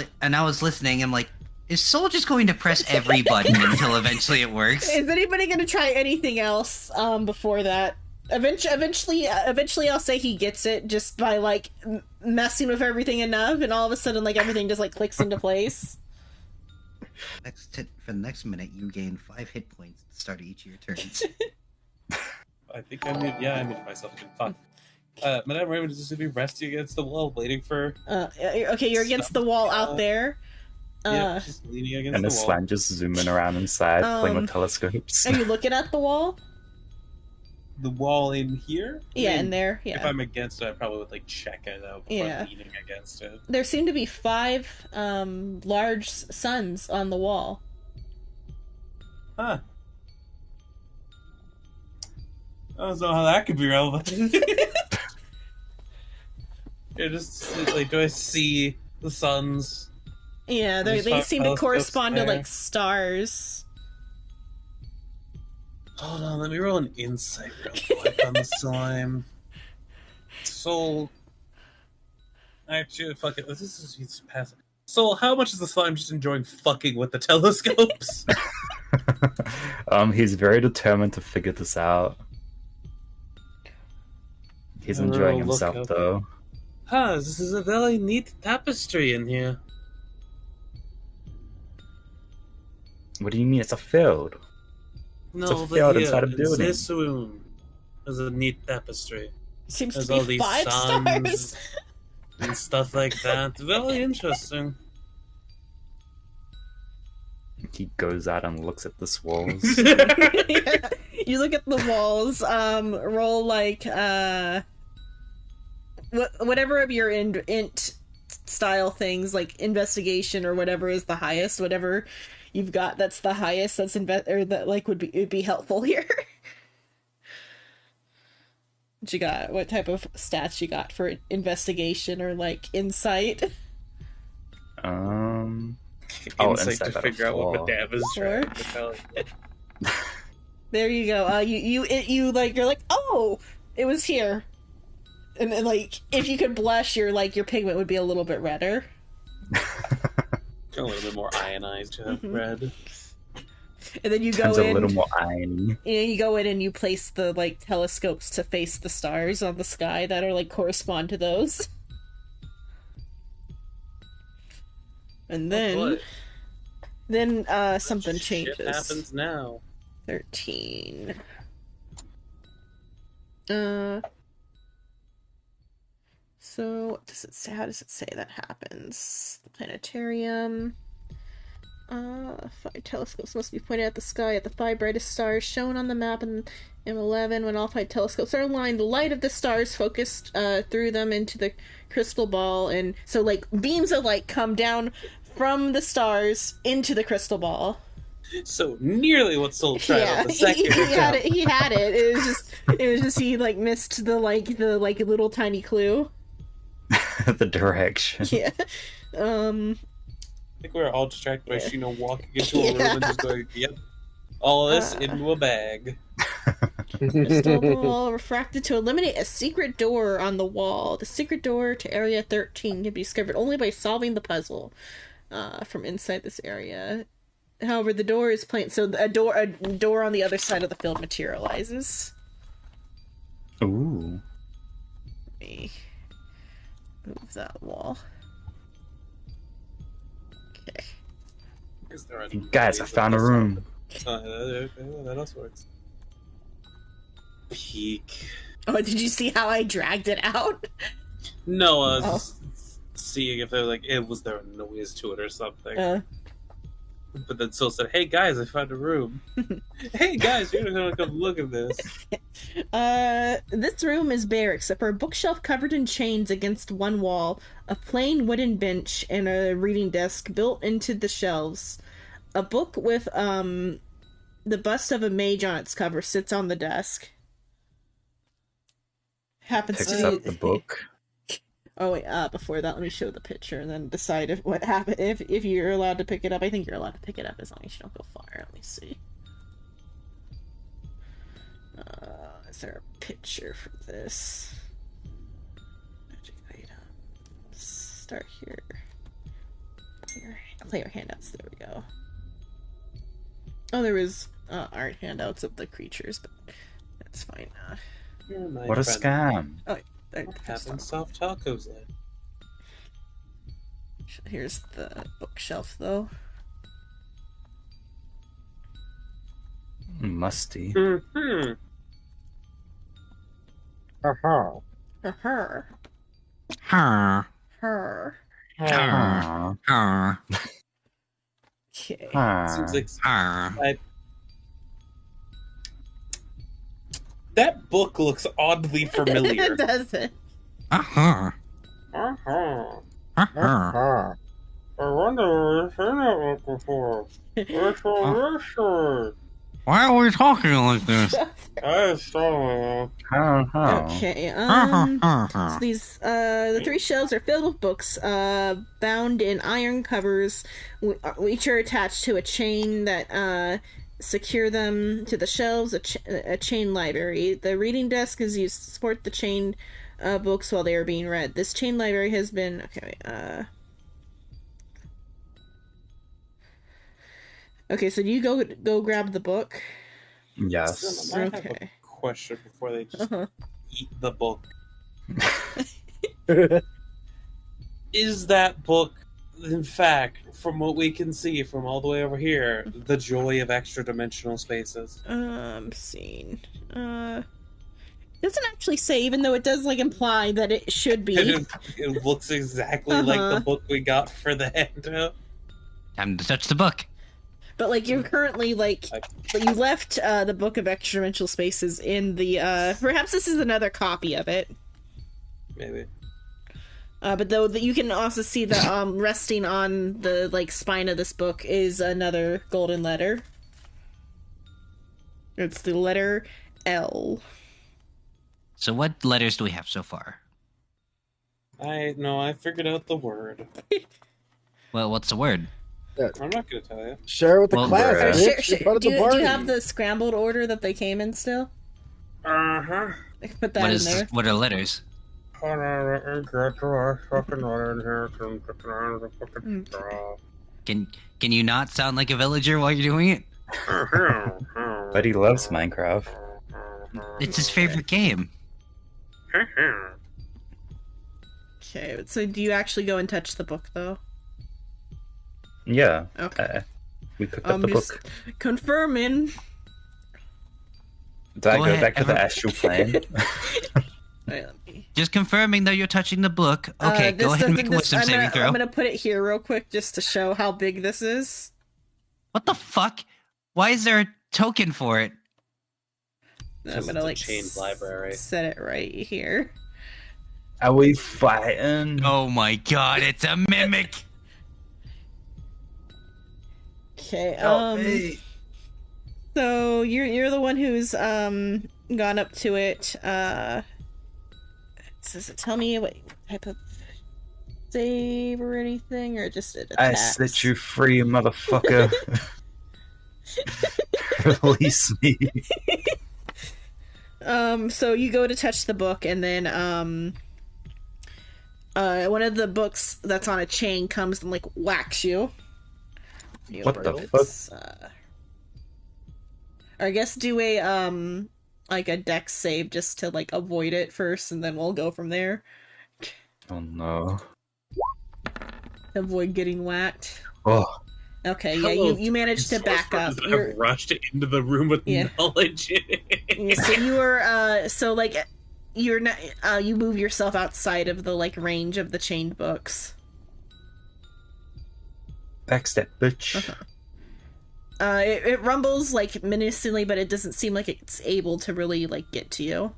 listening. I'm like, is Soul just going to press every button until eventually it works? Is anybody gonna try anything else before that? Eventually, I'll say he gets it just by like messing with everything enough, and all of a sudden, like everything just like clicks into place. For the next minute, you gain 5 hit points at the start of each of your turns. I think I muted myself again. Fuck. Madame Raven is just gonna be resting against the wall, waiting for. Okay, you're against the wall out there. Yeah, just leaning against And the the wall. slime just zooming around inside, playing with telescopes. Are you looking at the wall? The wall in here? Yeah, I mean, in there. If Yeah. I'm against it, I probably would like check it out before Yeah. leaning against it. There seem to be 5 large suns on the wall. Huh. I don't know how that could be relevant. Yeah, just like, do I see the suns? Yeah, There's they 5 seem to telescopes correspond to there. like stars. Hold on, let me roll an insight real quick on the slime. Soul. Actually, fuck it. This is he's passive. Soul, how much is the slime just enjoying fucking with the telescopes? He's very determined to figure this out. He's I'll enjoying look himself up. though. This is a very neat tapestry in here. What do you mean? It's a field. No, a but field here, inside a in building. this room, there's a neat tapestry Seems There's to all be these 5 suns. stars. and stuff like that. Very interesting. He goes out and looks at the walls. Yeah. You look at the walls. Roll like whatever of your int style things, like investigation or whatever is the highest. Whatever you've got, that's the highest. That's or that like would be helpful here. What you got? What type of stats you got for investigation or like insight? Insight insight to about a figure out what flaw. Madame is Sure. trying to tell you. There you go. You like you're like, oh, it was here, and then, like if you could blush, your pigment would be a little bit redder. A little bit more ionized red. And then you go Turns a in. little more irony. You go in and you place the like telescopes to face the stars on the sky that are like correspond to those. And then, something changes. Shit happens now. 13. So what does it say? How does it say that happens? The planetarium. 5 telescopes must be pointed at the sky at the 5 brightest stars shown on the map in M11. When all 5 telescopes are aligned, the light of the stars focused through them into the crystal ball, and so like beams of light come down from the stars into the crystal ball. So nearly what Soul tried Yeah, on the second he had attempt. it. He had it. It was just he like missed the little tiny clue. The direction. Yeah. I think we were all distracted by Shino walking into a room Yeah. and just going, yep, all this into a bag. Crystal ball refracted to eliminate a secret door on the wall. The secret door to Area 13 can be discovered only by solving the puzzle from inside this area. However, the door is plain, so a door on the other side of the field materializes. Ooh. Let me move that wall. Okay. Is there a Guys, I found a room. That also works. Peek. Oh, did you see how I dragged it out? No, I was just seeing if was there a noise to it or something. But then still said, "Hey guys, I found a room." Hey guys, you're gonna come look at this. This room is bare except for a bookshelf covered in chains against one wall, a plain wooden bench, and a reading desk built into the shelves. A book with the bust of a mage on its cover sits on the desk. Happens Picks to up the book. Oh wait, before that, let me show the picture and then decide what happened. If you're allowed to pick it up, I think you're allowed to pick it up as long as you don't go far. Let me see. Is there a picture for this? Magic items. Start here. Play your handouts. There we go. Oh, there was art handouts of the creatures, but that's fine. What a scam. Oh, Having soft tacos then. Here's the bookshelf, though. Musty. Mm-hmm. Uh-huh. Her. Her. Her. Her. Her. Okay. Seems like Her. that book looks oddly familiar. Does it? Uh-huh. Uh-huh. Uh-huh. I wonder if I've seen that book before. It's delicious. Why are we talking like this? I saw. Okay. So these the 3 shelves are filled with books, bound in iron covers, which are attached to a chain that secure them to the shelves. A chain library. The reading desk is used to support the chain books while they are being read. This chain library has been Okay, so do you go grab the book? Yes. I might have Okay. a question before they just eat the book. Is that book, in fact, from what we can see from all the way over here, the joy of extra dimensional spaces? I'm seeing. It doesn't actually say, even though it does imply that it should be. It looks exactly like the book we got for the handout. Time to touch the book. But you're currently you left the Book of Extra Dimensional Spaces in the perhaps this is another copy of it. Maybe. But though you can also see that resting on the spine of this book is another golden letter. It's the letter L. So what letters do we have so far? I figured out the word. Well, what's the word? I'm not gonna tell you. Share it with the Well, class, bruh. bitch. You're part of Do the you party. have the scrambled order that they came in still? Uh-huh. Put that What in is? there. What are letters? Hold on, let me get to our fucking letter in here. Can you not sound like a villager while you're doing it? But he loves Minecraft. It's his favorite game. Okay, so do you actually go and touch the book though? Yeah. Okay. We picked up the Just book. confirming. Did I Go go ahead, back to the Evan. astral plane? Wait, let me... Just confirming that you're touching the book. Okay, go ahead and make a wisdom saving throw. I'm gonna put it here real quick just to show how big this is. What the fuck? Why is there a token for it? I'm Because gonna it's a chained library. set it right here. Are we fighting? Oh my god, it's a mimic! Okay. Help me. So you're the one who's gone up to it. Does it tell me what type of save or anything, or just it I attacks? set you free, motherfucker. Release me. So you go to touch the book, and then one of the books that's on a chain comes and like whacks you. What the fuck? Or I guess do a like a dex save just to like avoid it first, and then we'll go from there. Oh no. Avoid getting whacked. Oh. Okay, yeah, you managed to back up. I've rushed into the room with knowledge in it. Yeah, so you were so like you're not you move yourself outside of the like range of the chained books. Backstep, bitch. It rumbles like menacingly, but it doesn't seem like it's able to really like get to you.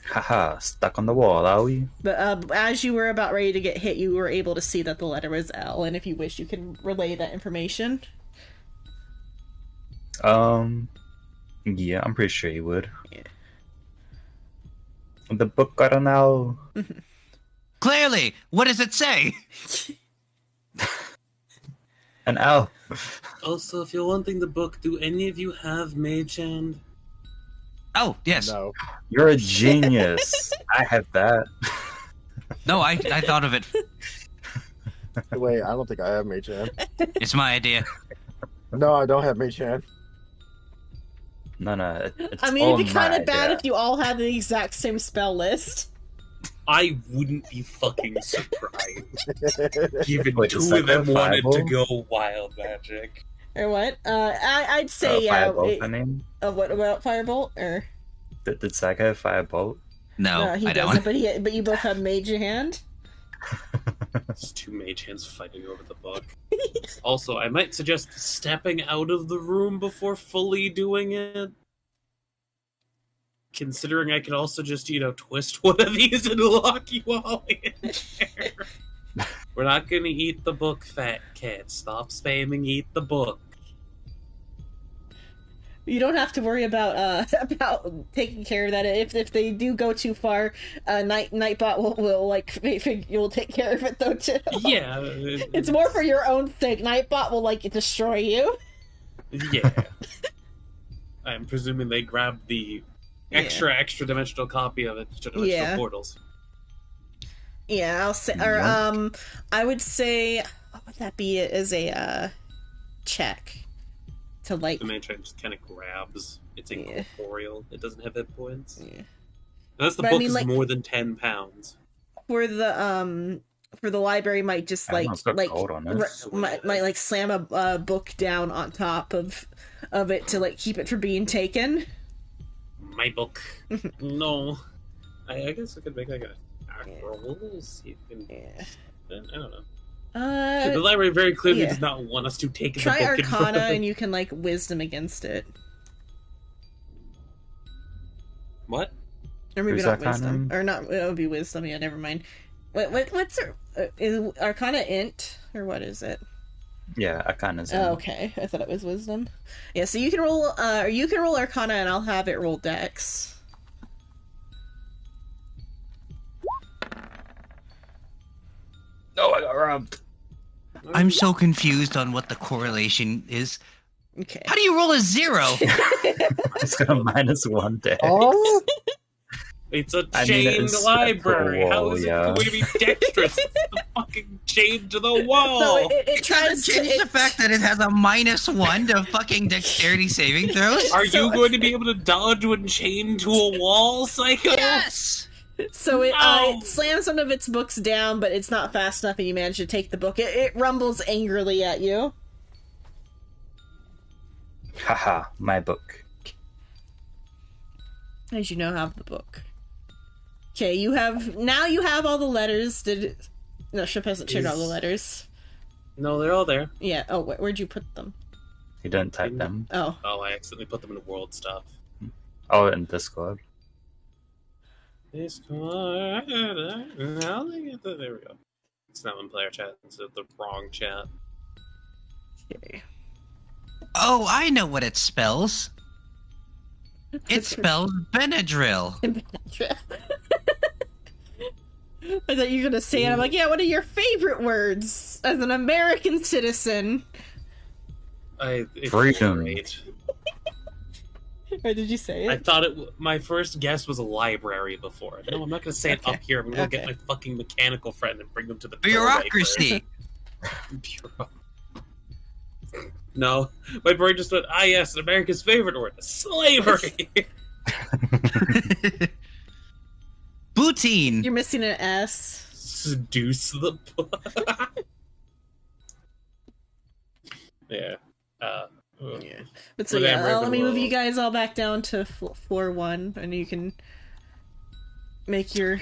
Haha, stuck on the wall, are we? But as you were about ready to get hit, you were able to see that the letter was L, and if you wish, you can relay that information. Yeah, I'm pretty sure you would. Yeah. The book got an L. Clearly, what does it say? An L. Also, if you're wanting the book, do any of you have Mage Hand? Oh, yes. No. You're a genius. I have that. No, I thought of it. Wait, I don't think I have Mage Hand. It's my idea. No, I don't have Mage Hand. No, it's I mean, all it'd be kind my of bad idea. if you all had the exact same spell list. I wouldn't be fucking surprised. Even Wait, two is that of them the wanted to fireball? go wild magic. Or what? I'd say Firebolt, I mean. What about Firebolt? Or Did Saga have Firebolt? No, he I doesn't. don't. But you both have Mage in hand. It's two mage hands fighting over the book. Also, I might suggest stepping out of the room before fully doing it. Considering I could also just, twist one of these and lock you all in there. We're not gonna eat the book, fat cat. Stop spamming eat the book. You don't have to worry about taking care of that. If they do go too far, Nightbot will like you'll take care of it though too. Yeah. It's more for your own sake. Nightbot will like destroy you. Yeah. I'm presuming they grabbed the extra dimensional copy of it to dimensional portals. Yeah, I'll say, or I would say, what would that be as a check to like? The mantra just kind of grabs. It's incorporeal. It doesn't have hit points. Yeah. Unless the But I book mean, is like- more than 10 pounds. For the library might just I almost got cold on this. might like slam a book down on top of it to like keep it from being taken. My book. No. I guess I could make like a roll. See if you can. Yeah. I don't know. The library very clearly does not want us to take Try the book in front Arcana of it. and you can like wisdom against it, What? or maybe Who's not Arcana? wisdom, or not. It would be wisdom. Yeah, never mind. What's is Arcana int or what is it? Yeah, Arcana's in. Oh, okay. I thought it was wisdom. Yeah, so you can roll, or you can roll Arcana, and I'll have it roll Dex. No, I got robbed. I'm so confused on what the correlation is. Okay. How do you roll a 0? It's got a -1 dex. Oh, It's a I mean, chained it's library. a How wall, is it yeah. going to be dexterous? It's the fucking chained to the wall. So it tries to Change the fact that it has a -1 to fucking dexterity saving throws. Are you going to be able to dodge when chained to a wall, Psycho? Yes. So it, No! it slams some of its books down, but it's not fast enough, and you manage to take the book. It rumbles angrily at you. Haha, my book. As you now have the book. Okay, you have all the letters. No, Ship hasn't shared all the letters. No, they're all there. Yeah. Oh, where'd you put them? You don't type them. Oh. Oh, I accidentally put them in world stuff. Oh, in Discord. Discord. There we go. It's not in player chat instead of the wrong chat. Okay. Oh, I know what it spells. It spells Benadryl. I thought you were gonna say it. I'm like, yeah, what are your favorite words as an American citizen? It's Freedom. great. Or did you say I it? thought my first guess was a library before. No, I'm not gonna say it Okay. up here. I'm gonna go get Okay. my fucking mechanical friend and bring him to the Bureaucracy. Bureau. No, my brain just went, yes, America's favorite word, slavery. Poutine. You're missing an S. Seduce the. Yeah. Yeah. But so Whatever, yeah, let me move we'll- you guys all back down to floor 1, and you can make your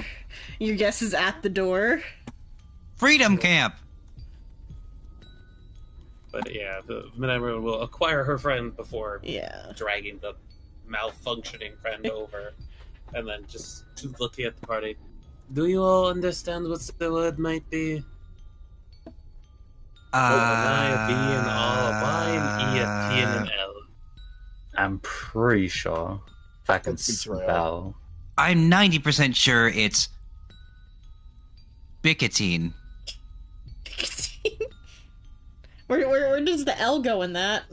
guesses at the door. Freedom camp. But yeah, the Minerva will acquire her friend before Yeah. dragging the malfunctioning friend over, and then just looking at the party. Do you all understand what the word might be? An I, a B, an R, a Y, an E, a T, and an L. I'm pretty sure if I can That's betrayal. spell. I'm 90% sure it's Bicotine. Where does the L go in that?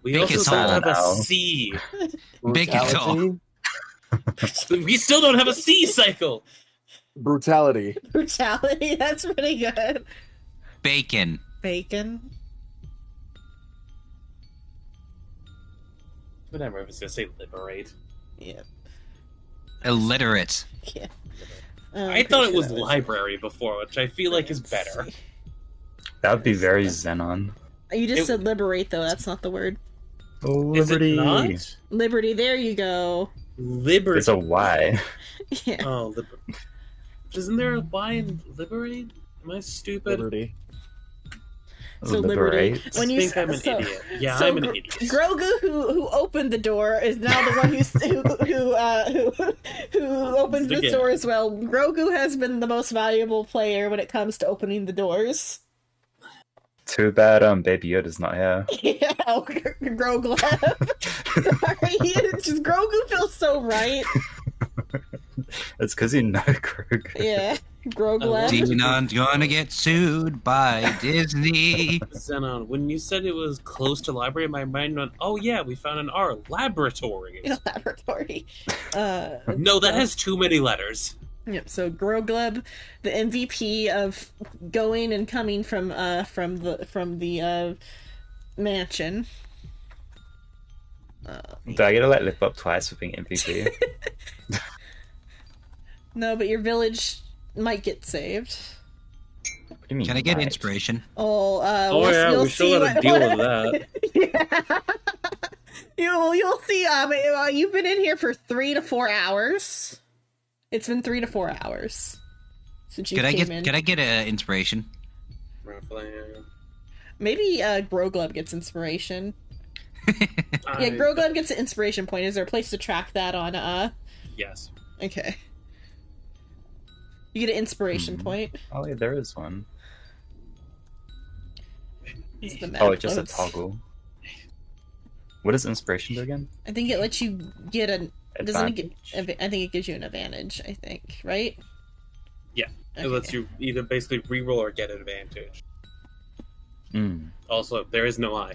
We Big also as don't hell. have a Now. C. Brutality. We still don't have a C cycle. Brutality. Brutality. That's pretty good. Bacon. Bacon. Whatever, I was gonna say liberate. Yeah. Illiterate. Yeah. I thought it was library before, which I feel like is better. That would be very Xenon. You just It- said liberate, though. That's not the word. Oh, Is it liberty. not? Liberty. There you go. Liberty. There's a Y. Yeah. Oh, isn't there a Y in liberate? Am I stupid? Liberty. So liberty. Liberate. When I you think I'm an so- idiot. Yeah, so I'm an Gr- idiot. Grogu, who opened the door, is now the one who opens the Again. door as well. Grogu has been the most valuable player when it comes to opening the doors. Too bad Baby Yoda's not here. Yeah, Grogu. Sorry, it's just Grogu feels so right. It's because you know Grogu. Yeah, Grogu. Xenon's gonna get sued by Disney. Xenon, when you said it was close to library, my mind went, oh yeah, we found an R, laboratory. Laboratory. No, that has too many letters. Yep. So Grogleb, the MVP of going and coming from the mansion. Do I get to lift up twice for being MVP? No, but your village might get saved. What do you mean? Can I get might? inspiration? Oh, Oh yeah, you'll we still see gotta deal with that. Yeah. You'll see. You've been in here for 3 to 4 hours. It's been 3 to 4 hours since you Could came in. I get an inspiration? Maybe Grogleb gets inspiration. Yeah, Grogleb gets an inspiration point. Is there a place to track that on? Yes. Okay. You get an inspiration point. Oh, yeah, there is one. It's the map Oh, it's just a notes. toggle. What does inspiration do again? I think it lets you get an. Doesn't it get? Advantage? I think it gives you an advantage. I think, right? Yeah. Okay. It lets you either basically reroll or get advantage. Mm. Also, there is no I.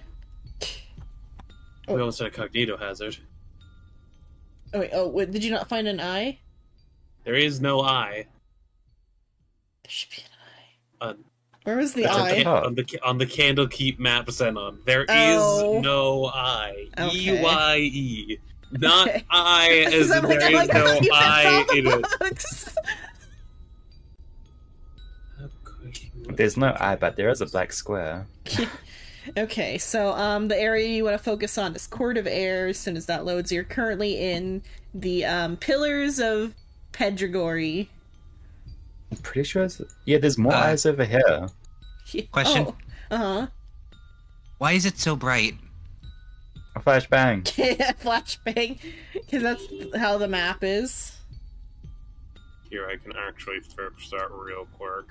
Oh. We almost had a cognito hazard. Oh wait. Oh, wait, did you not find an eye? There is no I. There should be an eye. On, Where was the It's at eye? the top. on the Candlekeep map, Xenon. There is Oh. no I. Okay. EYE. Not Okay. I as in I'm there is I no thought you said I all in the it. books. There's no I, but there is a black square. Okay, so the area you want to focus on is Court of Air. As soon as that loads, you're currently in the Pillars of Pedragory. I'm pretty sure it's... Yeah, there's more eyes over here. Question? Oh, uh-huh. Why is it so bright? A flashbang. Flashbang, because that's how the map is. Here, I can actually fix that real quick.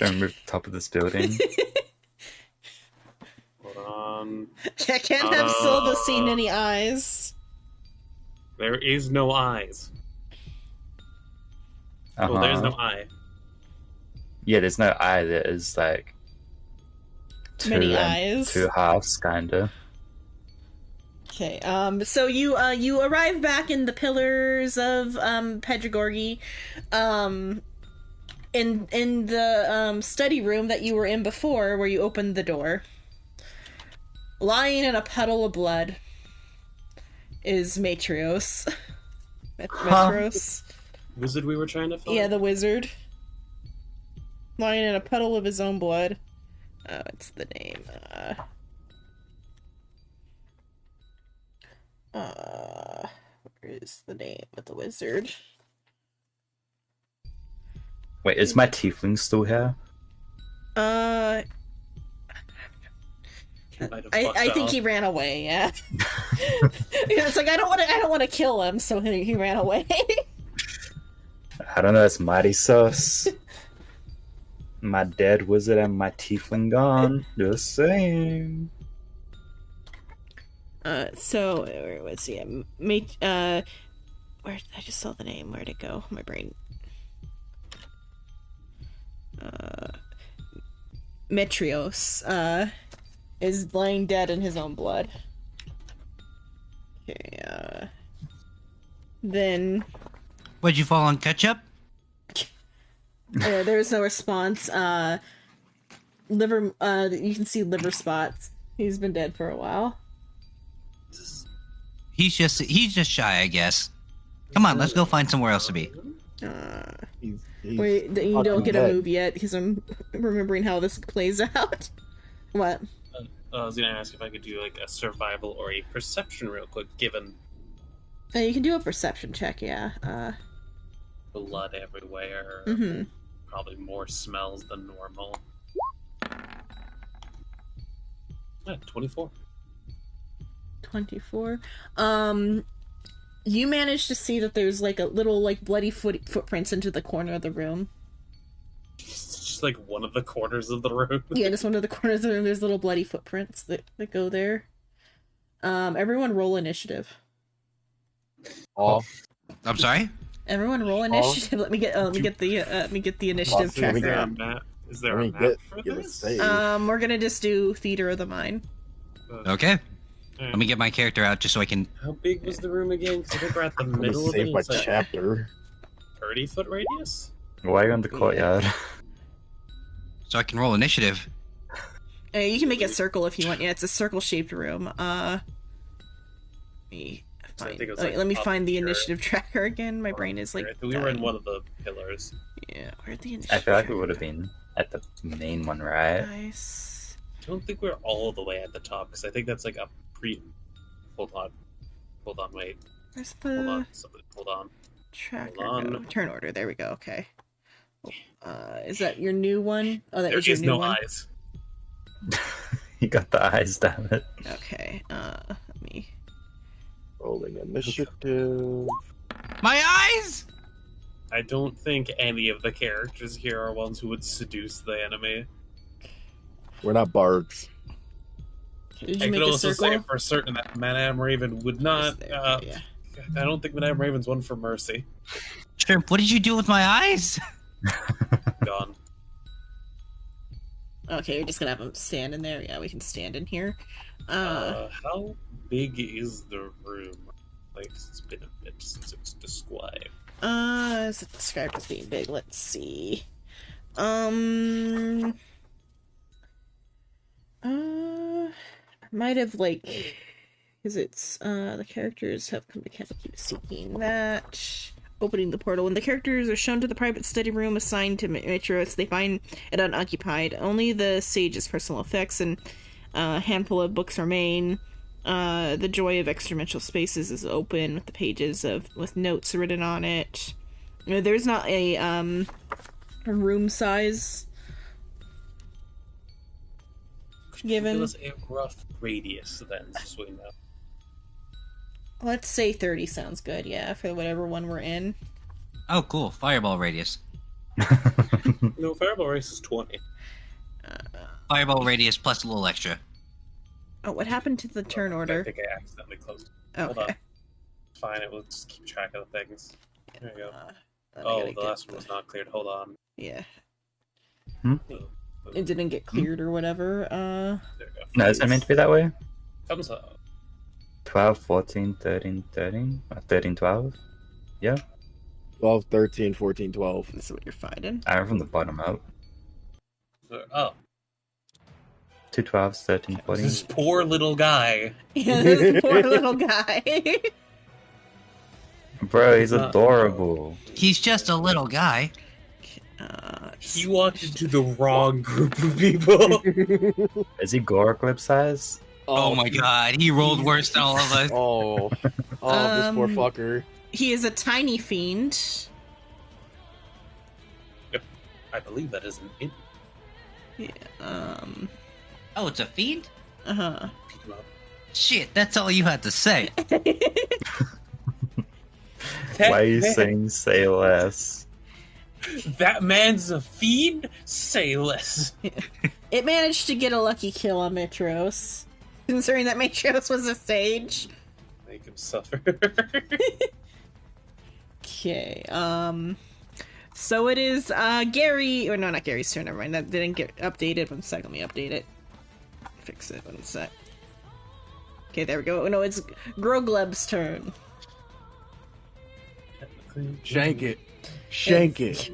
Gonna move the top of this building. Hold on. I can't have Silva seen any eyes. There is no eyes. Uh-huh. Well, there's no I. Yeah, there's no I. There is like Many and eyes. two halves, kinda. Okay, so you arrive back in the pillars of Pedregorgi, in the study room that you were in before, where you opened the door. Lying in a puddle of blood is Matrios. Metros. Wizard we were trying to find? Yeah, the wizard. Lying in a puddle of his own blood. Oh, it's the name. Where is the name of the wizard? Wait, is my tiefling still here? He might have I fucked think off. he ran away. Yeah. Yeah, it's like I don't want to kill him, so he ran away. I don't know, it's mighty sus. My dead wizard and my tiefling gone. Just saying. So where was he? Where I just saw the name. Where'd it go? My brain. Metrios, is lying dead in his own blood. Okay, then Would you fall on ketchup? there was no response. Liver, you can see liver spots. He's been dead for a while. He's just shy, I guess. Come on, let's go find somewhere else to be. He's Wait, you don't fucking get a dead. move yet because I'm remembering how this plays out. What? I was gonna ask if I could do like a survival or a perception real quick, given You can do a perception check, yeah. blood everywhere. Mm-hmm. Probably more smells than normal. 24. 24. You manage to see that there's like a little like bloody footprints into the corner of the room. It's just like one of the corners of the room. Yeah, just one of the corners of the room. There's little bloody footprints that go there. Everyone roll initiative. Oh, I'm sorry? Everyone roll initiative. Let me get the initiative Awesome. Is there tracker a up. map? Is there let a me map for get a this? save. We're gonna just do Theater of the Mind. Okay. Alright. Let me get my character out just so I can... How big was the room again? Because I think we're at the Let me middle of it. save my It's like chapter. 30-foot radius? Why are you in the courtyard? So I can roll initiative. You can make a circle if you want. Yeah, it's a circle-shaped room. Let me So I find, think it was, wait, like, let me up find the here. initiative tracker again. My brain is like. We were in dying. one of the pillars. Yeah, where'd the initiative I feel like we tracker would have go? been at the main one, right? Nice. I don't think we're all the way at the top, because I think that's like a pre... Hold on, wait. Where's Hold the on, hold on. tracker Hold on. go? Turn order. There we go. Okay. Is that your new one? Oh, that There was your is new no one. eyes. You got the eyes, damn it. Okay. Let me. Rolling initiative. My eyes! I don't think any of the characters here are ones who would seduce the enemy. We're not bards. Did I you could make a also circle? say for certain that Madame Raven would not. Yes, there, okay, yeah. I don't think Madame Raven's one for mercy. Shrimp, what did you do with my eyes? Gone. Okay, you're just gonna have them stand in there. Yeah, we can stand in here. How big is the room? Like, it's been a bit since it was described. Is it described as being big? Let's see. Might have like, because it's the characters have come to Candlekeep seeking that. Opening the portal. When the characters are shown to the private study room assigned to Matrios, they find it unoccupied. Only the sage's personal effects and a handful of books remain. The joy of extradimensional spaces is open with the pages with notes written on it. There's not a room size given. Give us a rough radius then, so we know. Let's say 30 sounds good, yeah, for whatever one we're in. Oh, cool. Fireball radius. No, Fireball Race is 20. Fireball radius plus a little extra. Oh, what happened to the turn I order? think I accidentally closed it. Hold on. Okay. It's fine, it will just keep track of the things. There you go. Then I Oh, gotta the get last one was not cleared. Hold on. Yeah. Oh, it didn't get cleared or whatever. There we go. No, is it meant to be that way? Thumbs up. 12, 14, 13, 13? Or 13, 12? Yeah. 12, 13, 14, 12. This is what you're fighting. I'm from the bottom up. Oh, 2 12s, 13, 14. this poor little guy. Yeah, this poor little guy. Bro, he's adorable. He's just a little guy. He walked into the wrong group of people. Is he gore clip size? Oh my god, he rolled worse than all of us. Oh, this poor fucker. He is a tiny fiend. I believe that is an int. Yeah, Oh, it's a fiend? uh-huh. Pick him up. Shit, that's all you had to say. Why are you saying say less? That man's a fiend? Say less. It managed to get a lucky kill on Metros, considering that Metros was a sage. Make him suffer. Okay, so it is, Gary, or no, not Gary's turn, never mind, that didn't get updated. One sec, let me update it. Fix it, one sec. Okay, there we go. No, it's Grogleb's turn. Shank it. Shank it.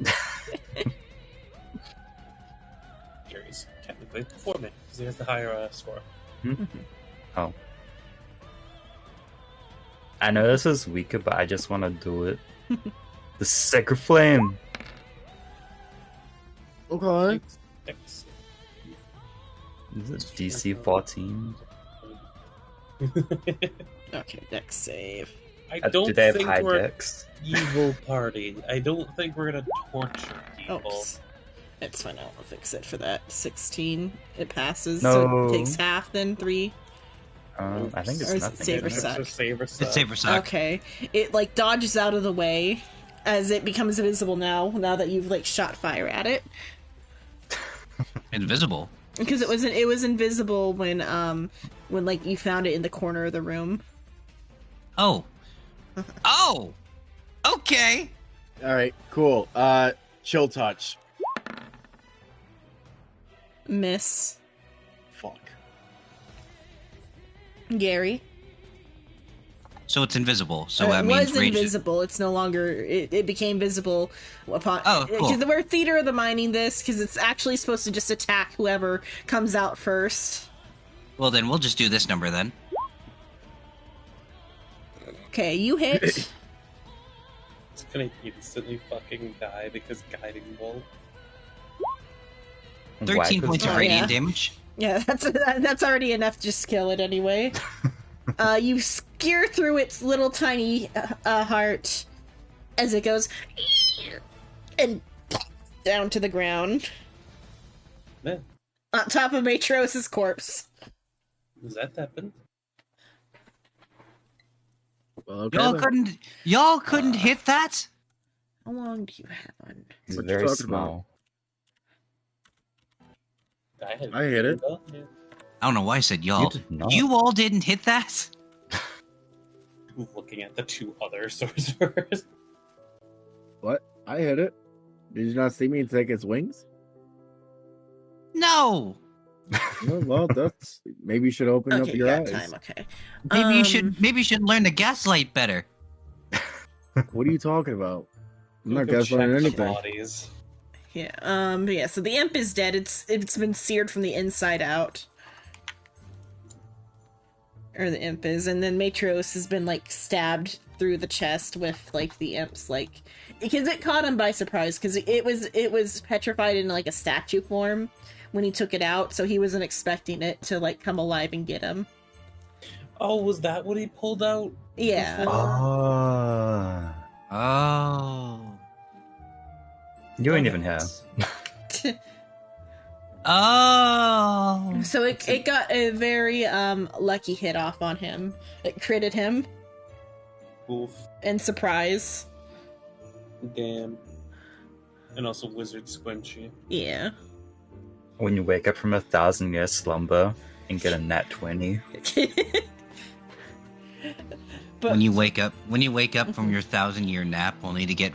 Gary's technically before me, because he has the higher score. Oh. I know this is weaker, but I just want to do it. The Sacred Flame! Okay. Thanks. Is it DC 14? Okay, dex save. I Do don't they have think high we're decks? an evil party. I don't think we're gonna torture people. Oops. It's fine, I'll fix it for that. 16, it passes, so No. it takes half, then 3. I think it's Or is it nothing. save or It's suck? just save or suck. It's saber suck. Okay. It, like, dodges out of the way as it becomes invisible now that you've, like, shot fire at it. Invisible. Because it was invisible when like, you found it in the corner of the room. Oh. Oh! Okay! Alright, cool. Chill touch. Miss. Fuck. Gary. So it's invisible, so that it means was ranged. invisible. It's no longer. It became visible upon. Oh, cool. We're theater of the minding this because it's actually supposed to just attack whoever comes out first. Well, then we'll just do this number then. Okay, you hit. It's gonna instantly fucking die because guiding bolt. 13 Whack points is of Oh, radiant yeah. damage. Yeah, that's already enough to just kill it anyway. You skewer through its little tiny heart as it goes and down to the ground Man, on top of Matros's corpse. does that happen? Well, okay. Y'all couldn't hit that? How long do you have on? It's What you very talking small. I hit it. Yeah. I don't know why I said y'all. You did not. You all didn't hit that? Looking at the two other sorcerers. What? I hit it. Did you not see me take its wings? No. Well, that's maybe you should open up Okay, your yeah, eyes. time. Okay. Maybe you should learn to gaslight better. What are you talking about? I'm not Go gaslighting check the anything. bodies. Yeah. But yeah. So the imp is dead. It's been seared from the inside out. Or the imp is, and then Matros has been like stabbed through the chest with like the imp's like because it caught him by surprise because it was petrified in like a statue form when he took it out, so he wasn't expecting it to like come alive and get him. Oh, was that what he pulled out? Yeah. Oh. Oh. You ain't even here. Oh. So it got a very lucky hit off on him. It critted him Oof. and surprise. Damn. And also Wizard Squinchy. Yeah. When you wake up from a 1,000-year slumber and get a nat 20. But When you wake up from your 1,000-year nap, only to get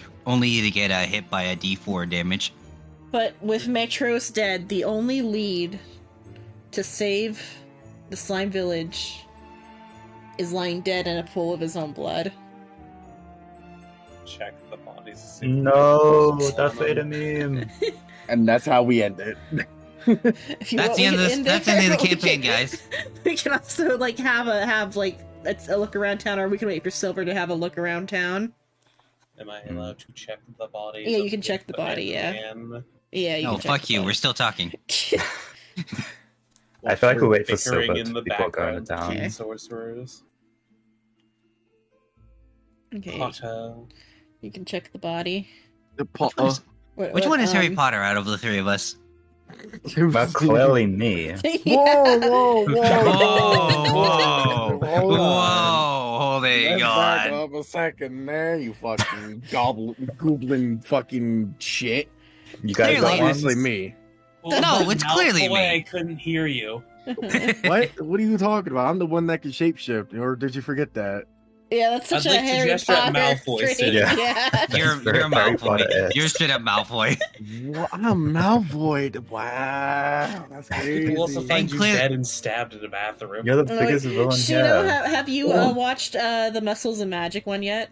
hit by a D4 damage. But with Metros dead, the only lead to save the slime village is lying dead in a pool of his own blood. Check the bodies. No, that's a meme. And that's how we end it. If you That's want, the we end of can this. end That's the there, end of the but we campaign, can- guys. We can also like have like a look around town, or we can wait for Silver to have a look around town. Am I allowed to check the body? Yeah, you can check the body, yeah. Yeah, you No, can check fuck the you. body. We're still talking. I feel like we wait for bickering Silver in to the people going to background. town. Okay. Sorcerers. Okay, Potter. you can check the body. Which one is Harry Potter out of the three of us? Well, clearly me. Whoa, whoa, whoa, Whoa, whoa, Hold on. whoa, holding Let's back on. up a second there, you fucking goblin fucking shit. You guys Clearly. are Obviously me. No, it's clearly Malfoy, me. I couldn't hear you. What? What are you talking about? I'm the one that can shapeshift, or did you forget that? Yeah, that's such I'd a like to Harry gesture at Potter Malfoy, trait. Sid. Yeah. Yeah. You're very Harry Potter Malfoy. esque. You're straight up Malfoy. What? I'm Malfoy. Wow, that's crazy. People also find And you clear- dead and stabbed in a bathroom. You're the biggest villain Shino, here. have you watched the Muscles of Magic one yet?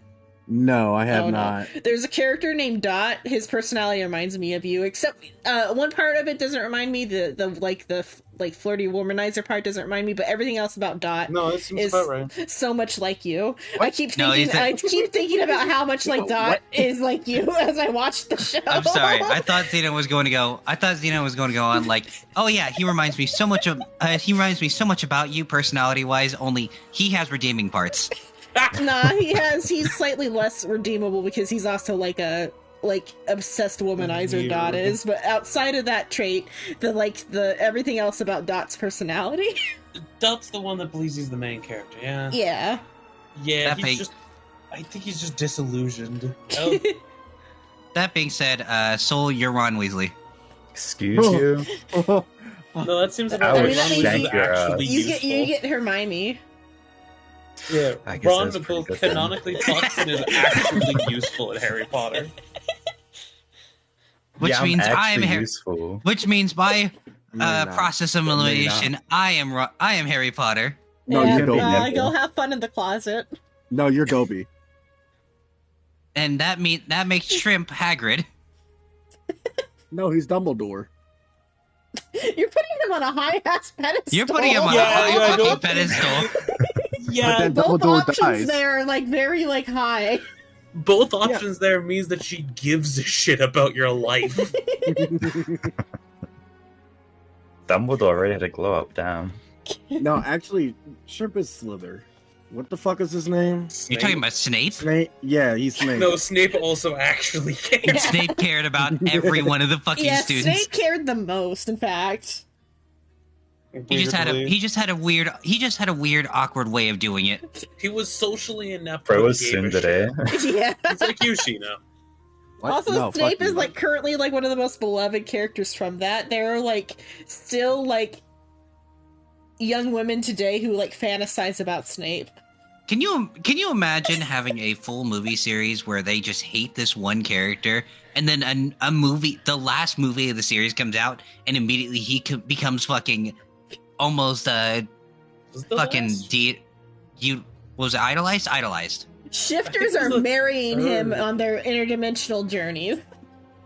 No, I have Oh, no. not. There's a character named Dot. His personality reminds me of you, except one part of it doesn't remind me. The flirty womanizer part doesn't remind me, but everything else about Dot No, that seems is about right. so much like you. What? I keep No, thinking. he's a- I keep thinking about how much like Dot What? is like you as I watch the show. I'm sorry. I thought Xena was going to go. I thought Xena was going to go on like, oh yeah, he reminds me so much of. He reminds me so much about you, personality-wise. Only he has redeeming parts. Nah, he's slightly less redeemable because he's also like a obsessed womanizer Weird. Dot is, but outside of that trait, the everything else about Dot's personality. Dot's the one that believes he's the main character, yeah? Yeah. Yeah, That he's big- just... I think he's just disillusioned. Oh, That being said, Soul, you're Ron Weasley. Excuse you? no, that seems about I right. would Ron was shank your ass. actually you useful. get Hermione. Yeah, I guess Ron that's pretty both good then. canonically fucks and is actually useful in Harry Potter. Which yeah, means I'm I am actually useful. Which means by No, you're not. process of Maybe not. elimination, I am Harry Potter. No, yeah, you're Dobby. go have fun in the closet. No, you're Dobby. And that makes Shrimp Hagrid. No, he's Dumbledore. You're putting him on a high ass pedestal. You're putting him on Yeah, a high yeah, I fucking know. pedestal. Yeah, then Both Dumbledore options dies. there are like very like high. both options there means that she gives a shit about your life. Dumbledore already had a glow up, damn. No, actually, Shrimp is Slither. What the fuck is his name? You're talking about Snape? Snape? Yeah, he's Snape. No, Snape also actually cares. Yeah. Snape cared about every one of the fucking Yeah, students. Snape cared the most, in fact. He just had a weird awkward way of doing it. He was socially inept. Bro but was gave a Tsundere. shit. Yeah. It's like you, Sheena. What? Also, No, Snape fuck is you. like currently like one of the most beloved characters from that. There are like still like young women today who like fantasize about Snape. Can you imagine having a full movie series where they just hate this one character, and then a movie, the last movie of the series comes out, and immediately he becomes fucking almost Was the fucking last? you was it idolized? Idolized. Shifters it was are the marrying him third. on their interdimensional journeys.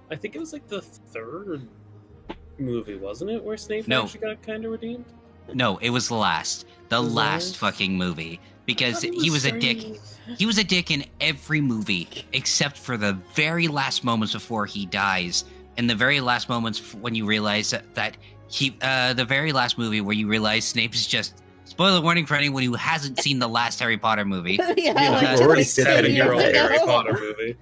I think it was like the third movie, wasn't it? Where Snape No. actually got kind of redeemed? No, it was the last Was it last last? fucking movie because I thought he was a three. dick. He was a dick in every movie except for the very last moments before he dies, and the very last moments when you realize that he, the very last movie where you realize Snape is just. Spoiler warning for anyone who hasn't seen the last Harry Potter movie. Yeah, Yeah, like, like just, already like, 10 7-year-old years Harry ago. Potter movie.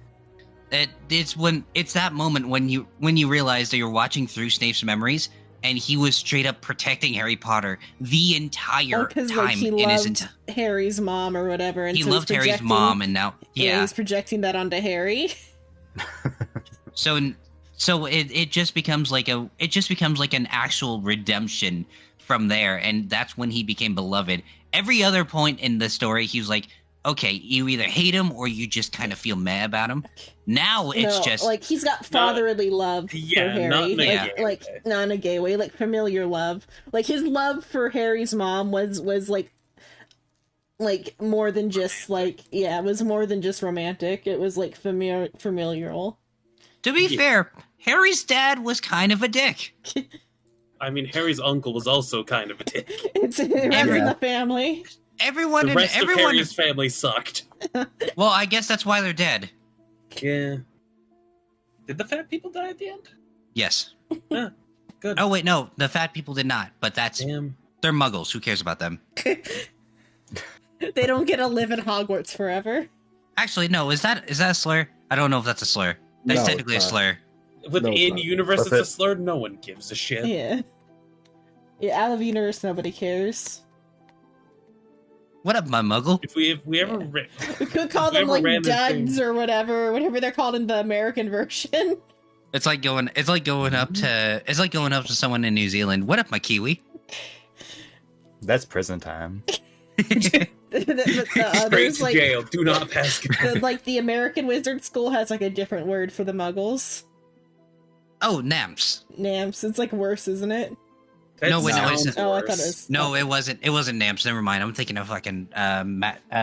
It's that moment when you realize that you're watching through Snape's memories, and he was straight up protecting Harry Potter the entire Because time like he in his loved Harry's mom or whatever, and he so he's loved Harry's projecting- mom, and now Yeah, he's projecting that onto Harry. So it just becomes like an actual redemption from there, and that's when he became beloved. Every other point in the story, he was like, okay, you either hate him or you just kind of feel mad about him. Now it's No, just like he's got fatherly love for Yeah, Harry, not in a Yeah. gay like way. not in a gay way, like familiar love. Like his love for Harry's mom was like more than just like it was more than just romantic. It was like familial. to be Yeah. fair, Harry's dad was kind of a dick. I mean, Harry's uncle was also kind of a dick. It runs in Every- the family. Everyone The in rest of everyone. Harry's family sucked. Well, I guess that's why they're dead. Yeah. Did the fat people die at the end? Yes. Good. Oh wait, no, the fat people did not. But Damn. they're Muggles. Who cares about them? They don't get to live in Hogwarts forever. Actually, no. Is that a slur? I don't know if that's a slur. That's No, technically a it's not. slur. Within it's not. universe, Flip it's a it. slur. No one gives a shit. Yeah. Yeah, out of universe, nobody cares. What up, my Muggle? If we ever We could call If we them ever like ran this duds thing- or whatever they're called in the American version. It's like going up to someone in New Zealand. What up, my Kiwi? That's prison time. The straight others, to like jail, do not pass go. the American wizard school has like a different word for the Muggles. Oh, Namps. Namps. It's like worse, isn't it? That No, wait, no, it's sounds just- Oh, I thought it worse. was. No, it wasn't. It wasn't Namps. Never mind. I'm thinking of fucking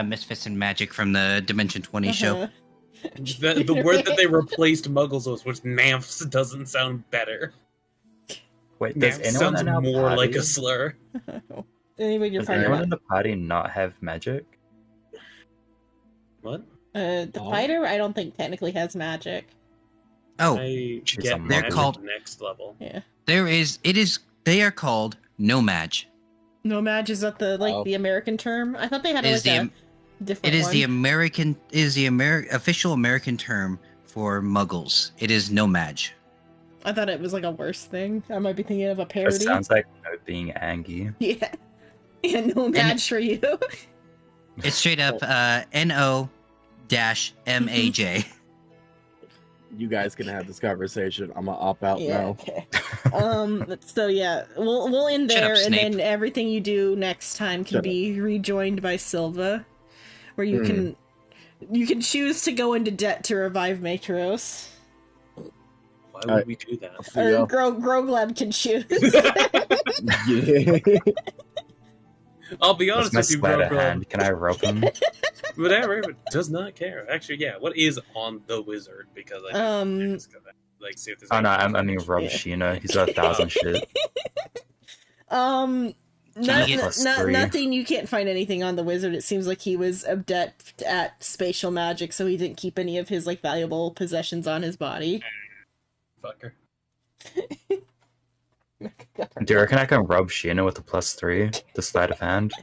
Misfits and Magic from the Dimension 20 show. Uh-huh. The word that they replaced Muggles with was nymphs. Doesn't sound better. Wait, does Nymphs anyone sounds in our more like party, a slur. Anyway, you're does talking anyone about in the party not have magic? What? the Oh. fighter. I don't think technically has magic. Oh, I She's get a They're magic called- next level. Yeah. they are called No Mage. No match is that the Oh. the American term? I thought they had Is like the a different It is one. the official American term for Muggles. It is No Mage. I thought it was like a worse thing. I might be thinking of a It parody. sounds like being angry. Yeah. Yeah, no match for you. It's straight up NO-MAJ. You guys can have this conversation. I'm gonna opt out Yeah, now. okay. So yeah, we'll end Shut there, up, and Snape. then everything you do next time can Shut be rejoined by Silva, where you Hmm. can choose to go into debt to revive Matros, Why would we do that? See ya. or Grogleb can choose. Yeah. I'll be What's honest my with you, sleight of bro. hand? Can I rope him? Whatever, but does not care. Actually, yeah. What is on the wizard? Because I just gotta, like see if there's. Oh no, any- I mean Rob Yeah. Sheena. He's got 1,000 shit. you get +3? Nothing. You can't find anything on the wizard. It seems like he was adept at spatial magic, so he didn't keep any of his like valuable possessions on his body. fucker. Do you reckon I can rub Sheena with a +3? The sleight of hand?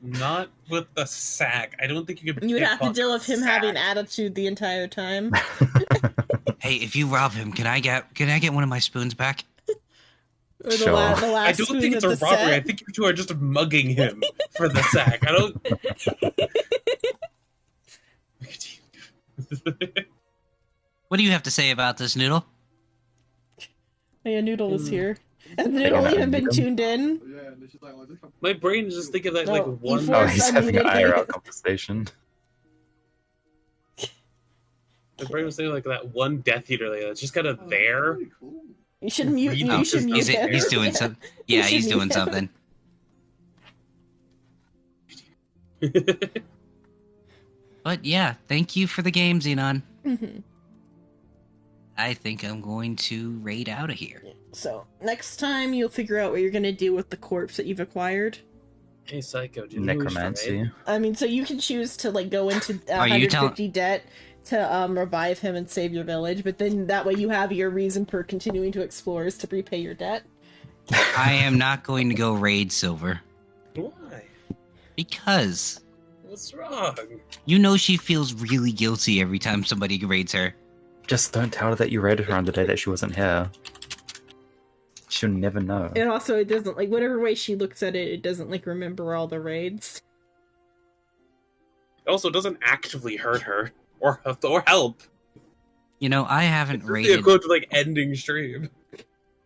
Not with the sack. I don't think you could. You would have to pickpocket deal with him sack. having attitude the entire time. Hey, if you rob him, can I get one of my spoons back? Or the, Sure. the last I don't spoon think it's of a the robbery. I set. think you two are just mugging him for the sack. I don't. What do you have to say about this, Noodle? Oh, yeah, Noodle was here. Has Are you Noodle gonna even been unmute him? tuned in? My brain is just thinking that No, like you one. forced Oh, he's having an unmuted. IRL conversation. My brain was thinking like that one Death Eater like, that's just kind of there. You should mute. Read You out should his mute him. He's doing Yeah. something. Yeah, should he's doing mute him. something. But yeah, thank you for the game, Xenon. Mhm. I think I'm going to raid out of here. So next time you'll figure out what you're gonna do with the corpse that you've acquired. Hey, Psycho, do you know who we should raid? Necromancy. I mean, so you can choose to like go into Are you 150 debt to revive him and save your village, but then that way you have your reason for continuing to explore is to repay your debt. I am not going to go raid Silver Why? because What's wrong? you know she feels really guilty every time somebody raids her. Just don't tell her that you raided her on the day that she wasn't here. She'll never know. And also, it doesn't like whatever way she looks at it, it doesn't like remember all the raids. It also doesn't actively hurt her or help. You know, I haven't It's the raided. equivalent of like ending stream.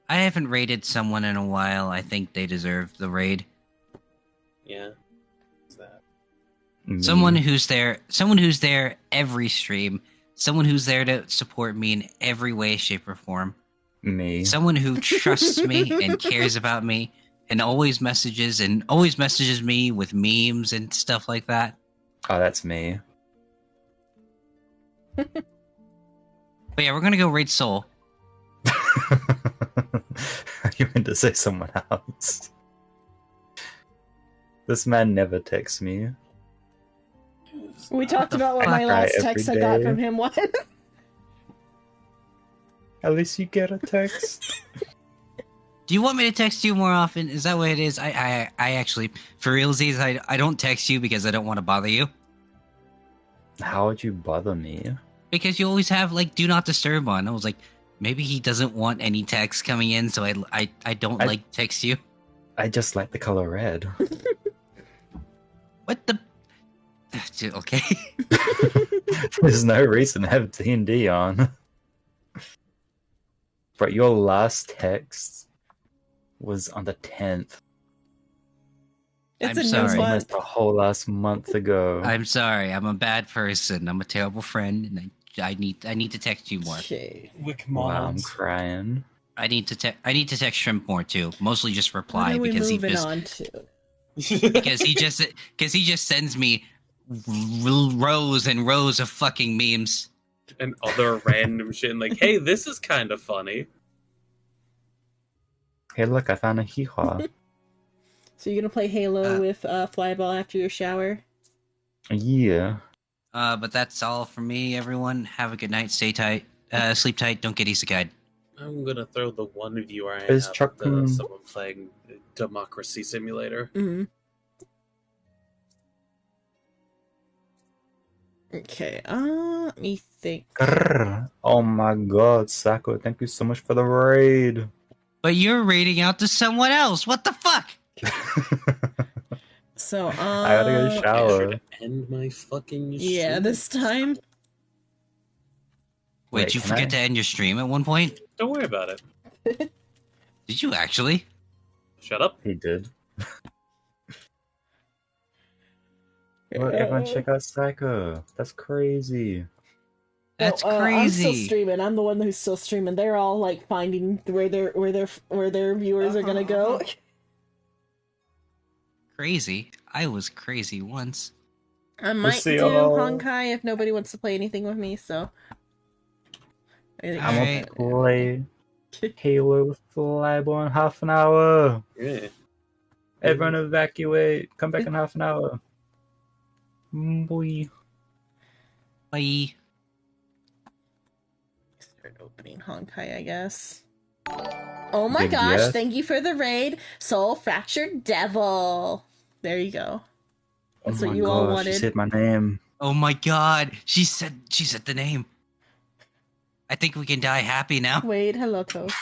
I haven't raided someone in a while. I think they deserve the raid. Yeah. What's that? Me. Someone who's there every stream, someone who's there to support me in every way, shape, or form. Me. Someone who trusts me and cares about me and always messages me with memes and stuff like that. Oh, that's me. But yeah, we're gonna go raid Soul. You meant to say someone else. This man never texts me. We talked about what fuck? my last Right, text I every got day. from him was. At least you get a text. Do you want me to text you more often? Is that what it is? I actually, for realsies, I don't text you because I don't want to bother you. How would you bother me? Because you always have like do not disturb on. I was like, maybe he doesn't want any text coming in, so I don't like text you. I just like the color red. What the? Okay. There's no reason to have D&D on. But your last text was on the 10th. It's I'm a new sorry. That's month. almost a whole last month ago. I'm sorry. I'm a bad person. I'm a terrible friend, and I need to text you more. Shit. Wick Wow, I'm mods. crying. I need to text Shrimp more too. Mostly just What reply are we because he moving just on to? because he just sends me rows and rows of fucking memes. And other random shit. And like, hey, this is kind of funny. Hey, look, I found a hee-haw. So you're gonna play Halo with Flyball after your shower? Yeah. But that's all from me. Everyone, have a good night. Stay tight. Sleep tight. Don't get isekai. I'm gonna throw the one viewer I Is have Chuck- to someone playing Democracy Simulator. Mm-hmm. Okay, let me think. Grrr. Oh my god, Sako, thank you so much for the raid. But you're raiding out to someone else. What the fuck? So, I gotta go Make sure shower. to end my fucking yeah, stream. this time. Wait, Wait, you can forget I? to end your stream at one point? Don't worry about it. Did you actually? Shut up. He did. Look, everyone check out Psycho. That's crazy. That's I'm still crazy. streaming. I'm the one who's still streaming. They're all like finding where their viewers are gonna go. Crazy. I was crazy once. I might see do y'all. Honkai if nobody wants to play anything with me. So I think I'm Alright. gonna play Halo with Flyball in half an hour. Yeah. Everyone evacuate. Come back in half an hour. Boy. Bye. Start opening Honkai, I guess. Oh my Big gosh! yes. Thank you for the raid, Soul Fractured Devil. There you go. That's Oh what my you all gosh, wanted. she said my name. Oh my god. She said the name. I think we can die happy now. Wade, hello, Toast.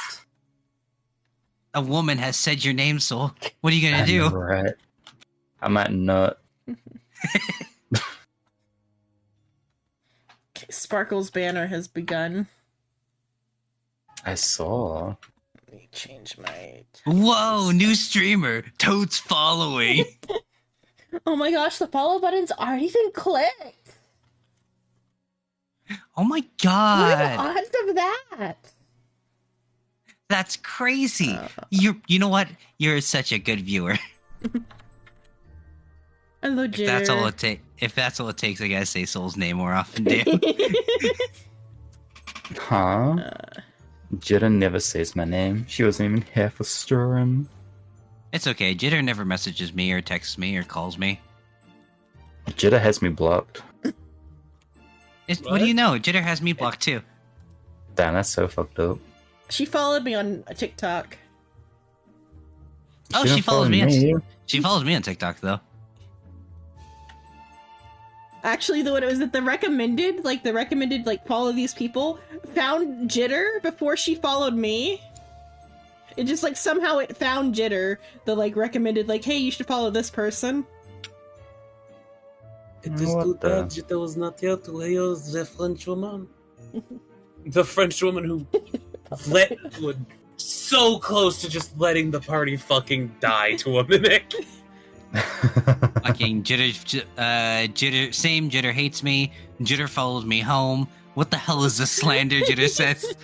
A woman has said your name, Soul. What are you gonna I do? know, right? I might not. Okay, Sparkle's banner has begun. I saw. Let me change my. Whoa, new streamer. Toad's following. Oh my gosh, the follow button's already been clicked. Oh my What god. are the odds of that? That's crazy. You know what? You're such a good viewer. Hello, If Jitter. that's all it takes, I gotta say Soul's name more often, damn. Huh? Jitta never says my name. She wasn't even here for stirring. It's okay. Jitter never messages me or texts me or calls me. Jitta has me blocked. What do you know? Jitter has me blocked too. Damn, that's so fucked up. She followed me on TikTok. Oh, didn't she follows follow me. She follows me on TikTok though. Actually, though, it was that the recommended, follow these people, found Jitter before she followed me. It just, somehow it found Jitter, the, recommended, hey, you should follow this person. It is What too the- bad Jita was not here to hail the French woman. The French woman who was so close to just letting the party fucking die to a mimic. Fucking Jitter, same Jitter hates me. Jitter follows me home. What the hell is this slander? Jitter says.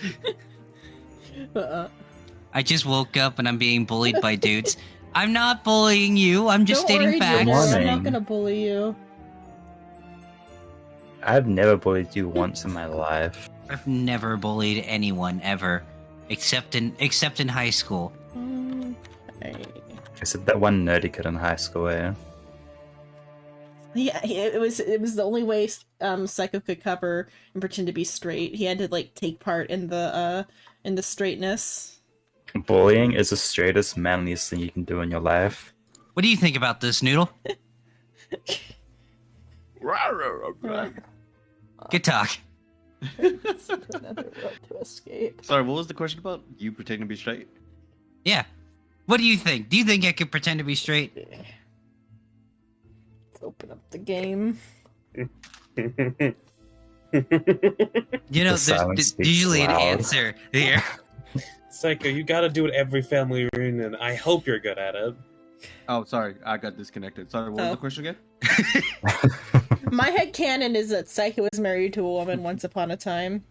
I just woke up and I'm being bullied by dudes. I'm not bullying you. I'm just Don't stating worry, facts. Jitter, I'm not Morning. gonna bully you. I've never bullied you once in my life. I've never bullied anyone ever, except in high school. Okay. Except that one nerdy kid in high school, eh? Yeah, it was the only way Psycho could cover and pretend to be straight. He had to like take part in the straightness. Bullying is the straightest, manliest thing you can do in your life. What do you think about this, Noodle? Good talk. Another road to escape. Sorry, what was the question about? You pretending to be straight? Yeah. What do you think? Do you think I could pretend to be straight? Let's open up the game. You know, The silence there's speaks usually an loud. answer here. Psycho, you gotta do it every family reunion. I hope you're good at it. Oh, sorry, I got disconnected. Sorry, what was the question again? My headcanon is that Psycho was married to a woman once upon a time.